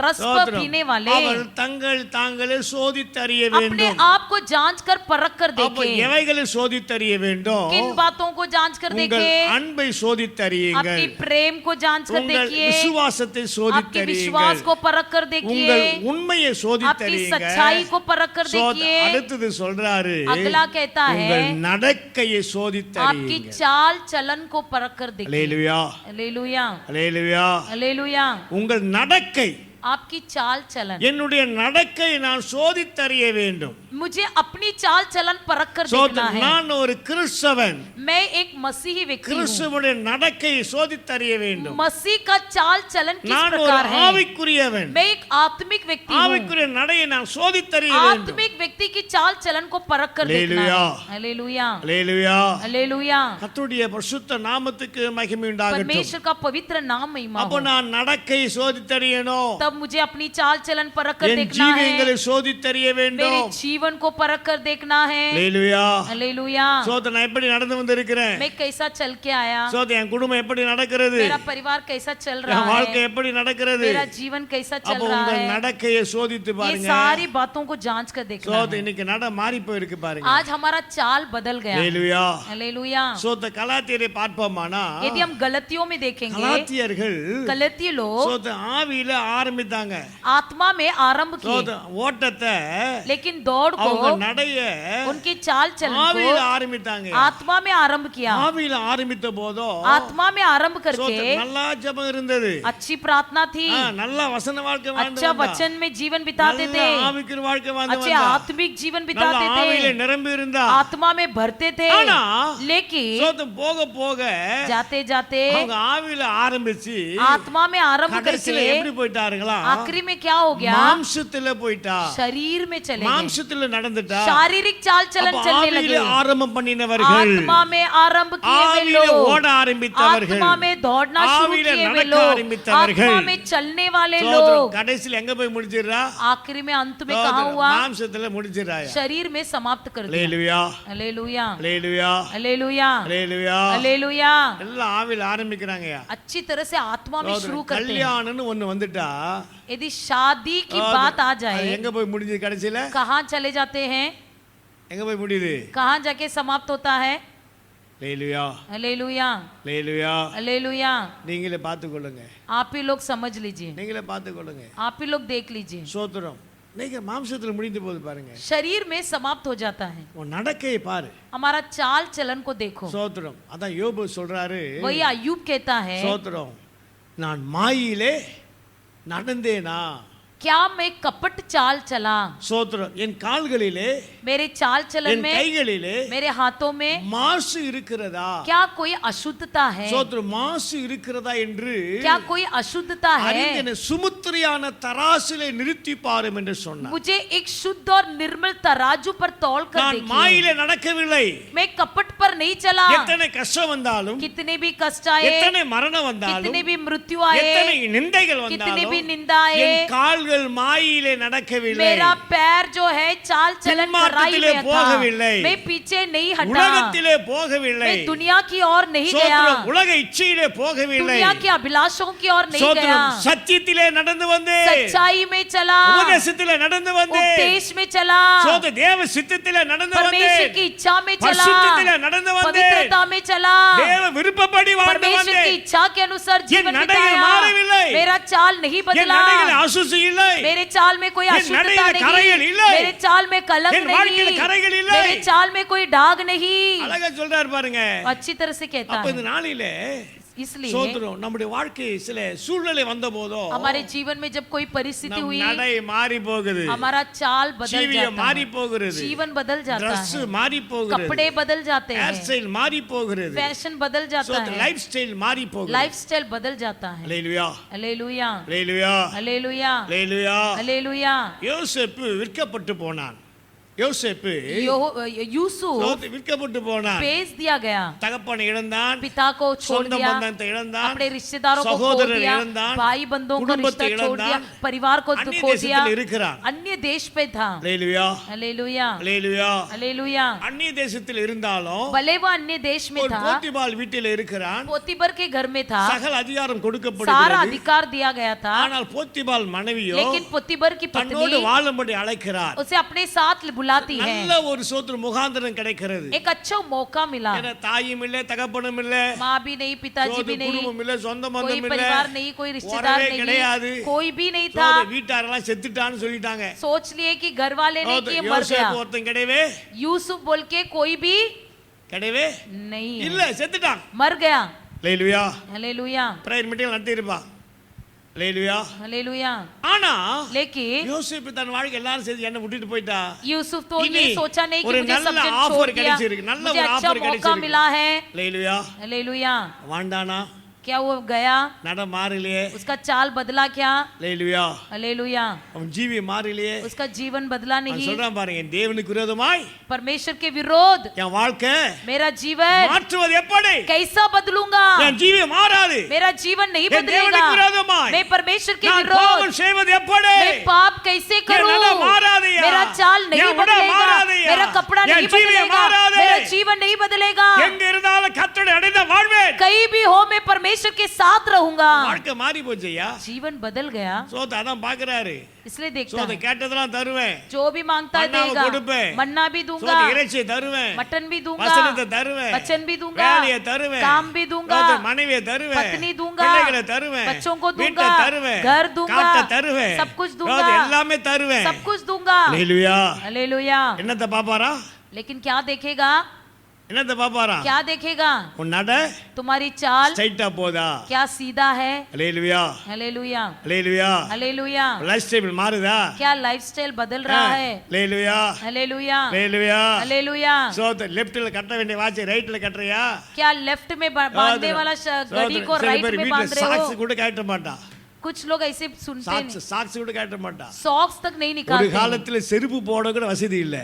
रस पर சோதரம், पीने वाले அவர்கள் தாங்களே சோதித்தறிய अपने வேண்டும். आप को जांच कर परख कर அப்ப देखें. எவைகளை சோதித்தறிய வேண்டும்? किन बातों को जांच कर உங்கள் देखें. அன்பை சோதித்தறியுங்கள், आपकी प्रेम को जांच कर உங்கள் देखिए. விசுவாசத்தை आपके சோதித்தறியுங்கள், विश्वास को परख कर देखिए. உங்கள் உண்மையை आपकी சோதித்தறியுங்கள். सच्चाई को परख कर देखिए. அடுத்தது சொல்றாரு, अगला कहता உங்கள் है, நடக்கையை आपकी சோதித்தறியுங்கள். चाल चलन को परख कर देखिए. அல்லேலூயா, हालेलुया. அல்லேலூயா. हालेलुया. உங்கள் நடக்கை, आपकी चाल चलन, என்னுடைய நடக்கை நான் சோதித்தறிய வேண்டும். मुझे अपनी चाल चलन परख कर देखना है. நான் ஒரு கிறிஸ்தவன், मैं एक मसीही व्यक्ति हूँ. கிறிஸ்துவனுடைய நடக்கையை சோதித்தறிய வேண்டும். मसीह का चाल चलन किस நான் ஒரு प्रकार है. ஆவிக்குரியவன், मैं एक आत्मिक व्यक्ति हूँ. ஆவிக்குரிய நடையை நான் சோதித்தறிய வேண்டும். आत्मिक व्यक्ति की चाल चलन को परख कर देखना है. हालेलुया. அல்லேலூயா. हालेलुया. கர்த்தருடைய பரிசுத்த நாமத்துக்கு மகிமை உண்டாகட்டும். परमेश्वर का पवित्र नाम महिमा அப்போ हो. நான் நடக்கையை சோதித்தறியணும், तब मुझे अपनी चाल चलन परख कर என் देखना है. ஜீவியங்களை சோதித்தறிய मेरे வேண்டும். जीवन को परख कर देखना है. அல்லேலூயா. हालेलुया. சோதனை நான் எப்படி நடந்து வந்திருக்கிறேன், मैं कैसा चल के आया, சோதனை என் குடும்பம் எப்படி நடக்கிறது, मेरा परिवार कैसा चल என் रहा வாழ்க்கை है, எப்படி நடக்கிறது. मेरा जीवन कैसा चल அப்போ रहा உங்கள் है. நடக்கையை சோதித்து ये பாருங்க. सारी बातों को जांच कर देखना சோதனை है. இன்னைக்கு நட மாறி போயிருக்கு பாருங்க. आज हमारा चाल बदल गया है. அல்லேலூயா. हालेलुया. சோதனை கலாத்தியரை பார்ப்போமானா, यदि हम गलतियों में देखेंगे, கலாத்தியர்கள் गलती लोग சோதனை ஆவியில ஆரம்பித்தாங்க. आत्मा में आरंभ किए, சோதனை ஓட்டத்தை, लेकिन दौड़ அவங்க को, நடைய उनकी चाल चलन ஆவியில को ஆரம்பித்தாங்க. आत्मा में आरंभ किया. ஆவியில ஆரம்பித்த போதோ आत्मा में आरंभ करके சோதனை நல்லா ஜெபம் இருந்தது, अच्छी प्रार्थना थी, நல்லா வசன வாழ்க்கை வாழ்ந்து अच्छा வந்தா, वचन में जीवन बिताते நல்ல थे, ஆவிக்குரிய வாழ்க்கை வாழ்ந்து अच्छे வந்தா, आत्मिक जीवन நல்ல बिताते ஆவியில थे, நிரம்பி இருந்தா. आत्मा में भरते थे. ஆனா लेकिन சோதனை போக போக जाते जाते அவங்க ஆவியில ஆரம்பிச்சு आत्मा में आरंभ கடைசில करके எப்படி போயிட்டாருங்களா, आखिरी में क्या हो गया, மாம்சத்துல போயிட்டா, शरीर में चले गए, மாம்சத்துல நடந்துட்டா. शारीरिक चाल चलन அப்ப चलने ஆவியில लगे. ஆரம்பம் பண்ணினவர்கள், आत्मा में आरंभ किए वे ஆவியில लोग, ஓட ஆரம்பித்தவர்கள், आत्मा में दौड़ना शुरू ஆவியில किए वे நடக்க लोग, ஆரம்பித்தவர்கள், आत्मा में चलने वाले சோதனை लोग கடைசில எங்க போய் முடிஞ்சிரா, आखिरी में अंत में कहा हुआ, மாம்சத்துல முடிஞ்சிராயா. शरीर में समाप्त कर दिया. அல்லேலூயா, hallelujah. Hallelujah, hallelujah. Hallelujah. Hallelujah. எல்லாம் ஆவியில ஆரம்பிக்கிறாங்கயா. अच्छी तरह से आत्मा में शुरू करते हैं. கல்யாணம்னு ஒண்ணு வந்துட்டா यदि शादी की बात आ அது जाए, எங்க போய் முடிஞ்சது கடைசில, कहाँ चले जाते हैं, எங்க போய் முடியுது. कहाँ जाके समाप्त होता है. Hallelujah, hallelujah. அல்லேலூயா. हालेलुया. நீங்களே பார்த்து கொள்ளுங்க, आप ही लोग समझ लीजिए, நீங்களே பார்த்து கொள்ளுங்க. आप ही लोग देख लीजिए. சோத்திரம். இன்னைக்கு மாம்சத்துல முடிந்து போகுது பாருங்க. शरीर में समाप्त हो जाता है। உன் நடக்கையை பாரு. हमारा चाल चलन को देखो। சோத்திரம். அதான் யோபு சொல்றாரு. वही अय्यूब कहता है, சோத்திரம், நான் மாயிலே நடந்தேனா, क्या मैं कपट चाल चला। சோத்திரம், என் கால்களிலே, मेरे चाल चलन என் में, கைகளிலே मेरे हाथों में மாசு இருக்கிறதா? क्या कोई अशुद्धता है? சோத்திரம், மாசு இருக்கிறதா என்று क्या कोई अशुद्धता है? அறிந்தேன். சுமுத்திரியான தராசிலே நிறுத்தி பாரும் என்று சொன்னார். मुझे एक शुद्ध और निर्मल तराजू पर तौल कर நான் देखिए। மாயிலே நடக்கவில்லை. मैं कपट पर नहीं चला। எத்தனை கஷ்டம் வந்தாலும், कितने भी कष्ट आए, எத்தனை மரணம் வந்தாலும், कितने भी मृत्यु आए, எத்தனை நிந்தைகள் कितनी வந்தாலும், भी निंदा आए, என் கால்கள் மாயிலே நடக்கவில்லை. मेरा पैर जो है चाल चलन खराई பின்மாற்றத்திலே में था। போகவில்லை. मैं पीछे नहीं हटा। உலகத்திலே போகவில்லை. मैं दुनिया की ओर नहीं गया। சோத்திரம், உலக இச்சையிலே போகவில்லை. दुनिया की अभिलाषों की ओर नहीं गया। சோத்திரம், சத்தியத்திலே நடந்து வந்தேன். सच्चाई में चला, உபதேசத்திலே நடந்து வந்தேன். उपदेश में चला, சோத்திரம், தேவ சித்தத்திலே நடந்து परमेश्वर வந்தேன். की इच्छा में चला, பரிசுத்தத்திலே நடந்து வந்தேன். पवित्रता में चला, தேவ விருப்பப்படி வாழ்ந்து परमेश्वर की வந்தேன். इच्छा के अनुसार जीवन நடைகள் बिताया। மாறவில்லை. मेरा चाल नहीं என் बदला। நடையில் அசுசி இல்லை. मेरे चाल में कोई என் अशुद्धता நடையில் नहीं, கரைகள் இல்லை. मेरे चाल में कलंक என் வாழ்க்கையில் नहीं, கரைகள் இல்லை. मेरे चाल में कोई दाग नहीं। அழகா சொல்றாரு பாருங்க. अच्छी तरह से कहता அப்ப இந்த है। நாளிலே इसलिए சோத்திரம், நம்முடைய வாழ்க்கை சில சூழ்நிலை வந்த போதோ हमारे जीवन में जब कोई परिस्थिति நம் हुई, நடை மாறி போகுது. हमारा चाल बदल ஜீவியம் जाता மாறி है, போகிறது. जीवन बदल जाता ட்ரெஸ் है, மாறி போகிறது. कपड़े बदल जाते ஹேர் हैं, ஸ்டைல் மாறி போகிறது. फैशन बदल जाता சோத்திரம், है, லைஃப் ஸ்டைல் மாறி போகிறது. लाइफस्टाइल बदल जाता है। Hallelujah, hallelujah, hallelujah, hallelujah, hallelujah. Hallelujah. யோசேப்பு விற்கப்பட்டு போனான். யோசேப்பு यूसुफ சோத்திரம், விற்கப்பட்டு போனான். बेच दिया गया, தகப்பனை இழந்தான். पिता को छोड़ சொந்த दिया, பந்தத்தை இழந்தான். अपने रिश्तेदारों को खो சகோதரரை दिया, இழந்தான். भाई बंधुओं को குடும்பத்தை रिश्ता छोड़ दिया, இழந்தான். परिवार को அந்நிய खो दिया, தேசத்தில் இருக்கிறான். अन्य देश पे था। அல்லேலூயா, हालेलुया, அல்லேலூயா. हालेलुया। அந்நிய தேசத்தில் இருந்தாலும் भले वो अन्य देश में ஒரு था, போத்திபால் வீட்டில் இருக்கிறான். पोतीबर के घर में था, சகல அதிகாரம் सारा கொடுக்கப்படுகிறது. अधिकार दिया गया था, ஆனால் போத்திபால் மனைவியோ लेकिन पोतीबर की தன்னோடு पत्नी வாழும்படி அழைக்கிறார். उसे अपने साथ बुलाती है। நல்ல ஒரு சோத்திர முகாந்திரம் கிடைக்கிறது. एक अच्छा मौका मिला। ஏன்னா தாயும் இல்ல, தகப்பனும் இல்ல, माँ भी नहीं, पिताजी சோத்திர भी नहीं, குடும்பம் இல்ல, சொந்த कोई பந்தம் இல்ல, परिवार नहीं, कोई रिश्तेदार உறவே கிடையாது. नहीं, कोई भी नहीं था। சோத்திர வீட்டாரெல்லாம் செத்துட்டான்னு சொல்லிட்டாங்க. सोच लिए कि घर वाले ने कि ये मर गया। யோசேப்பு ஒருத்தன் கிடையவே यूसुफ बोल के कोई भी கிடையவே नहीं है, இல்ல, செத்துட்டான். मर गया। அல்லேலூயா. हालेलुया, பிரேயர் மீட்டிங் நடத்தி இருப்பான். அல்லேலூயா. हालेलुया। ஆனா लेकिन யோசேப்பு தன் வாழ்க்கை எல்லாரும் சேர்த்து என்ன விட்டுட்டு போயிட்டா. यूसुफ तो इन्हीं ये सोचा नहीं कि ஒரு मुझे सब நல்ல जन offer छोड़ दिया, கிடைச்சிருக்கு, நல்ல मुझे ஒரு अच्छा offer मौका கிடைச்சிருக்கு. मिला है। அல்லேலூயா. हालेलुया। வாண்டானா, क्या वो गया, நட மாறலையே. उसका चाल बदला क्या? அல்லேலூயா. हालेलुया, அவன் ஜீவி மாறலையே. उसका जीवन बदला அவன் नहीं। சொல்றான் பாருங்க, என் தேவனுக்கு விரோதமாய் परमेश्वर के विरोध என் வாழ்க்கை मेरा जीवन மாற்றுவது எப்படி? कैसा बदलूंगा? என் ஜீவி மாறாது. मेरा जीवन नहीं என் बदलेगा। தேவனுக்கு விரோதமாய் मैं परमेश्वर के நான் विरोध பாவம் செய்வது எப்படி? मैं पाप कैसे என் करूं? நட மாறாதையா? मेरा चाल नहीं என் உடை बदलेगा, மாறாதையா? मेरा कपड़ा என் नहीं ஜீவி बदलेगा, மாறாதே. मेरा जीवन नहीं बदलेगा। எங்க இருந்தாலும் கர்த்தருடைய அடைந்த வாழ்வேன். कहीं भी हो मैं परमेश्वर के साथ रहूंगा। வாழ்க்கை மாறி போச்சையா. जीवन बदल गया, சோத்த அதான் பாக்குறாரு. इसलिए देखता சோத்த है கேட்டதெல்லாம் தருவேன். जो भी मांगता है மன்னாவை देगा, கொடுப்பேன். मन्ना भी दूंगा, சோத்த இறைச்சியை தருவேன். मटन भी दूंगा, வசனத்தை தருவேன். वचन भी दूंगा, வேலையை தருவேன். काम भी दूंगा, சோத்த மனைவியை தருவேன். पत्नी दूंगा, பிள்ளைகளை தருவேன். बच्चों को வீட்டை दूंगा, தருவேன். घर दूंगा, காட்டை தருவேன். सब कुछ दूंगा, சோத்த எல்லாமே தருவேன். सब कुछ दूंगा। அல்லேலூயா. हालेलुया। என்னத்தை பாப்பாரா? लेकिन क्या देखेगा? என்னத்தை பாப்பாரா? क्या देखेगा? உன் நட तुम्हारी चाल ஸ்ட்ரைட்டா போதா? क्या सीधा है? Hallelujah. Hallelujah, hallelujah. Hallelujah. Lifestyle மாறுதா? क्या लाइफस्टाइल बदल रहा है? அல்லேலூயா. Hallelujah, hallelujah. हालेलुया। சோத்த லெஃப்ட்ல கட்ட வேண்டிய வாட்ச் ரைட்ல கட்டறியா? क्या लेफ्ट में बांधने वाला घड़ी को राइट में बांध रहे சாக்ஸ் हो? கூட கட்ட மாட்டா. कुछ लोग ऐसे सुनते சாக்ஸ் கூட கட்ட மாட்டா. सॉक्स तक नहीं ஒரு निकालते। காலத்துல செருப்பு போட கூட வசதி இல்ல.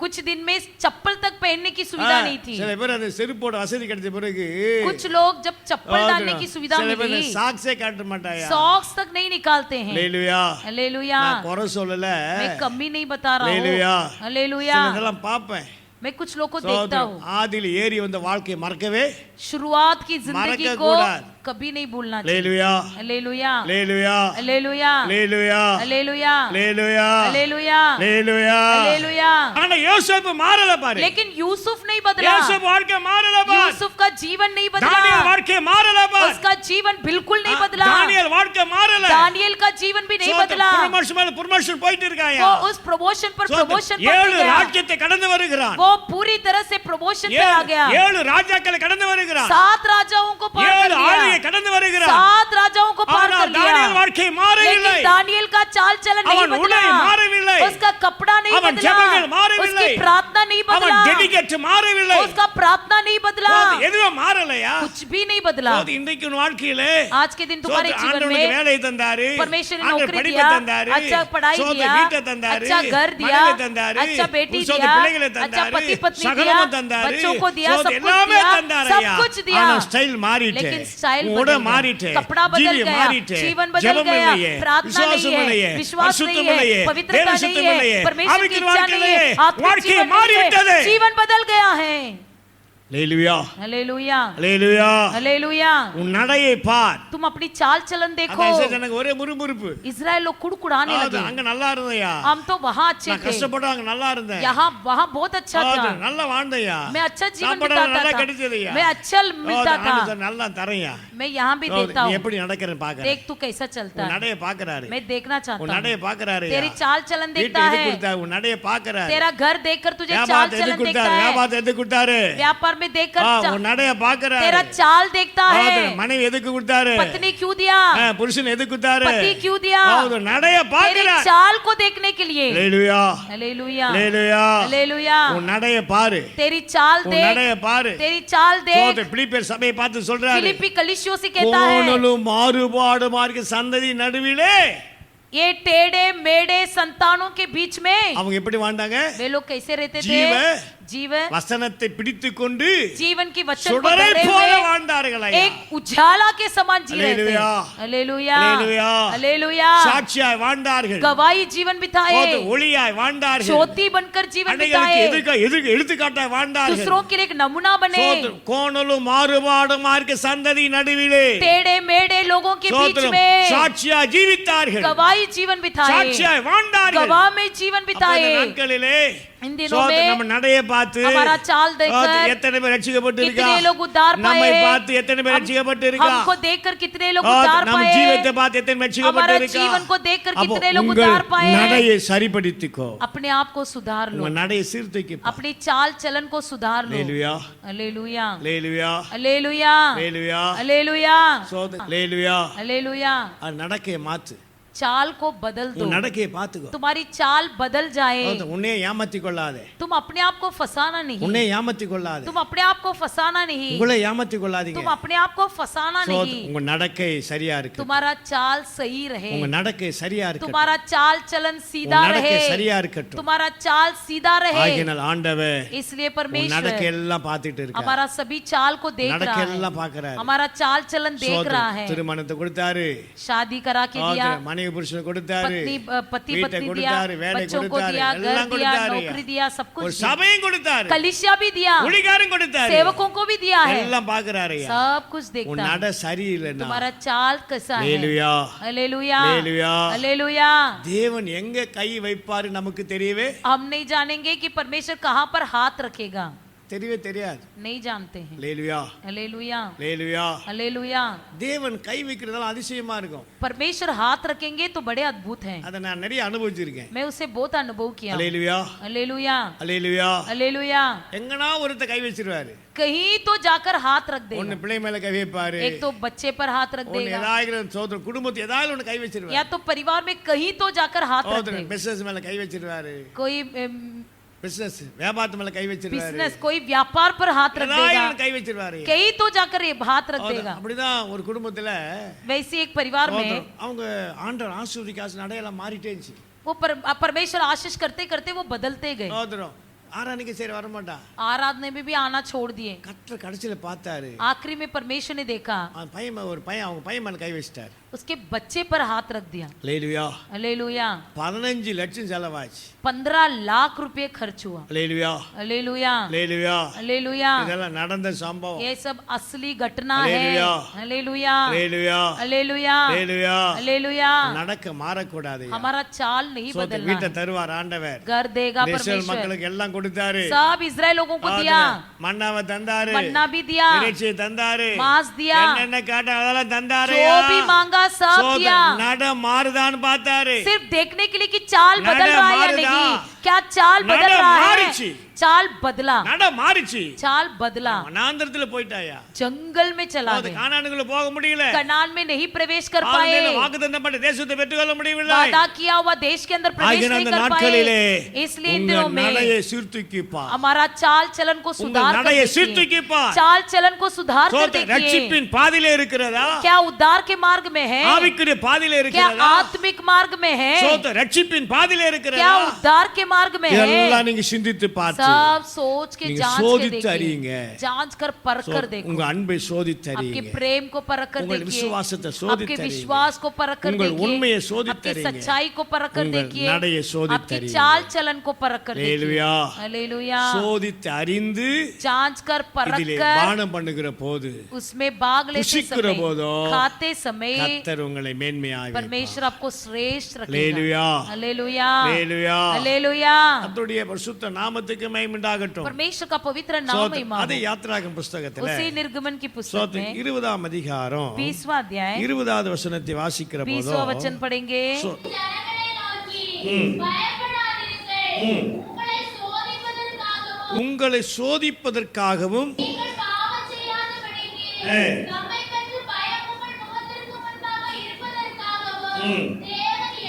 कुछ दिन में चप्पल तक पहनने की सुविधा नहीं थी। சில பேர் அந்த செருப்போட வசதி கிடைச்ச பிறகு कुछ लोग जब चप्पल डालने की सुविधा சில பேர் मिली, சாக்ஸே கட்ட மாட்டாயா. सॉक्स तक नहीं निकालते हैं। அல்லேலூயா. हालेलुया। நான் குறை சொல்லல. मैं कमी नहीं बता रहा हालेलुया। हूँ। हालेलुया। இதெல்லாம் பாப்பேன். मैं कुछ लोग को देखता हूँ, ஆதியில் ஏறி வந்த வாழ்க்கையை மறக்கவே शुरुआत की जिंदगी மறக்க को கூடாது. कभी नहीं भूलना चाहिए। அல்லேலூயா hallelujah hallelujah hallelujah hallelujah hallelujah hallelujah hallelujah hallelujah hallelujah. ஆனா யோசேப்பு மாறல பாரு, लेकिन यूसुफ नहीं बदला, யோசேப்பு வாழ்க்கை மாறல பாரு, यूसुफ का जीवन नहीं தானியேல் बदला, வாழ்க்கை மாறல பாரு, उसका जीवन बिल्कुल नहीं बदला, தானியேல் வாழ்க்கை மாறல, दानियेल का जीवन भी नहीं बदला, ப்ரமோஷன் போயிட்டு இருக்காயா, वो उस प्रमोशन पर प्रमोशन पर ஏழு गया, ராஜ்யத்தை கடந்து வருகிறான், वो पूरी तरह से प्रमोशन पे आ गया, ஏழு ராஜாக்களை கடந்து வருகிறான், 7 राजाओं को पार कर ஏழு ஆளுகை लिया, கடந்து வருகிறான், 7 राजाओं को पार कर लिया, தானியேல் வாழ்க்கை மாறவில்லை, लेकिन दानियेल का चाल चलन नहीं அவன் உடை बदला, மாறவில்லை, उसका कपड़ा नहीं அவன் बदला, ஜெபங்கள் மாறவில்லை, उसकी प्रार्थना नहीं அவன் बदला, டெடிகேட் மாறவில்லை, उसका प्रार्थना नहीं बदला, எதுவும் மாறலையா, कुछ भी नहीं बदला। இன்றைக்கு உன் வாழ்க்கையிலே आज के दिन तुम्हारे जीवन ஆண்டவனுக்கு में வேலை தந்தாரு, परमेश्वर ने ஆண்டவர் नौकरी படிப்பை दिया, தந்தாரு, अच्छा पढ़ाई दिया, வீட்டை தந்தாரு, अच्छा घर दिया, மனைவி தந்தாரு, अच्छा बेटी சொந்த दिया, பிள்ளைகளை अच्छा தந்தாரு, पति पत्नी दिया, சகலமும் தந்தாரு, बच्चों को दिया, सब कुछ எல்லாமே दिया, தந்தாரு सब ஐயா. कुछ दिया, ஆனா ஸ்டைல் மாறிட்டே, लेकिन स्टाइल உடை बदल गया, மாறிட்டே, कपड़ा बदल ஜீவியம் गया, மாறிட்டே, जीवन बदल ஜெபம் गया, இல்லையே, प्रार्थना விசுவாசம் नहीं இல்லையே, है, विश्वास பரிசுத்தம் नहीं இல்லையே, है, पवित्रता தேவ சித்தம் नहीं இல்லையே, है, परमेश्वर की ஆவிக்குரிய इच्छा வாழ்க்கை नहीं है, இல்லையே, आत्मिक வாழ்க்கை जीवन नहीं மாறிவிட்டது. है, जीवन बदल गया है। Hallelujah hallelujah hallelujah. हालेलुया। உன் நடையை பார், तुम अपनी चाल चलन देखो। அந்த எனக்கு ஒரே முறுமுறுப்பு, इजराइल लोग कुड़कुड़ाने लगे, அங்க நல்லா இருந்தயா, हम तो वहाँ अच्छे நான் थे, கஷ்டப்பட்டு அங்க நல்லா இருந்தேன், यहाँ वहाँ बहुत अच्छा था, நல்லா வாழ்ந்தையா, मैं अच्छा जीवन சாப்பாடு बिताता நல்லா था, கிடைச்சதையா, मैं अच्छा मिलता था, நல்லா தரையா, मैं यहाँ भी देता நீ हूँ, எப்படி நடக்கிறன்னு பாக்குற, देख तू कैसा चलता உன் है, நடைய பாக்குறாரு, मैं देखना உன் चाहता நடைய हूँ, பாக்குறாரு, तेरी चाल चलन देखता எது है, கொடுத்தாரு, உன் நடைய பாக்குறாரு, तेरा घर देखकर तुझे चाल வியாபாரத்தை எது चलन देखता கொடுத்தாரு, है, வியாபாரத்தை எது கொடுத்தாரு, व्यापार में देखकर உன் நடைய பாக்குறாரு, तेरा चाल देखता है, மனைவி எதுக்கு கொடுத்தாரு, पत्नी क्यों दिया, புருஷன் எதுக்கு கொடுத்தாரு, पति क्यों दिया, நடைய तेरी பாக்குறாரு, चाल को देखने के लिए। அல்லேலூயா हालेलुया அல்லேலூயா. हालेलुया। உன் நடைய பாரு, तेरी चाल உன் देख, நடைய பாரு, तेरी चाल देख। பிலிப்பியர் சபையை பார்த்து சொல்றாரு, फिलिप्पी कलीसियों से कहता है, கோணலும் மாறுபாடுமா இருக்க சந்ததி நடுவிலே ये टेढ़े मेढ़े संतानों के बीच में அவங்க எப்படி வாழ்ந்தாங்க, वे लोग कैसे रहते थे, जीव जीव வசனத்தை பிடித்துக் கொண்டு जीवन की वचन को சுடரை धरे போல हुए வாழ்ந்தார்கள் ஐயா. एक उजाला के समान जी रहे थे। Hallelujah hallelujah hallelujah. हालेलुया। சாட்சியாய் வாழ்ந்தார்கள், गवाही जीवन बिताए, ஒளியாய் வாழ்ந்தார்கள், ज्योति बनकर जीवन அநேகருக்கு बिताए, எடுத்துக்காட்டாய் வாழ்ந்தார்கள், दूसरों के लिए एक नमूना बने। கோணலும் மாறுபாடுமா இருக்க சந்ததி நடுவிலே टेढ़े मेढ़े लोगों के बीच சோத்திரம், में சாட்சியாய் ஜீவித்தார்கள், गवाही जीवन बिताए, சாட்சியாய் வாழ்ந்தார்கள். गवाह में जीवन அப்ப இந்த बिताए। நாட்களிலே इन दिनों சோத்திரம், में நம்ம நடைய பார்த்து हमारा चाल देखकर எத்தனை பேர் ரட்சிக்கப்பட்டு இருக்கா, कितने लोग उद्धार நம்மை पाए, பார்த்து எத்தனை பேர் ரட்சிக்கப்பட்டு இருக்கா, हमको देखकर कितने लोग उद्धार நம்ம पाए, ஜீவித்தை பார்த்து எத்தனை பேர் ரட்சிக்கப்பட்டு हमारा இருக்கா. जीवन को देखकर அப்போ कितने लोग உங்கள் उद्धार पाए। நடையை சரிப்படுத்திக்கோ, अपने आप को सुधार लो, உங்க நடையை சீர்தூக்கி பார். अपनी चाल चलन को सुधार लो। அல்லேலூயா hallelujah hallelujah hallelujah hallelujah. Hallelujah சோதரம், அல்லேலூயா. हालेलुया। அது நடக்கையை மாத்து, चाल को बदल दो, உன் நடக்கையை பார்த்துக்கோ, तुम्हारी चाल बदल जाए। உன்னை ஏமாத்தி கொள்ளாதே, तुम अपने आप को फंसाना नहीं, உன்னை ஏமாத்தி கொள்ளாதே, तुम अपने आप को फंसाना नहीं, உங்களை ஏமாத்தி கொள்ளாதீங்க. तुम अपने आप को फंसाना नहीं, உங்க நடக்கை சரியா இருக்கு, तुम्हारा चाल सही रहे, உங்க நடக்கை சரியா இருக்கு, तुम्हारा चाल चलन सीधा உன் நடக்கை रहे, சரியா இருக்கட்டும். तुम्हारा चाल सीधा रहे। ஆகினால் ஆண்டவர் इसलिए உன் परमेश्वर நடக்கை எல்லாம் பார்த்துட்டு இருக்கார், हमारा सभी चाल को देख रहा நடக்கை है, எல்லாம் பார்க்கறாரு. हमारा चाल चलन देख रहा है। திருமணத்தை கொடுத்தாரு, शादी करा के दिया, மனைவி புருஷன் கொடுத்தாரு, पति வீட்டை पत्नी दिया, கொடுத்தாரு, வேலை बच्चों को கொடுத்தாரு, दिया, घर எல்லாம் दिया, கொடுத்தாரு, नौकरी दिया, सब ஒரு कुछ दिया, சபையும் கொடுத்தாரு, कलीसिया भी दिया, ஊழியக்காரன் கொடுத்தாரு, सेवकों को भी दिया है, எல்லாம் பார்க்கறாரு. सब कुछ உன் देखता है। நட சரியில்லைன்னா तुम्हारा चाल कैसा है? Hallelujah hallelujah hallelujah. हालेलुया। தேவன் எங்க கை வைப்பாரு நமக்கு தெரியவே हम नहीं जानेंगे कि परमेश्वर कहाँ पर हाथ रखेगा, தெரியவே தெரியாது. नहीं जानते हैं। அல்லேலூயா हालेलुया அல்லேலூயா. हालेलुया। தேவன் கை வைக்கிறதால அதிசயமா இருக்கும், परमेश्वर हाथ रखेंगे तो बड़े अद्भुत हैं, அதை நான் நிறைய அனுபவிச்சிருக்கேன். मैं उसे बहुत अनुभव किया हूं। அல்லேலூயா हालेलुया அல்லேலூயா. हालेलुया। எங்கனா ஒருத்த கை வச்சிருவாரு, कहीं तो जाकर हाथ रख ஒன்னு देगा, பிள்ளை மேல கை வைப்பாரு, एक तो बच्चे पर हाथ रख ஒன்னு देगा, ஏதாவது சோதரம் குடும்பத்தை ஏதாவது ஒன்னு கை வச்சிருவாரு, या तो परिवार में कहीं तो जाकर हाथ रख देगा, பிசினஸ் மேல கை வச்சிருவாரு, कोई பிசினஸ் வியாபாரத்து மேல கை வச்சிருவாரு, बिजनेस कोई व्यापार पर हाथ रख ஏதாவது देगा, ஒன்னு கை வச்சிருவாரு. कहीं तो जाकर ये हाथ रख देगा। அப்படிதான் ஒரு குடும்பத்துல वैसे एक परिवार में அவங்க ஆண்டவர் ஆசீர்வதிக்காசு நடையெல்லாம் மாறிட்டே இருந்துச்சு. वो परमेश्वर आशीष करते करते वो बदलते गए, சோதரம் ஆராதனைக்கு சரி வர மாட்டான், आराधने में भी आना छोड़ दिए। கர்த்தர் கடைசியில பார்த்தாரு, आखिरी में परमेश्वर ने देखा அவன் பையன் ஒரு பையன் அவங்க பையன் மேல கை வச்சிட்டாரு, उसके बच्चे पर हाथ रख दिया। அல்லேலூயா. हालेलुया। 15 லட்சம் செலவாச்சு. 15 लाख रुपए खर्च हुआ। அல்லேலூயா. हालेलुया। அல்லேலூயா. हालेलुया। இதெல்லாம் நடந்த சம்பவம். ये सब असली घटना है। Hallelujah. Hallelujah. Hallelujah. Hallelujah. Hallelujah. Hallelujah. நடக்க மாறக்கூடாது. हमारा चाल नहीं बदलना வீட்டை है। தருவார் ஆண்டவர். घर देगा இஸ்ரவேல் परमेश्वर। மக்களுக்கு எல்லாம் கொடுத்தாரு. सब इजराइल लोगों को दिया। மன்னாவை தந்தாரு. मन्ना भी दिया। இறைச்சியை தந்தாரு. मांस दिया। என்னென்ன காட்ட அதெல்லாம் தந்தாரு. जो भी मांगा सब दिया। நட மாறுதான்னு பார்த்தாரு. सिर्फ देखने के लिए कि चाल नड बदल रहा है या मारुदा। नहीं, क्या चाल नड बदल रहा है। मारिची। चाल बदला। நட மாறிச்சு. चाल बदला। வனாந்தரத்துல போயிட்டாயா. जंगल में चला गया। கானானுக்குள்ள போக முடியல. कनान में नहीं प्रवेश कर पाए। வாக்குத்தத்தப்பட்ட தேசத்தை பெற்றுக்கொள்ள முடியவில்லை. वादा किया हुआ देश के अंदर प्रवेश नहीं कर पाए। इसलिए इन दिनों में நடையை சீர்தூக்கிப்பார். हमारा चाल चलन को सुधार कर நடையை देखिए। சீர்தூக்கிப்பார். चाल चलन को सुधार कर देखिए। ரட்சிப்பின் பாதையிலே இருக்கிறதா? क्या उद्धार के मार्ग में है? ஆவிக்குரிய பாதையிலே क्या இருக்கிறதா? आत्मिक मार्ग में है? ரட்சிப்பின் பாதையிலே இருக்கிறதா? क्या उद्धार के मार्ग में है? இதெல்லாம் நீங்க சிந்தித்து பார்த்து सब सोच के நீங்க जांच के சோதித்து देखिए। அறியுங்க. जांच कर परख कर देखो। உங்க அன்பை சோதித்து आपके அறியுங்க. प्रेम को परख कर உங்கள் देखिए। விசுவாசத்தை आपके சோதித்து அறியுங்க. विश्वास को परख कर உங்கள் देखिए। உண்மையை சோதித்து आपकी அறியுங்க. सच्चाई को परख कर உங்கள் देखिए। நடையை சோதித்து आपकी அறியுங்க. चाल चलन को परख कर देखिए। அல்லேலூயா. हालेलुया। சோதித்து அறிந்து जांच कर परख இதிலே कर பானம் பண்ணுகிற போது उसमें भाग लेते புசிக்கிற समय, போதோ खाते समय கர்த்தர் உங்களை மேன்மையாய் परमेश्वर आपको श्रेष्ठ रखेगा। அல்லேலூயா. हालेलुया। அல்லேலூயா. हालेलुया। கர்த்தருடைய பரிசுத்த நாமத்துக்கு மகிமை உண்டாகட்டும். परमेश्वर का पवित्र नाम महिमा அதே हो। யாத்திராகம புத்தகத்துல उसी निर्गमन की पुस्तक சோத்திரம் में 20ஆம் அதிகாரம் 20वां अध्याय 20வது வசனத்தை வாசிக்கிற போது 20वां वचन पढ़ेंगे। ஜனங்களை நோக்கி பயப்படாதிருங்கள். உங்களை சோதிப்பதற்காகவும் உங்களை சோதிப்பதற்காகவும் நீங்கள் பாவம் செய்யாதபடிக்கு நம்மை கண்டு பயம் உங்கள் முகத்திற்கு முன்பாக இருப்பதற்காகவும்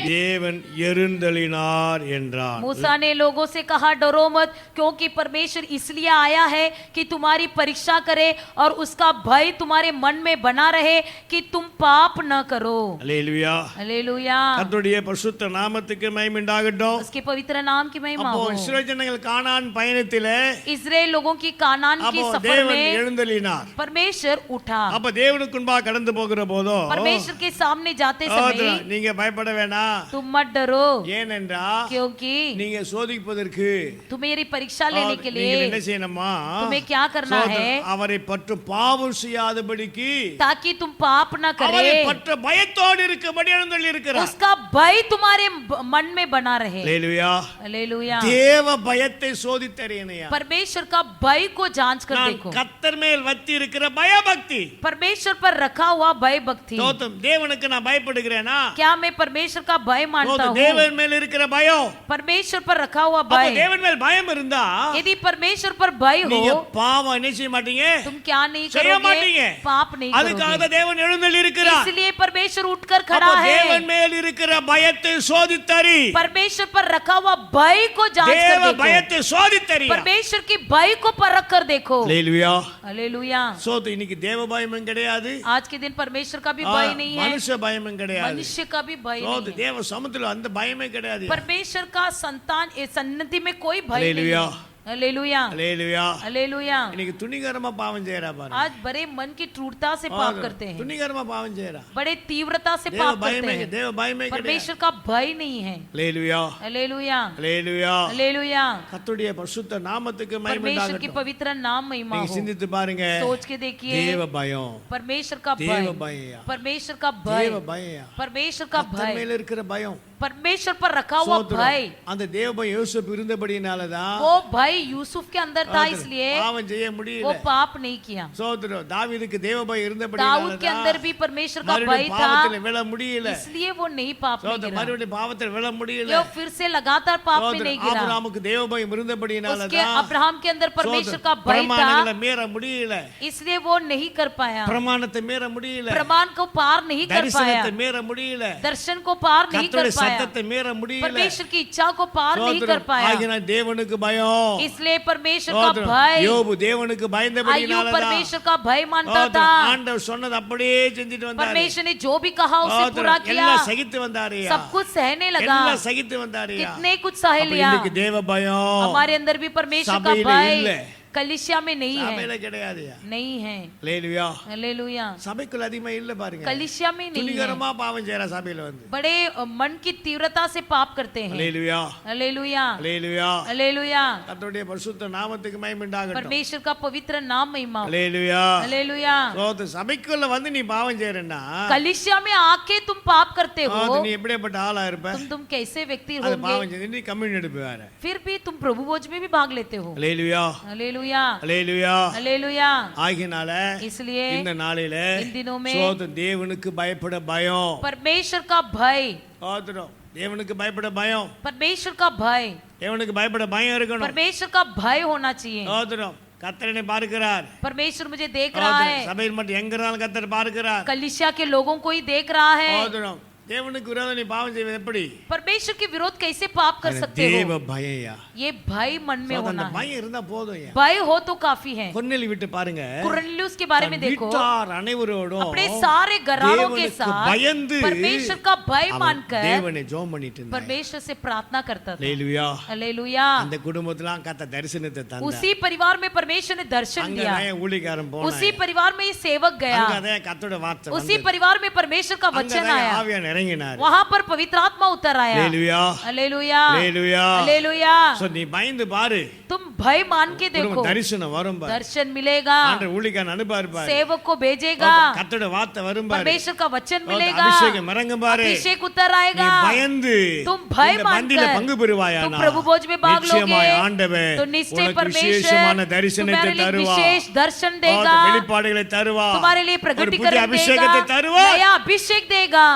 தேவன் எருந்தளினார் என்றார். मूसा ने लोगों से कहा डरो मत, क्योंकि परमेश्वर इसलिए आया है कि तुम्हारी परीक्षा करे और उसका भय तुम्हारे मन में बना रहे कि तुम पाप न करो। அல்லேலூயா. हालेलुया। கர்த்தருடைய பரிசுத்த நாமத்துக்கு மகிமை உண்டாகட்டும். उसके पवित्र नाम की महिमा அப்போ हो। இஸ்ரவேல் ஜனங்கள் கானான் பயணத்திலே इस्राएल लोगों की कानान की அப்போ सफर தேவன் में எழுந்தளினார். परमेश्वर उठा। அப்ப தேவனுக்கு முன்பாக கடந்து போகிற போதோ परमेश्वर के सामने जाते समय நீங்க பயப்பட வேண்டாம். तुम मत डरो, ஏனென்றா क्योंकि நீங்க சோதிப்பதற்கு तुम्हें परीक्षा लेने के நீங்க लिए என்ன செய்யணுமா? तुम्हें क्या करना है? அவரை பற்று பாவம் செய்யாதபடிக்கு ताकि तुम पाप न அவரை करे, பற்ற பயத்தோடு இருக்கபடி எழுந்தள்ளி இருக்கிறார். उसका भय तुम्हारे मन में बना रहे। அல்லேலூயா. हालेलुया। தேவ பயத்தை சோதித்தறியணையா. परमेश्वर का भय को जांच कर நான் देखो। கர்த்தர் மேல் வத்தி இருக்கிற பயபக்தி. परमेश्वर पर रखा हुआ भय भक्ति। தோத்தம் தேவனுக்கு நான் பயப்படுகிறேனா? क्या मैं परमेश्वर का भय मानता हूँ? தேவன் மேல் இருக்கிற பயம். परमेश्वर पर रखा हुआ அப்ப भय। தேவன் மேல் பயம் இருந்தா यदि परमेश्वर पर भय हो, நீங்க பாவம் என்ன செய்ய மாட்டீங்க? तुम क्या नहीं செய்ய करोगे? மாட்டீங்க. पाप नहीं அதுக்காக करोगे। தான் தேவன் எழுந்தள்ளி இருக்கிறார். इसलिए परमेश्वर उठकर அப்ப खड़ा है। தேவன் மேல் இருக்கிற பயத்தை சோதித்தறி. परमेश्वर पर रखा हुआ भय को जांच कर தேவ देखो। பயத்தை சோதித்தறி. परमेश्वर की भय को परख कर देखो। அல்லேலூயா. हालेलुया। சோது இன்னைக்கு தேவ பயமும் கிடையாது. आज के दिन परमेश्वर का भी भय नहीं है, மனுஷ பயமும் கிடையாது. मनुष्य का भी भय சோது नहीं है। தேவ சமூகத்துல அந்த பயமே கிடையாது. परमेश्वर का संतान सन्नति में कोई भय नहीं हालेलुया। है। हालेलुया। அல்லேலூயா. हालेलुया। இன்னைக்கு துணிகரமா பாவம் செய்யறா பாரு. आज बड़े मन की क्रूरता से पाप करते हैं, துணிகரமா பாவம் செய்யறா. बड़े तीव्रता से தேவ पाप करते பயமே हैं। தேவ பயமே கிடையாது. परमेश्वर का भय नहीं है। அல்லேலூயா. हालेलुया। அல்லேலூயா. हालेलुया। கர்த்தருடைய பரிசுத்த நாமத்துக்கு மகிமை परमेश्वर की உண்டாகட்டும். पवित्र नाम महिमा நீங்க हो। சிந்தித்து பாருங்க. सोच के देखिए, தேவ பயம். परमेश्वर का தேவ भय, பயயா. परमेश्वर का भय, தேவ பயயா. परमेश्वर का கர்த்தர் भय, மேல இருக்கிற பயம். परमेश्वर पर रखा हुआ சோதரம். भय। அந்த தேவ பயம் யோசேப்பு இருந்தபடியினாலதான் वो भय यूसुफ के अंदर था, इसलिए பாவம் செய்ய वो முடியல. पाप नहीं किया। சோதரம் தாவீதுக்கு தேவ பயம் दाऊद के இருந்தபடியினாலதான் अंदर भी परमेश्वर का भय மறுபடியும் था, பாவத்தில் விழ முடியல. इसलिए वो नहीं पाप में சோதரம் गिरा। மறுபடியும் பாவத்தில் விழ முடியல. वो फिर से लगातार पाप में नहीं गिरा। ஆபிரகாமுக்கு தேவ பயம் उसके இருந்தபடியினாலதான் अब्राहम के अंदर परमेश्वर का भय பிரமாணங்களை था, மீற முடியல. इसलिए वो नहीं कर पाया। பிரமாணத்தை மீற முடியல. प्रमाण को पार नहीं कर पाया, தரிசனத்தை மீற முடியல. दर्शन को पार नहीं कर கர்த்தருடைய पाया, சத்தத்தை மீற முடியல. परमेश्वर की इच्छा को पार नहीं कर पाया। ஆகினால் தேவனுக்கு பயம். इसलिए परमेश्वर का சோதரம். भय, யோபு தேவனுக்கு अय्यूब பயந்தபடியினாலதான் परमेश्वर का भय मानता சோதரம். था। ஆண்டவர் சொன்னது அப்படியே செஞ்சுட்டு வந்தாரு. परमेश्वर ने जो भी कहा उसे சோதரம். पूरा किया, எல்லாம் சகித்து வந்தாருயா. सब कुछ सहने लगा, எல்லாம் சகித்து வந்தாருயா. कितने कुछ सह அப்ப लिया। இன்னைக்கு தேவ பயம் हमारे अंदर भी परमेश्वर का சபையில भय, இல்ல. कलीसिया में नहीं है, சபையில கிடையாதுயா. नहीं है। அல்லேலூயா. हालेलुया। சபைக்குள்ள அதிகமா இல்ல பாருங்க. कलीसिया में नहीं है, துணிகரமா பாவம் செய்யற சபையில வந்து. बड़े मन की तीव्रता से पाप करते हैं। அல்லேலூயா. हालेलुया। அல்லேலூயா. हालेलुया। கர்த்தருடைய பரிசுத்த நாமத்துக்கு மகிமை உண்டாகட்டும். परमेश्वर का पवित्र नाम महिमा हो। அல்லேலூயா. हालेलुया। சோத சபைக்குள்ள வந்து நீ பாவம் செய்யறன்னா कलीसिया में आके तुम पाप करते हो, நீ எப்படிப்பட்ட ஆளா இருப்ப? तुम कैसे व्यक्ति அது होगे? பாவம் செஞ்சு நீ கம்யூனியன் எடுப்பு வேற. फिर भी तुम प्रभु भोज में भी भाग लेते हो। அல்லேலூயா. हालेलुया। அல்லேலூயா. हालेलुया। ஆகினால इसलिए இந்த நாளில इन दिनों में சோத தேவனுக்கு பயப்பட பயம். परमेश्वर का भय, சோதரம் தேவனுக்கு பயப்பட பயம். परमेश्वर का भय, தேவனுக்கு பயப்பட பயம் இருக்கணும். परमेश्वर का भय होना चाहिए। சோதரம் கர்த்தரனை பார்க்கிறார். परमेश्वर मुझे देख रहा है, சபையில் மட்டும் எங்க இருந்தாலும் கர்த்தர் பார்க்கிறார். कलीसिया के लोगों को ही देख रहा है। சோதரம் தேவனுக்கு விரோதம் நீ பாவம் செய்வது எப்படி? परमेश्वर के विरोध कैसे पाप कर सकते हो? தேவ பயம்யா. ये भय मन में அந்த होना है। பயம் இருந்தா போதும்யா. भय हो तो काफी है। கொர்நேலி விட்டு பாருங்க. कुरनेलियुस के बारे में देखो, வீட்டார் அனைவரோடும் अपने सारे घरानों के தேவனுக்கு साथ பயந்து परमेश्वर का भय அவன் मानकर தேவனை ஜெபம் பண்ணிட்டு இருந்தான். परमेश्वर से प्रार्थना करता था। அல்லேலூயா. हालेलुया। அந்த குடும்பத்துல கர்த்தர் தரிசனத்தை தந்தார். उसी परिवार में परमेश्वर ने दर्शन அங்க दिया, தான் ஊழியக்காரன் போனான். उसी परिवार में ये सेवक गया, அங்க தான் கர்த்தருடைய வார்த்தை उसी வந்தது. परिवार में परमेश्वर का அங்க वचन தான் आया, ஆவியானவர் இறங்கினார். वहां पर पवित्र आत्मा उतर आया। அல்லேலூயா. हालेलुया। அல்லேலூயா. हालेलुया। சோ நீ பயந்து பாரு. तुम भय मान के देखो, குடும்ப தரிசனம் வரும் பாரு. दर्शन मिलेगा, ஆண்டவர் ஊழியக்காரன் அனுப்பாரு பாரு. सेवक को भेजेगा, கர்த்தருடைய வார்த்தை வரும் பாரு. परमेश्वर का वचन मिलेगा, அபிஷேகம் இறங்கும் பாரு. अभिषेक उतर நீ आएगा। பயந்து तुम भय இந்த பந்தியில मानकर பங்கு பெறுவாயானா तुम प्रभु भोज में भाग लोगे, நிச்சயமாய் ஆண்டவர் तो निश्चय உனக்கு परमेश्वर விசேஷமான தரிசனத்தை तुम्हारे लिए தருவார். विशेष दर्शन देगा, வெளிப்பாடுகளை தருவார். तुम्हारे लिए ஒரு புதிய प्रगटीकरण அபிஷேகத்தை देगा, தருவார். नया अभिषेक देगा।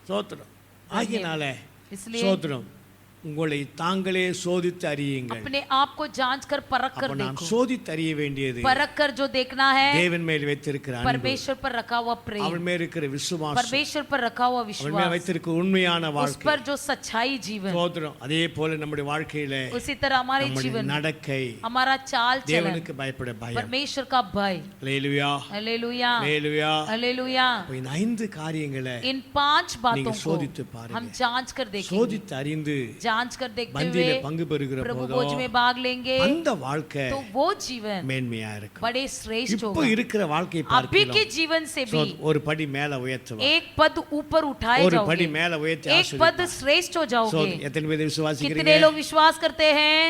ஸ்தோத்திரம். ஆகினால इसलिए ஸ்தோத்திரம் உங்களை தாங்களே சோதித்து அறியுங்கள். अपने आप को जांच कर परख कर அப்ப நாம் देखो। சோதித்து அறிய வேண்டியது परख कर जो देखना है, தேவன் மேல் வைத்திருக்கிற அன்பு, परमेश्वर पर रखा हुआ प्रेम, அவன் மேல் இருக்கிற விசுவாசம், परमेश्वर पर रखा हुआ அவன் மேல் विश्वास, வைத்திருக்கிற உண்மையான उस வாழ்க்கை. पर जो सच्चाई जीवन, ஸ்தோத்திரம். அதே போல நம்முடைய வாழ்க்கையில उसी तरह हमारे நம்முடைய जीवन, நடக்கை हमारा चाल चलन, தேவனுக்கு பயப்பட பயம். परमेश्वर का भय। அல்லேலூயா. हालेलुया। அல்லேலூயா. हालेलुया। அப்ப இந்த 5 காரியங்களை इन 5 बातों நீங்க को சோதித்து பாருங்க. हम जांच कर देखेंगे, சோதித்து அறிந்து जांच कर देखते பந்தியில हुए பங்கு பெறுகிற प्रभु போதோ भोज में भाग लेंगे, அந்த வாழ்க்கை तो वो जीवन மேன்மையா இருக்கும். बड़े श्रेष्ठ இப்போ होगा। இருக்கிற வாழ்க்கையை अभी के பார்க்கலாம். जीवन से भी ஒரு படி மேல உயர்த்துவா. एक पद ऊपर उठाए ஒரு படி जाओगे, மேல உயர்த்தி एक पद ஆசீர்வதிப்பா. श्रेष्ठ हो जाओगे। எத்தனை பேர் விசுவாசிக்கிறீங்க? कितने लोग विश्वास करते हैं?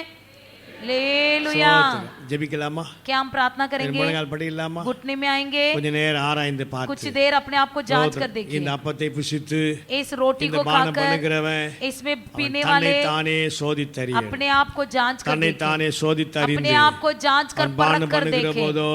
हालेलुया। ஸ்தோத்திரம். ஜெபிக்கலாமா? क्या हम प्रार्थना करेंगे? முழங்கால் படிக்கலாமா? घुटने में आएंगे, கொஞ்ச நேரம் ஆராய்ந்து कुछ பார்த்து देर अपने आप को जांच कर ஸ்தோத்திரம். देखिए। இந்த அப்பத்தை புசித்து इस रोटी இந்த को பானம் खाकर பண்ணுகிறவன் इसमें அவன் पीने தன்னை वाले தானே சோதித்தறிய अपने आप को जांच कर தன்னை देखें, தானே சோதித்தறிந்து अपने आप को जांच कर அவன் परख பானம் कर பண்ணுகிற देखें। போதோ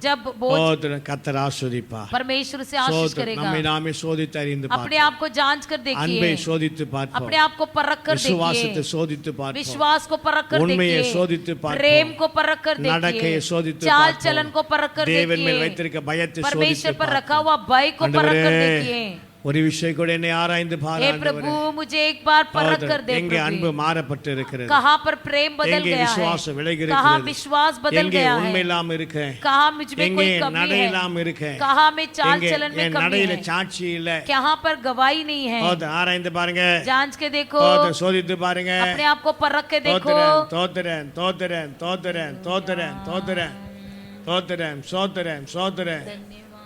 जब बोझ ஸ்தோத்திரம். கர்த்தர் ஆசீர்வதிப்பார். परमेश्वर से आशीष ஸ்தோத்திரம். करेगा। நம்மை நாமே சோதித்தறிந்து अपने பார்ப்போம். आप को जांच कर அன்பை देखिए, சோதித்து பார்ப்போம். अपने आप को परख कर விசுவாசத்தை देखिए, சோதித்து பார்ப்போம். विश्वास को परख कर உண்மையை சோதித்து देखिए, பார்ப்போம். प्रेम को परख कर நடக்கையை देखिए, சோதித்து चाल பார்ப்போம். चलन को परख कर தேவன் மேல் देखिए, வைத்திருக்க பயத்தை परमेश्वर சோதித்து पर रखा பார்ப்போம். हुआ भय को परख कर ஆண்டவரே, देखिए। ஒரு விஷயம் கூட என்னை ஆராய்ந்து பாரு हे ஆண்டவரே. प्रभु मुझे एक बार परख कर दे எங்கே அன்பு प्रभु। மாறப்பட்டு இருக்கிறது? कहाँ पर प्रेम बदल எங்கே गया விசுவாசம் है, விலகி कहाँ இருக்கிறது? विश्वास बदल எங்கே गया உண்மை है, இல்லாம இருக்கேன்? कहाँ मुझ में எங்கே कोई कमी நடை है, இல்லாம இருக்கேன்? कहाँ में चाल எங்கே चलन में என் कमी நடையில है, சாட்சி இல்ல? कहाँ पर गवाही नहीं है। ஆராய்ந்து பாருங்க. जांच के देखो, சோதித்து பாருங்க. अपने आप को परख के देखो। தோத்திரன் தோத்திரன் தோத்திரன் தோத்திரன் தோத்திரன் தோத்திரன் சோத்திரன் சோத்திரன்.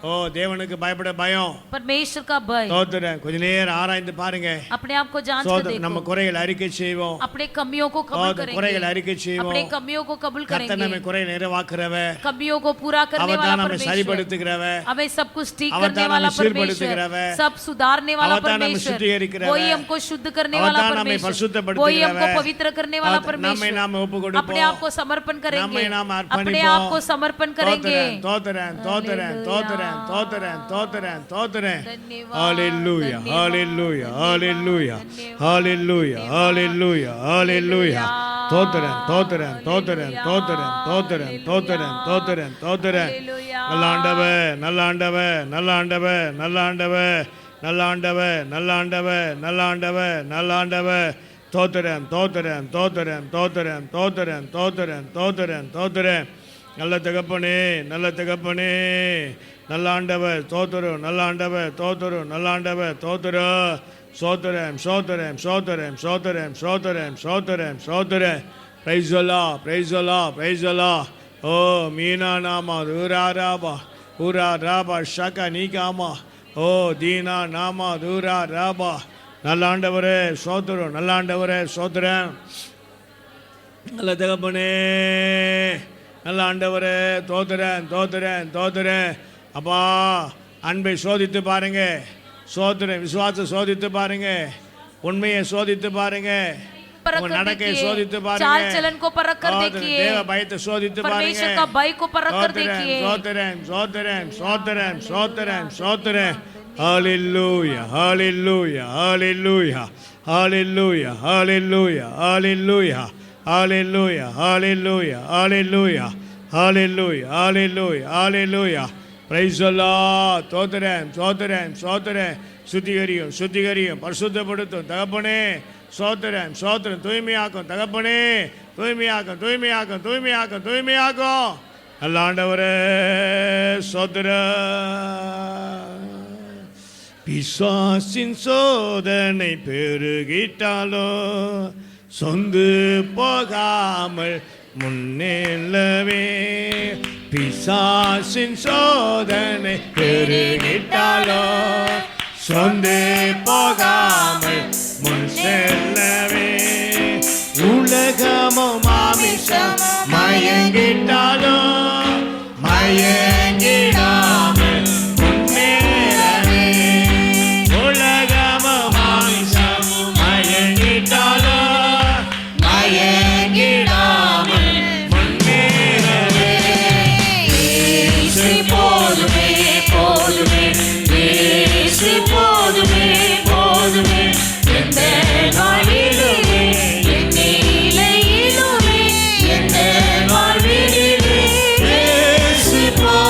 ஓ தேவனுக்கு பயப்பட பயம். परमेश्वर का भय। தோத்திரன். கொஞ்ச நேரம் ஆராய்ந்து பாருங்க. अपने आप को जांच कर நம்ம देखो, குறைகளை அறிக்கை செய்வோம். अपने कमियों को कबूल குறைகளை करेंगे, அறிக்கை செய்வோம். अपने कमियों को कबूल கர்த்தர் நம்மை करेंगे, குறை நிறைவாக்குறவர். कमियों को पूरा करने அவர் वाला தான் நம்மை परमेश्वर, சரிப்படுத்துகிறவர். हमें सब कुछ ठीक அவர் करने தான் वाला நம்மை சீர்படுத்துகிறவர். परमेश्वर, सब सुधारने वाला அவர் தான் நம்மை परमेश्वर, சுத்திகரிக்கிறவர். वही हमको शुद्ध करने அவர் वाला தான் நம்மை परमेश्वर, பரிசுத்தப்படுத்துகிறவர். वही हमको पवित्र करने वाला நம்மை परमेश्वर। நாம ஒப்பு கொடுப்போம். अपने आप को समर्पण करेंगे, நம்மை நாம अपने அர்ப்பணிப்போம். आप को समर्पण करेंगे। தோத்திரன் தோத்திரன் தோத்திரன் தோத்திரன் தோத்திரன் தோத்திரன். धन्यवाद, ஹalleluya धन्यवाद, ஹalleluya ஹalleluya धन्यवाद, ஹalleluya ஹalleluya ஹalleluya. தோத்திரன் தோத்திரன் தோத்திரன் தோத்திரன் தோத்திரன் தோத்திரன் தோத்திரன் தோத்திரன். நல்ல ஆண்டவர் நல்ல ஆண்டவர் நல்ல ஆண்டவர் நல்ல ஆண்டவர் நல்ல ஆண்டவர் நல்ல ஆண்டவர் நல்ல ஆண்டவர் நல்ல ஆண்டவர். தோத்திரன் தோத்திரன் தோத்திரன் தோத்திரன் தோத்திரன் தோத்திரன் தோத்திரன் தோத்திரன். நல்ல தகப்பனே நல்ல தகப்பனே நல்ல ஆண்டவர் தோத்திரம் நல்ல ஆண்டவர் தோத்திரம் நல்ல ஆண்டவர் தோத்திரம். சோத்திரம் சோத்திரம் சோத்திரம் சோத்திரம் சோத்திரம் சோத்திரம் சோத்திரம். பிரைஸ் அல்லா பிரைஸ் அல்லா பிரைஸ் அல்லா. ஓ மீனா நாமா தூரா ராபா ஊரா ராபா ஷக நீகாமா ஓ தீனா நாமா தூரா ராபா. நல்ல ஆண்டவரே சோத்திரம், நல்ல ஆண்டவரே சோத்திரம், நல்ல தகப்பனே, நல்ல ஆண்டவரே தோத்துறேன் தோத்துறேன் தோத்துறேன். அப்பா அன்பை சோதித்து பாருங்க, சோத்திரம் விசுவாசத்தை சோதித்து பாருங்க, உண்மையை சோதித்து பாருங்க, परख कर நடக்கை देखिए, சோதித்து चाल பாருங்க, चलन को परख कर देखिए, தேவ பயத்தை சோதித்து பாருங்க. परमेश्वर का भय को परख कर देखिए. சோத்திரன் சோத்திரன் சோத்திரன் சோத்திரன் சோத்திரன். ஹalleluya ஹalleluya ஹalleluya ஹalleluya ஹalleluya ஹalleluya ஹalleluya ஹalleluya ஹalleluya ஹalleluya ஹalleluya ஹalleluya. praise the Lord. தோத்திரன் சோத்திரன் சோத்திரன். சுத்திகரியும் சுத்திகரியும் பரிசுத்தப்படுத்தும் தகப்பனே சோத்திரன் சோத்திரன். தூய்மையாக்கும் தகப்பனே, தூய்மையாக்கும் தூய்மையாக்கும் தூய்மையாக்கும் தூய்மையாக்கும். நல்ல ஆண்டவரே சோத்திரம். பிசாசின் சோதனை பெருகிட்டாலோ சொந்து போகாமல் முன்னேலவே. பிசாசின் சோதனை பெருகிட்டாலோ சொந்து போகாமல் முன் செல்லவே. உலகமும் மாமிசம் மயங்கிட்டாலோ மயங்கிடாமல் முன்னேறவே. உலகமும் மாமிசமும் மயங்கிட்டாலோ மயங்கிடாமல் முன்னேறவே. இயேசு போதுமே போதுமே, இயேசு போதுமே போதுமே. எந்த நாளிலுமே என் நிலையிலுமே, எந்த வாழ்விலுமே இயேசு போதுமே.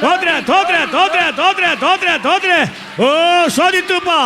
தோத்துறேன் தோத்துறேன் தோத்துறேன் தோத்துறேன் தோத்துறேன் தோத்துறேன். ஓ சோதித்துப்பா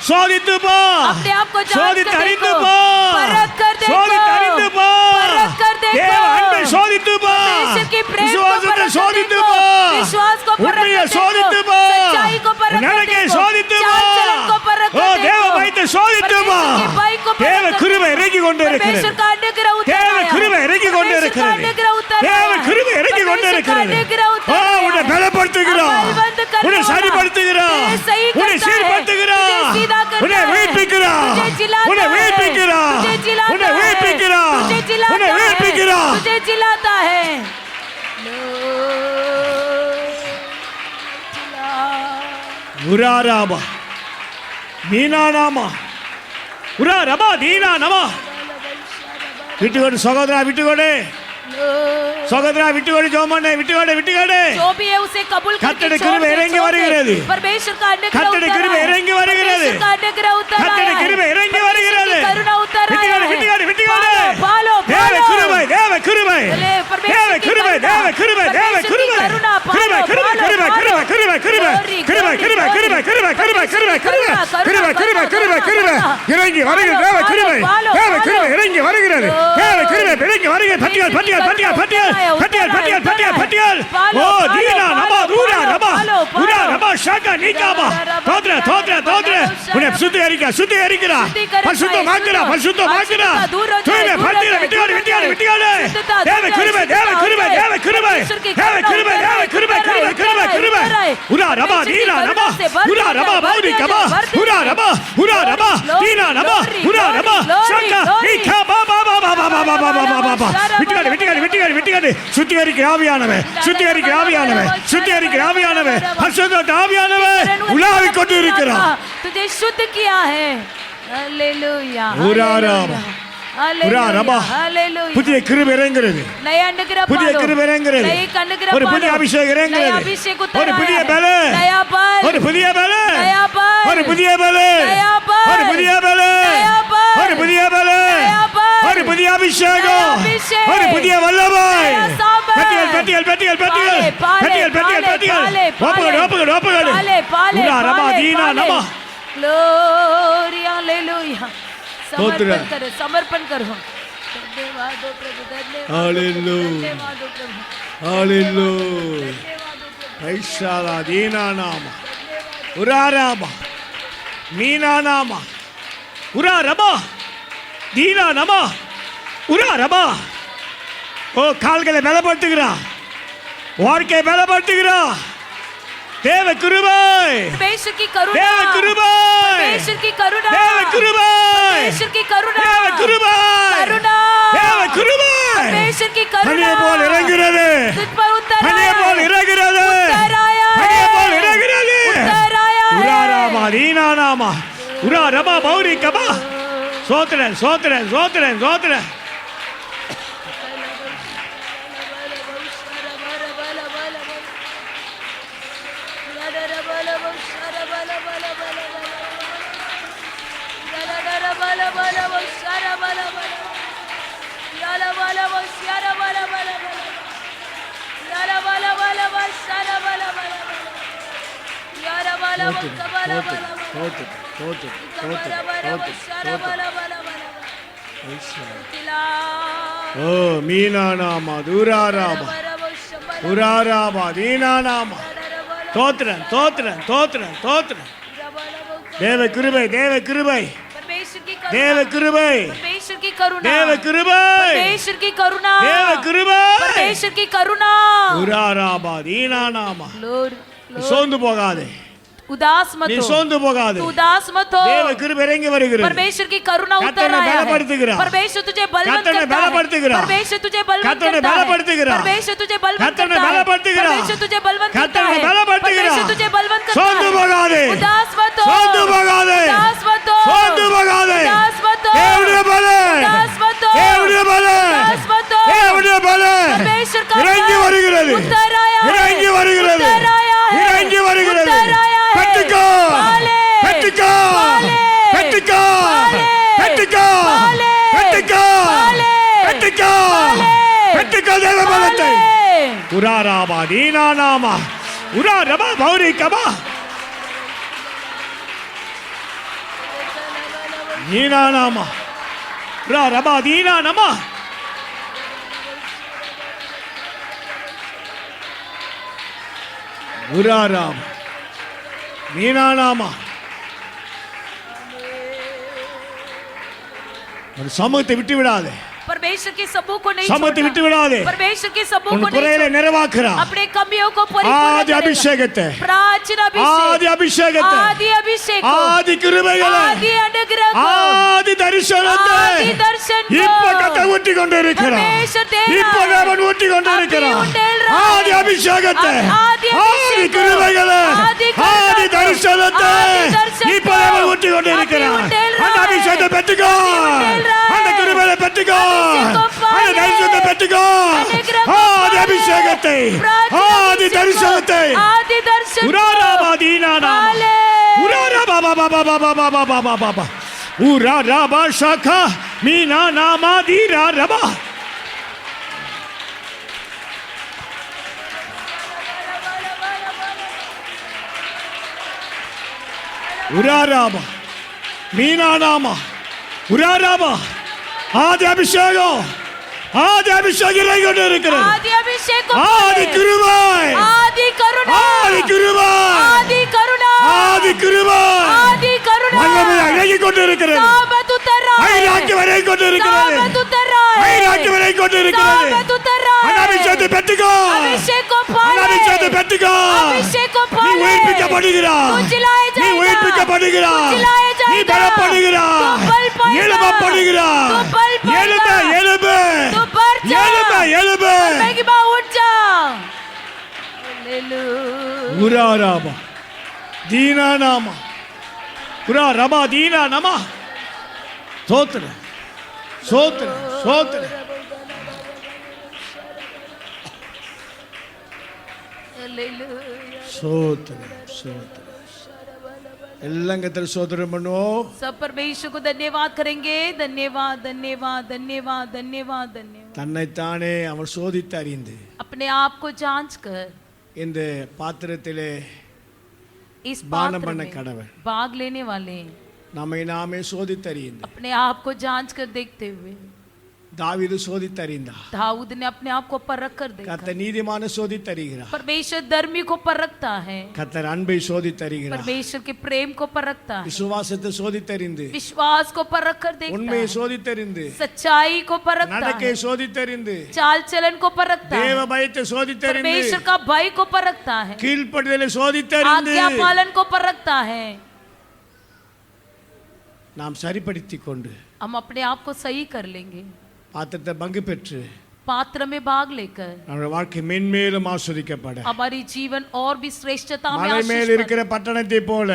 சோதித்துப்பா अपने आप को जांच சோதித்து कर அறிந்து देखो, பா परख कर देखो, சோதித்து அறிந்து பா परख कर देखो, தேவ அன்பை சோதித்து பா परमेश्वर की प्रेम को விசுவாசத்தை परख कर சோதித்து देखो, பா विश्वास को परख உண்மையை कर சோதித்து देखो, பா सच्चाई को परख कर நம்பிக்கை देखो, சோதித்து பா चाल चलन को परख ஓ कर தேவ देखो, பயத்தை சோதித்து பா परमेश्वर की भय को परख தேவ कर கிருபை देखो, இறங்கி கொண்டு இருக்கிறது परमेश्वर का अनुग्रह उतर தேவ आया, கிருபை இறங்கி கொண்டு परमेश्वर का இருக்கிறது अनुग्रह उतर தேவ आया, கிருபை இறங்கி கொண்டு परमेश्वर का இருக்கிறது अनुग्रह ஓ उतर आया, உன்னை பலப்படுத்துகிறார் अब बलवंत करने உன்னை वाला, சரிப்படுத்துகிறார் तुझे सही உன்னை करता है, சீர்படுத்துகிறார் तुझे सीधा करता உன்னை है, உயிர்ப்பிக்கிறார் तुझे जिलाता உன்னை है, உயிர்ப்பிக்கிறார் तुझे जिलाता உன்னை है, உயிர்ப்பிக்கிறார் तुझे जिलाता உன்னை है, உயிர்ப்பிக்கிறார் तुझे जिलाता है. உராராபா நீனானாமா உராரபா தீனானமா விட்டுக்கொடு சகோதரா விட்டுக்கொடு சகோதரா விட்டுக்கொடு ஜோமண்ணே விட்டுக்கொடு விட்டுக்கொடு जो भी है उसे कबूल करके கர்த்தருடைய छोड़ கிருபை दे, இறங்கி छोड़ दे. வருகிறது. परमेश्वर का अनुग्रह கர்த்தருடைய उतर கிருபை आया है. இறங்கி வருகிறது. परमेश्वर का अनुग्रह उतर आया கர்த்தருடைய है. கிருபை இறங்கி परमेश्वर வருகிறது. की करुणा उतर आया விட்டுக்கொடு है. விட்டுக்கொடு விட்டுக்கொடு पालो, தேவ पालो. கிருபை தேவ கிருபை बोले, परमेश्वर தேவ की கிருபை करुणा, தேவ கிருபை தேவ परमेश्वर की கிருபை करुणा, கிருபை पालो, கிருபை पालो, கிருபை पालो. கிருபை கிருபை கிருபை Glory, கிருபை glory, கிருபை glory. கிருபை கிருபை கிருபை கிருபை கிருபை கருணா, கிருபை கிருபை கிருபை கிருபை இறங்கி வருகிறது தேவ கிருபை தேவ கிருபை இறங்கி வருகிறது தேவ கிருபை இறங்கி வருகிறது பட்டியல் பட்டியல் பட்டியல் பட்டியல் பட்டியல் பட்டியல் பட்டியல் பட்டியல் ஓ தீனா நமா தூரா நமா உரா நமா ஷாகா நீகாமா தோத்ர தோத்ர தோத்ர உன்னை சுத்திகரிக்கிறா பரிசுத்தமாக்குறா பரிசுத்தமாக்குறா தூய்மை படுத்துகிற விட்டுகாடு விட்டுகாடு விட்டுகாடு தேவ கிருபை தேவ கிருபை தேவ கிருபை தேவ கிருபை தேவ கிருபை கிருபை கிருபை கிருபை உரா நமா தீனா நமா உரா நமா பௌரி கமா உரா நமா தீனா நமா உரா நமா ஷாகா நீகா பா பா பா பா பா பா பா பா பா பா விட்டுகாடு விட்டுகாடு விட்டுகாடு விட்டுகாடு சுத்திகரிக்கிற ஆவியானவே சுத்திகரிக்கிற ஆவியானவே சுத்திகரிக்கிற ஆவியானவே பரிசுத்த ஆவியானவே உலாவிக் கொண்டு இருக்கிறார் तुझे शुद्ध किया है. हालेलुया. உராராபா உராரபா हालेलुया. புதிய கிருபை இறங்குகிறது नया अनुग्रह புதிய पालो. கிருபை இறங்குகிறது नया अनुग्रह ஒரு पालो. புதிய அபிஷேகம் नया இறங்குகிறது अभिषेक उतर ஒரு புதிய आया है. பல नया बल. ஒரு புதிய பல नया बल. ஒரு புதிய பல नया बल. ஒரு புதிய பல नया बल. ஒரு புதிய பல नया बल. ஒரு புதிய அபிஷேகம் नया अभिषेक. ஒரு புதிய வல்லமை नया सामर्थ. பட்டியல் பட்டியல் பட்டியல் பட்டியல் पाले, पाले, பட்டியல் பட்டியல் पाले, பட்டியல் पाले, ஒப்புகொடு ஒப்புகொடு ஒப்புகொடு पाले, पाले, உராரபா पाले, தீனா पाले. நமா Glory, hallelujah. स्तोत्र। समर्पण करो, समर्पण करो. धन्यवाद हो प्रभु, धन्यवाद हो प्रभु, Hallelujah. धन्यवाद हो प्रभु, ஹalleluya धन्यवाद हो प्रभु, ஐஷாலா தீனா நாமா உராரபா மீனா நாமா உராரபா தீனா நமா உராரபா ஓ கால்களை பலப்படுத்துகிறா வாழ்க்கையை பலப்படுத்துகிறா தேவ கிருபை परमेश्वर की करुणा, தேவ கிருபை परमेश्वर की करुणा, தேவ கிருபை परमेश्वर की करुणा, தேவ கிருபை करुणा, தேவ கிருபை परमेश्वर की பனியை करुणा போல் இறங்குகிறது तुझ पर उतर பனியை आया போல் है, இறங்குகிறது उतर आया பனியை போல் है, இறங்குகிறது उतर आया உராராமா है. தீனானாமா உராரபா பௌரி கபா சோத்ரன் சோத்ரன் சோத்ரன் சோத்ரன் ஓ மீனானாமா தூராராமா உராராமா தீனானாமா தோத்ரன் தோத்ரன் தோத்ரன் தோத்ரன் தேவ கிருபை தேவ கிருபை परमेश्वर की தேவ करुणा, கிருபை परमेश्वर की करुणा, தேவ கிருபை परमेश्वर की करुणा, தேவ கிருபை परमेश्वर की करुणा. உராராமா தீனானாமா Lord, நீ சோர்ந்து போகாதே उदास मत நீ हो, சோர்ந்து போகாதே तू उदास मत हो. தேவ கிருபை இறங்கி வருகிறது परमेश्वर की करुणा उतर கர்த்தனை आया है. பலப்படுத்துகிறார். परमेश्वर तुझे बलवंत கர்த்தனை करता है. பலப்படுத்துகிறார். परमेश्वर तुझे बलवंत கர்த்தனை करता है. பலப்படுத்துகிறார். परमेश्वर तुझे बलवंत கர்த்தனை करता है. பலப்படுத்துகிறார். परमेश्वर तुझे बलवंत करता கர்த்தனை है. பலப்படுத்துகிறார். परमेश्वर तुझे बलवंत करता சோர்ந்து है. போகாதே उदास मत हो, சோர்ந்து போகாதே उदास मत हो, சோர்ந்து போகாதே उदास मत हो, தேவனுடைய பலன் उदास मत हो, தேவனுடைய பலன் उदास मत हो. தேவனுடைய பலன் परमेश्वर का இறங்கி बल வருகிறது उतर आया है. இறங்கி வருகிறது उतर आया है. இறங்கி வருகிறது उतर आया है. பெற்றுக்கோ பாலே. பெற்றுக்கோ பாலே. பெற்றுக்கோ பாலே. பெற்றுக்கோ பாலே. பெற்றுக்கோ பாலே. பெற்றுக்கோ பாலே. பெற்றுக்கோ தேவ பலத்தை பாலே. உராராபா தீனா நாமா உரா ரபா பௌரி கபா தீனா நாமா உரா ரபா தீனா நாமா உராராபா தீனா நாமா ஒரு சமூகத்தை விட்டு விடாதே परमेश्वर के समूह को नहीं சமூகத்தை விட்டு छोड़ना விடாதே परमेश्वर के समूह உன் को नहीं குறைகளை छोड़ना நிறைவாக்குறா अपने कमियों को ஆதி परिपूर्ण அபிஷேகத்தை करेगा प्राचीन ஆதி अभिषेक அபிஷேகத்தை आदि अभिषेक को ஆதி கிருபைகளை आदि अनुग्रह को ஆதி தரிசனத்தை आदि दर्शन இப்ப को கத்த ஊட்டி கொண்டிருக்கிறார் परमेश्वर दे रहा இப்ப है தேவன் ஊட்டி கொண்டிருக்கிறார் अभी उंडेल रहा है ஆதி அபிஷேகத்தை आदि ஆதி अभिषेक கிருபைகளை आदि करुणा ஆதி को, தரிசனத்தை आदि दर्शन இப்ப को, தேவன் ஊட்டி கொண்டிருக்கிறார் अभी उंडेल रहा அந்த है, அபிஷேகத்தை பெற்றுக்கோ अभी उंडेल रहा है, அந்த கிருபையை பெற்றுக்கோ अभिषेक को पाले, அந்த தரிசனத்தை பெற்றுக்கோ अनुग्रह को ஆதி पाले, அபிஷேகத்தை प्राचीन ஆதி अभिषेक को, தரிசனத்தை आदि दर्शन को உராராபா தீனா நாமா पाले। உராராபா பாபா பாபா பாபா பாபா பாபா உராராபா ஷாகா மீனா நாமா தீரா ரபா உராராபா மீனா நாமா உராராபா ஆதி அபிஷேகம் இறங்கி கொண்டு இருக்கிறது आदि अभिषेक को ஆதி पाले, கிருபை आदि करुणा ஆதி கிருபை आदि करुणा ஆதி கிருபை आदि करुणा வல்லமை இறங்கி கொண்டு இருக்கிறது सामत उतर रहा है ஐராக்கி வரை கொண்டு இருக்கிறது सामत उतर रहा है ஐராக்கி வரை கொண்டு இருக்கிறது सामत उतर रहा அந்த है அபிஷேகத்தை பெற்றுக்கோ अभिषेक को அந்த पाले அபிஷேகத்தை பெற்றுக்கோ अभिषेक को நீ पाले உயிர்ப்பிக்கப்படுகிறாய் तू जिलाए நீ जाएगा உயிர்ப்பிக்கப்படுகிறாய் तू जिलाए நீ जाएगा பலப்படுகிறாய் तू बल पाएगा எழுப்பப்படுகிறாய் तू बल पाएगा எழுப்பு तू बढ़ जा எழுப்பு महिमा उठ जा हालेलुया உராராபா தீனா நாமா உராராபா தீனா நாமா சோத்ர சோத்ர சோத்ர हालेलुया சோத்ர சோத்ர எல்லாம் கத்தர் சோதரம் பண்ணுவோம் सब परमेश्वर को धन्यवाद करेंगे धन्यवाद धन्यवाद धन्यवाद धन्यवाद धन्यवाद தன்னைத்தானே அவர் சோதித்து அறிந்து अपने आप को जांच कर இந்த பாத்திரத்திலே इस பானம் पात्र பண்ண में கடவர் भाग लेने वाले நம்மை நாமே சோதித்து அறிந்து अपने आप को जांच कर देखते हुए தாவீது சோதித்து அறிந்தார் दाऊद ने अपने आप को परख कर देखा கர்த்தர் நீதிமான சோதித்து அறிகிறார் परमेश्वर धर्मी को परखता है கர்த்தர் அன்பை சோதித்து அறிகிறார் परमेश्वर के प्रेम को परखता है விசுவாசத்தை சோதித்து அறிந்து विश्वास को परख कर देखता உண்மையை है சோதித்து அறிந்து सच्चाई को परखता நடக்கை है சோதித்து அறிந்து चाल चलन को परखता தேவ है பயத்தை சோதித்து அறிந்து परमेश्वर का भय को परखता है கீழ்ப்படிதலை சோதித்து அறிந்து आज्ञा पालन को परखता है நாம் சரிப்படுத்திக் கொண்டு हम अपने आप को सही कर लेंगे பாத்திரத்தை பங்கு பெற்று पात्र में भाग लेकर நம்முடைய வாழ்க்கை மென்மேலும் ஆஸ்வதிக்கப்பட हमारी जीवन और भी श्रेष्ठता में மலை आशीष மேல் पाए। இருக்கிற பட்டணத்தை போல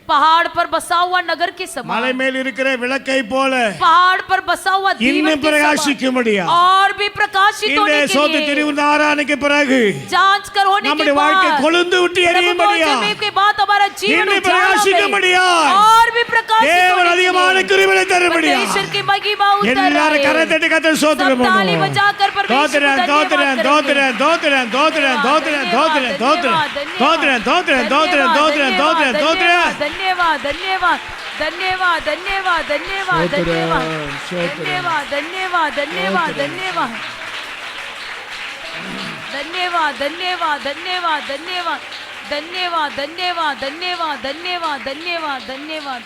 पहाड़ पर बसा हुआ नगर के समान மலை மேல் இருக்கிற விளக்கை போல पहाड़ पर बसा हुआ दीपक இன்னும் के समान பிரகாசிக்கும்படியா और भी प्रकाशित இந்த होने சோத்து के लिए திருவிழா ஆராதனைக்கு பிறகு जांच कर होने के நம்முடைய வாழ்க்கை बाद கொழுந்து விட்டு प्रभु எரியும்படியா पहुंचने के बाद हमारा जीवन இன்னும் उजाला में பிரகாசிக்கும்படியா और भी प्रकाशित தேவன் होने के அதிகமான लिए கிருபையை தரும்படியா परमेश्वर की महिमा उतर எல்லாரும் आए। கரத்தட்டி கர்த்தர் ஸ்தோத்திரம் सब ताली பண்ணுவோம் बजाकर परमेश्वर को தோத்திரன் धन्यवाद தோத்திரன் करेंगे। தோத்திரன் தோத்திரன் தோத்திரன் தோத்திரன் தோத்திரன் தோத்திரன் தோத்திரன் தோத்திரன் தோத்திரன் தோத்திரன் தோத்திரன் धन्यवाद धन्यवाद धन्यवाद धन्यवाद धन्यवाद धन्यवाद ஸ்தோத்திரம் धन्यवाद धन्यवाद धन्यवाद धन्यवाद धन्यवाद धन्यवाद धन्यवाद धन्यवाद धन्यवाद धन्यवाद धन्यवाद धन्यवाद धन्यवाद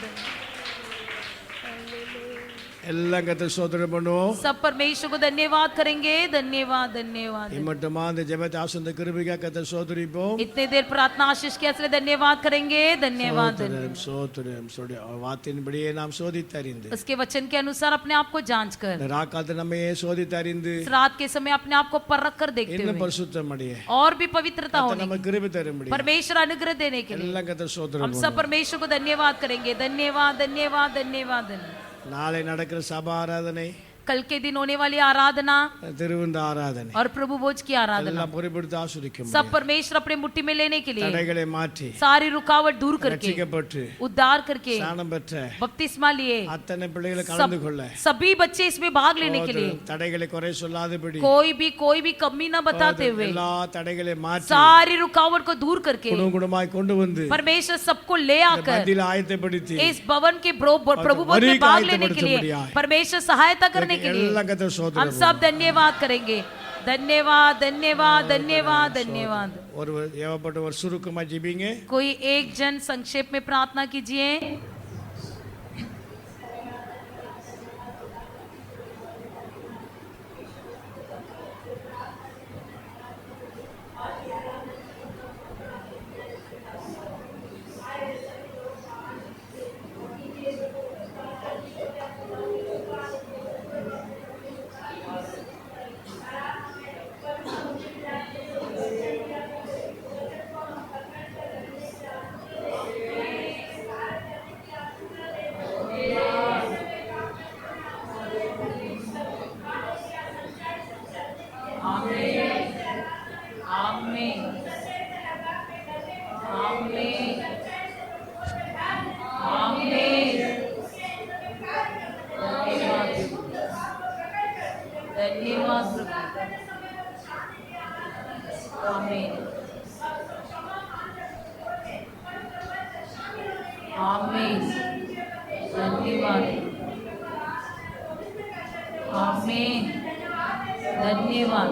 எல்லாம் கர்த்தர் ஸ்தோத்திரம் பண்ணுவோம் सब परमेश्वर को धन्यवाद करेंगे धन्यवाद धन्यवाद இம்மட்டுமா அந்த ஜெபத்தை ஆசந்த கிருபைக்காக கர்த்தர் ஸ்தோத்திரிப்போம் इतने देर प्रार्थना आशीष के असले धन्यवाद करेंगे धन्यवाद ஸ்தோத்திரம் ஸ்தோத்திரம் ஸ்தோத்திரம் அவர் வார்த்தையின்படியே நாம் சோதித்து அறிந்து उसके वचन के अनुसार अपने आप को जांच कर இந்த ராக்காலத்தை நம்மையே சோதித்து அறிந்து इस रात के समय अपने आप को परख कर देखते இன்னும் हुए பரிசுத்தம் அடைய और भी पवित्रता கர்த்தர் होने நம்ம கிருபை தரும்படி परमेश्वर अनुग्रह देने के लिए எல்லாம் கர்த்தர் ஸ்தோத்திரம் हम सब परमेश्वर को धन्यवाद करेंगे धन्यवाद धन्यवाद धन्यवाद धन्यवाद। நாளை நடக்கிற சபா ஆராதனை कल के दिन होने वाली आराधना திருவிந்த ஆராதனை और प्रभु भोज की आराधना எல்லாம் பொறுப்படுத்தி ஆசீர்வதிக்கும் सब परमेश्वर अपने मुट्ठी में लेने के लिए தடைகளை மாற்றி सारी रुकावट दूर करके ரட்சிக்கப்பட்டு उद्धार करके ஸ்நானம் பெற்ற बपतिस्मा लिए அத்தனை பிள்ளைகளை கலந்து கொள்ள सभी बच्चे इसमें भाग लेने के लिए தடைகளை குறை சொல்லாதபடி कोई भी कमी ना बताते हुए எல்லா தடைகளை மாற்றி सारी रुकावट को दूर करके குடும்பமாய் கொண்டு வந்து परमेश्वर सबको ले आकर மத்தியில் ஆயத்தப்படுத்தி इस भवन के प्रभु भवन में भाग लेने के लिए परमेश्वर सहायता करने के लिए எல்லாம் கர்த்தர் हम ஸ்தோத்திரம் सब धन्यवाद करेंगे धन्यवाद धन्यवाद धन्यवाद धन्यवाद ஒரு ஏவப்பட்ட ஒரு சுருக்கமா ஜெபிங்க कोई एक जन संक्षेप में प्रार्थना कीजिए धन्यवाद आमीन आमीन धन्यवाद आमीन धन्यवाद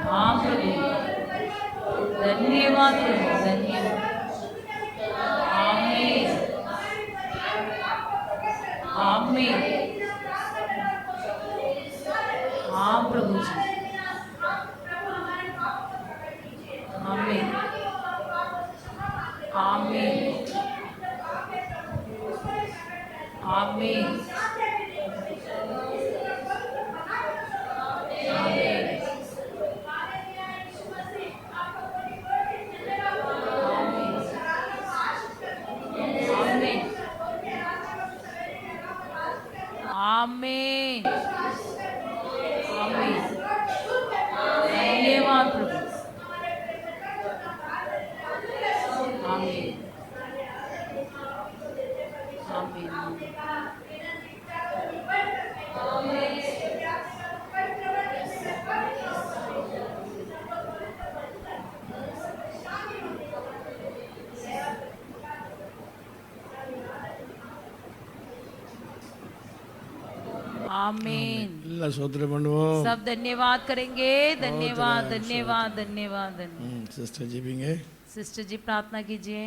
हाँ प्रभु धन्यवाद प्रभु धन्यवाद आमीन आमीन हाँ प्रभु जी आमीन आमीन आमीन आमीन आमीन धन्यवाद प्रभु आमीन आमीन आमीन எல்லாம் ஸ்தோத்திரம் பண்ணுவோம் सब धन्यवाद करेंगे धन्यवाद धन्यवाद धन्यवाद சிஸ்டர் ஜெபிங்க सिस्टर जी प्रार्थना कीजिए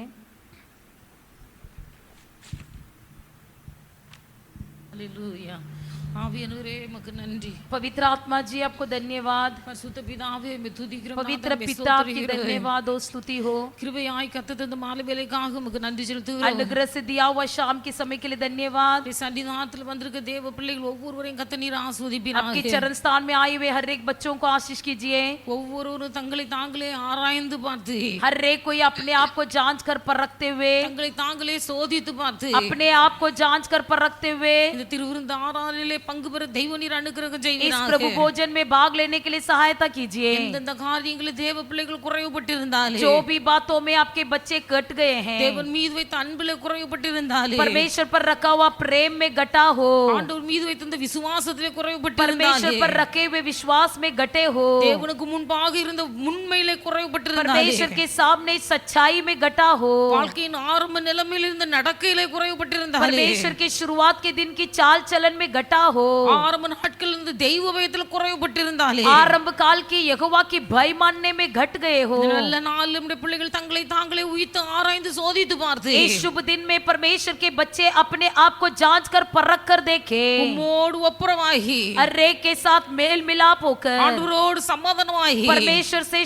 हालेलुया ஆவியானவரே உமக்கு நன்றி पवित्र आत्मा जी आपको धन्यवाद பரிசுத்த பிதாவே துதிக்கிறோம் पवित्र पिता की धन्यवाद और स्तुति हो கிருபையாய் கர்த்தர் தந்த மாலை வேளைக்காக உமக்கு நன்றி செலுத்துகிறோம் अनुग्रह से दिया हुआ शाम के समय के लिए धन्यवाद சன்னிதானத்தில் வந்திருக்க தேவ பிள்ளைகள் ஒவ்வொருவரையும் கர்த்தர் நீர் आपके ஆசீர்வதிப்பீராக चरण स्थान में आए हुए हर एक बच्चों को आशीष कीजिए ஒவ்வொருவரும் தங்களை தாங்களே ஆராய்ந்து பார்த்து हर एक कोई अपने आप को जांच कर परखते हुए தங்களை தாங்களே சோதித்து பார்த்து अपने आप को जांच कर परखते हुए இந்த திருவிருந்து ஆராதனையிலே பங்கு பெற தெய்வ நீர் அனுக்கிரகம் इस செய்வீராக प्रभु भोजन में भाग लेने के लिए सहायता कीजिए எந்தெந்த காரியங்களில் தேவ பிள்ளைகள் குறைவுபட்டிருந்தாலே जो भी बातों में आपके बच्चे कट गए हैं தேவன் மீது வைத்த அன்பிலே குறைவுபட்டிருந்தாலே परमेश्वर पर रखा हुआ प्रेम में घटा हो ஆண்டவர் மீது வைத்த விசுவாசத்திலே परमेश्वर குறைவுபட்டிருந்தாலே पर रखे हुए विश्वास में घटे हो தேவனுக்கு முன்பாக இருந்த உண்மையிலே குறைவுபட்டிருந்தாலே परमेश्वर के सामने सच्चाई में घटा हो வாழ்க்கையின் ஆரம்ப நிலைமையில் இருந்த நடக்கையிலே குறைவுபட்டிருந்தாலே परमेश्वर के शुरुआत के दिन की चाल चलन में घटा हो ஆரம்ப நாட்களில் இருந்து தெய்வ பயத்தில் குறைவுபட்டிருந்தாலே आरंभ काल की यहोवा की भय मानने में घट गए हो இந்த நல்ல நாளில் நம்முடைய பிள்ளைகள் தங்களை தாங்களே உயித்து ஆராய்ந்து சோதித்து பார்த்து इस शुभ दिन में परमेश्वर के बच्चे अपने आप को जांच कर परख कर देखे உம்மோடு ஒப்புரவாகி हर एक के साथ मेल मिलाप होकर ஆண்டவரோடு சமாதானமாகி परमेश्वर से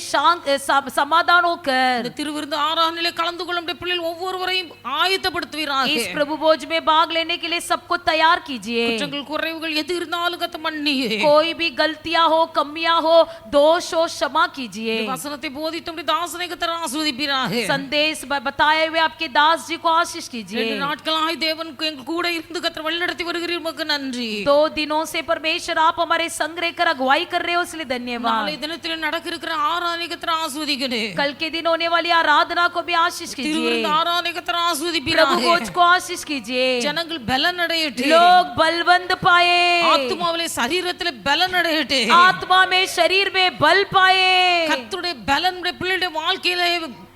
समाधान होकर இந்த திருவிருந்து ஆராதனையிலே கலந்து கொள்ளும் நம்முடைய பிள்ளைகள் ஒவ்வொருவரையும் ஆயத்தப்படுத்துவீராக इस प्रभु भोज में भाग लेने के लिए सबको तैयार कीजिए குற்றங்கள் குறை குறைவுகள் எது இருந்தாலும் கத்த மன்னியே. कोई भी गलतियां हो, कमियां हो, दोष हो, क्षमा कीजिए. வசனத்தை போதித்தும் தாசனை கத்தர் ஆசீர்வதிப்பீராக. संदेश बताए हुए आपके दास जी को आशीष कीजिए. 2 நாட்களாய் தேவன் எங்கள் கூட இருந்து கத்தர் வழிநடத்தி வருகிறீர், உமக்கு நன்றி. 2 दिनों से परमेश्वर आप हमारे संग रहकर अगुवाई कर रहे हो, इसलिए धन्यवाद. நாளை தினத்தில் நடக்க இருக்கிற ஆராதனை கத்தர் ஆசீர்வதிக்கிறேன். कल के दिन होने वाली आराधना को भी आशीष कीजिए. திருவிருந்து ஆராதனை கத்தர் प्रभु ஆசீர்வதிப்பீராக. भोज को आशीष कीजिए. ஜனங்கள் பலன் அடையட்டும். लोग बलवंत पाए. ஆத்துமாவிலே சரீரத்திலே பலன் அடையட்டும். आत्मा में शरीर में बल पाए. கர்த்தருடைய பலன் உடைய பிள்ளையுடைய வாழ்க்கையிலே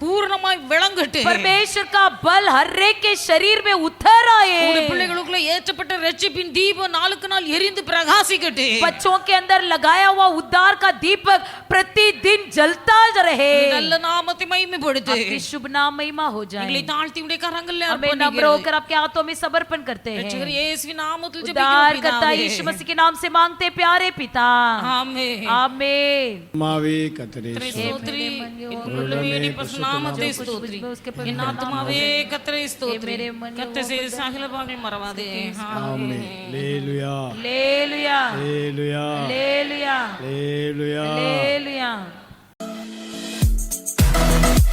பூரணமாய் விளங்கட்டும். परमेश्वर का बल हर एक के शरीर में उतर आए. உடைய பிள்ளைகளுக்குள்ள ஏற்றப்பட்ட ரட்சிப்பின் தீபம் நாளுக்கு நாள் எரிந்து பிரகாசிக்கட்டும். बच्चों के अंदर लगाया हुआ उद्धार का दीपक प्रतिदिन जलता रहे. நல்ல நாமத்தை மகிமைப்படுத்து. आपकी शुभ नाम महिमा हो जाए. எங்களை தாழ்த்தி உடைய கரங்களில் हमें नम्र அர்ப்பணிக்கிறோம். होकर आपके हाथों में समर्पण करते हैं. ரட்சகர் இயேசுவின் நாமத்தில் उद्धार ஜெபிக்கிறோம் करता பிதாவே. यीशु मसीह के नाम से मांगते प्यारे पिता. ஆமென். आमीन. மாவே கத்தரே கர்த்தரை ஸ்தோத்திரி. உள்ளமே நீ பரிசுத்த நாமத்தை ஸ்தோத்திரி. என் ஆத்துமாவே கர்த்தரை ஸ்தோத்திரி. கர்த்தர் செய்த சகல பாவங்கள் மறவாதே. ஆமென். ஹalleluya लेलुया ஹalleluya लेलुया ஹalleluya लेलुया